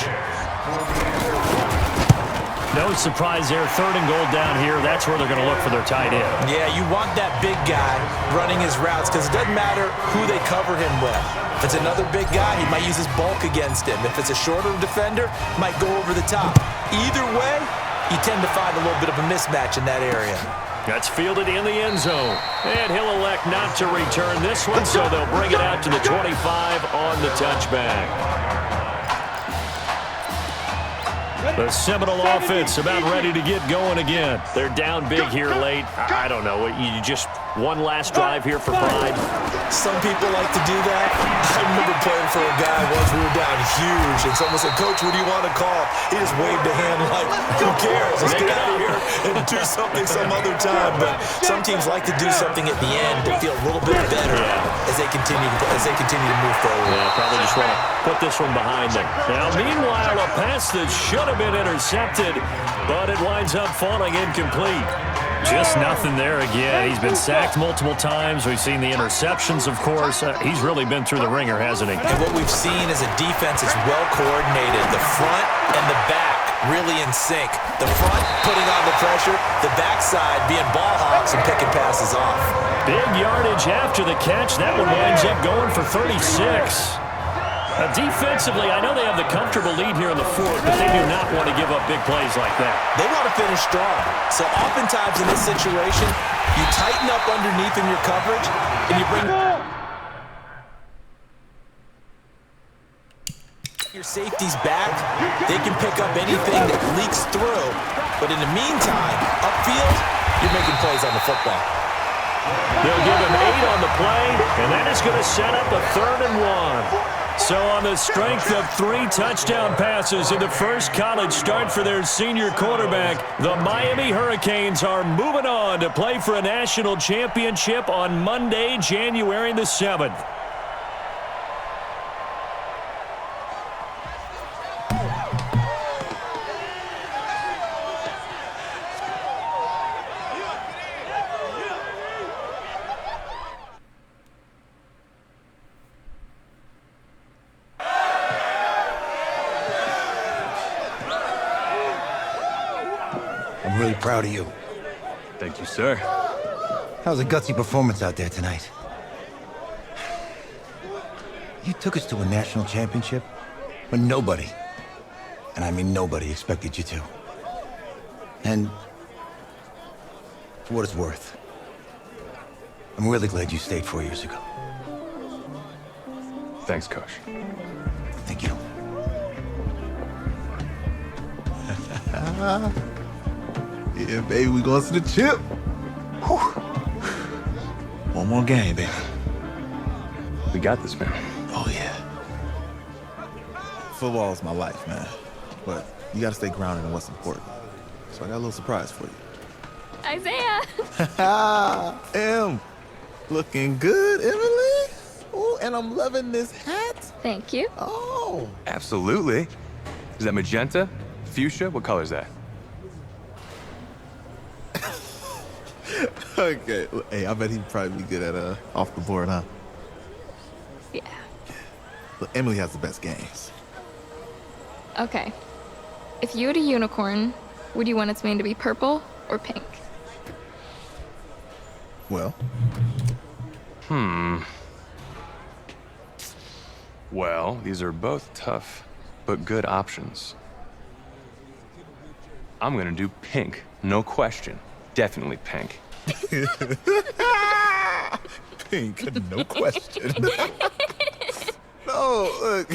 No surprise there. 3rd and goal down here. That's where they're going to look for their tight end. Yeah, you want that big guy running his routes because it doesn't matter who they cover him with. If it's another big guy, he might use his bulk against him. If it's a shorter defender, he might go over the top. Either way, you tend to find a little bit of a mismatch in that area. That's fielded in the end zone. And he'll elect not to return this one, so they'll bring it out to the 25 on the touchback. The Seminole offense about ready to get going again. They're down big here late. I don't know. You just one last drive here for pride. Some people like to do that. I remember playing for a guy once. We were down huge, and someone said, "Coach, what do you want to call?" He just waved a hand like, "Who cares? Let's get out of here and do something some other time." But some teams like to do something at the end to feel a little bit better as they continue to move forward. Yeah, probably just want to put this one behind them. Now, meanwhile, a pass that should have been intercepted, but it winds up falling incomplete. Just nothing there again. He's been sacked multiple times. We've seen the interceptions, of course. He's really been through the ringer, hasn't he? And what we've seen is a defense that's well coordinated. The front and the back really in sync. The front putting on the pressure, the backside being ball hawks and picking passes off. Big yardage after the catch. That one winds up going for 36. Defensively, I know they have the comfortable lead here in the 4th, but they do not want to give up big plays like that. They want to finish strong. So oftentimes in this situation, you tighten up underneath in your coverage, and you bring your safeties back. They can pick up anything that leaks through. But in the meantime, upfield, you're making plays on the football. They'll give him 8 on the play, and that is going to set up a 3rd and 1. So on the strength of 3 touchdown passes in the first college start for their senior quarterback, the Miami Hurricanes are moving on to play for a national championship on Monday, January the 7th. Proud of you. Thank you, sir. That was a gutsy performance out there tonight. You took us to a national championship when nobody, and I mean nobody, expected you to. And for what it's worth, I'm really glad you stayed 4 years ago. Thanks, Coach. Thank you. Yeah, baby, we going to the chip. Whew. One more game, baby. We got this, man. Oh, yeah. Football is my life, man. But you got to stay grounded in what's important. So I got a little surprise for you. Isaiah! Em, looking good, Emily. Oh, and I'm loving this hat. Thank you. Oh. Absolutely. Is that magenta? Fuchsia? What color is that? Okay. Hey, I bet he'd probably be good at off the board, huh? Yeah. Look, Emily has the best games. Okay. If you had a unicorn, would you want its mane to be purple or pink? Well. Well, these are both tough, but good options. I'm gonna do pink, no question. Definitely pink. Pink, no question. No, look.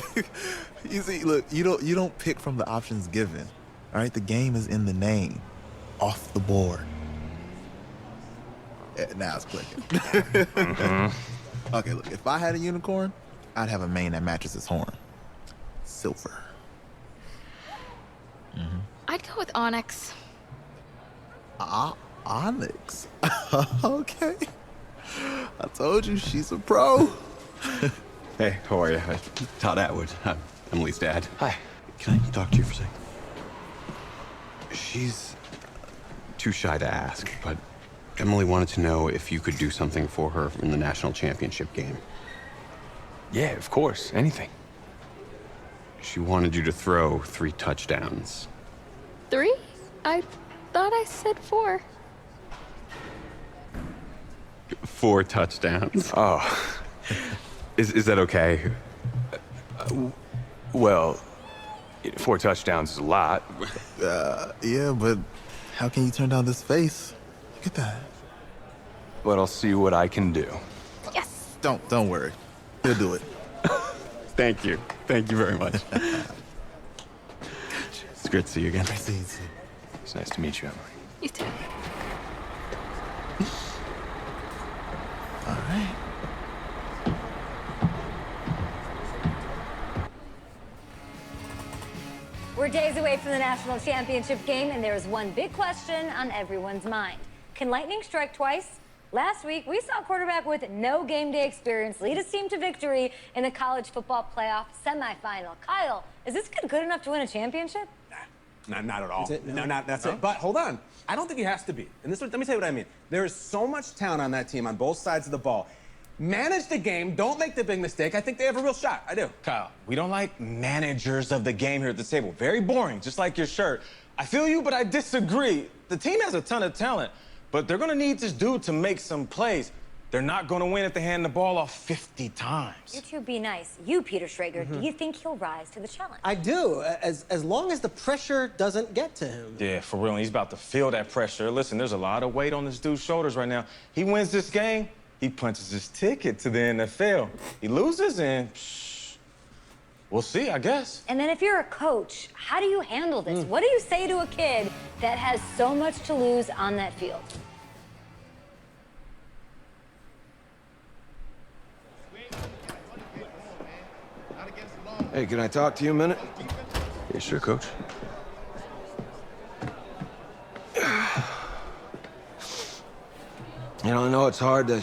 You see, look, you don't pick from the options given. All right, the game is in the name, off the board. Yeah, now it's clicking. Okay, look, if I had a unicorn, I'd have a mane that matches its horn. Silver. I'd go with onyx. Onyx. Okay. I told you she's a pro. Hey, how are you? Todd Atwood. I'm Emily's dad. Hi. Can I talk to you for a second? She's too shy to ask, but Emily wanted to know if you could do something for her in the national championship game. Yeah, of course. Anything. She wanted you to throw 3 touchdowns. 3? I thought I said 4. 4 touchdowns. Oh. Is that okay? Well, 4 touchdowns is a lot. Yeah, but how can you turn down this face? Look at that. But I'll see what I can do. Yes. Don't worry. He'll do it. Thank you. Thank you very much. It's great to see you again. Nice to see you. It's nice to meet you, Emily. You too. All right. We're days away from the national championship game, and there is one big question on everyone's mind. Can lightning strike twice? Last week, we saw a quarterback with no game day experience lead his team to victory in the college football playoff semifinal. Kyle, is this kid good enough to win a championship? Not at all. That's it? No, that's No? it. But hold on. I don't think he has to be. And let me tell you what I mean. There is so much talent on that team on both sides of the ball. Manage the game. Don't make the big mistake. I think they have a real shot. I do. Kyle, we don't like managers of the game here at the table. Very boring, just like your shirt. I feel you, but I disagree. The team has a ton of talent, but they're going to need this dude to make some plays. They're not going to win if they hand the ball off 50 times. You two be nice. You, Peter Schrager, do you think he'll rise to the challenge? I do, as long as the pressure doesn't get to him. Yeah, for real. And he's about to feel that pressure. Listen, there's a lot of weight on this dude's shoulders right now. He wins this game, he punches his ticket to the NFL. He loses, and we'll see, I guess. And then if you're a coach, how do you handle this? What do you say to a kid that has so much to lose on that field? Hey, can I talk to you a minute? Yeah, sure, Coach. You know, I know it's hard to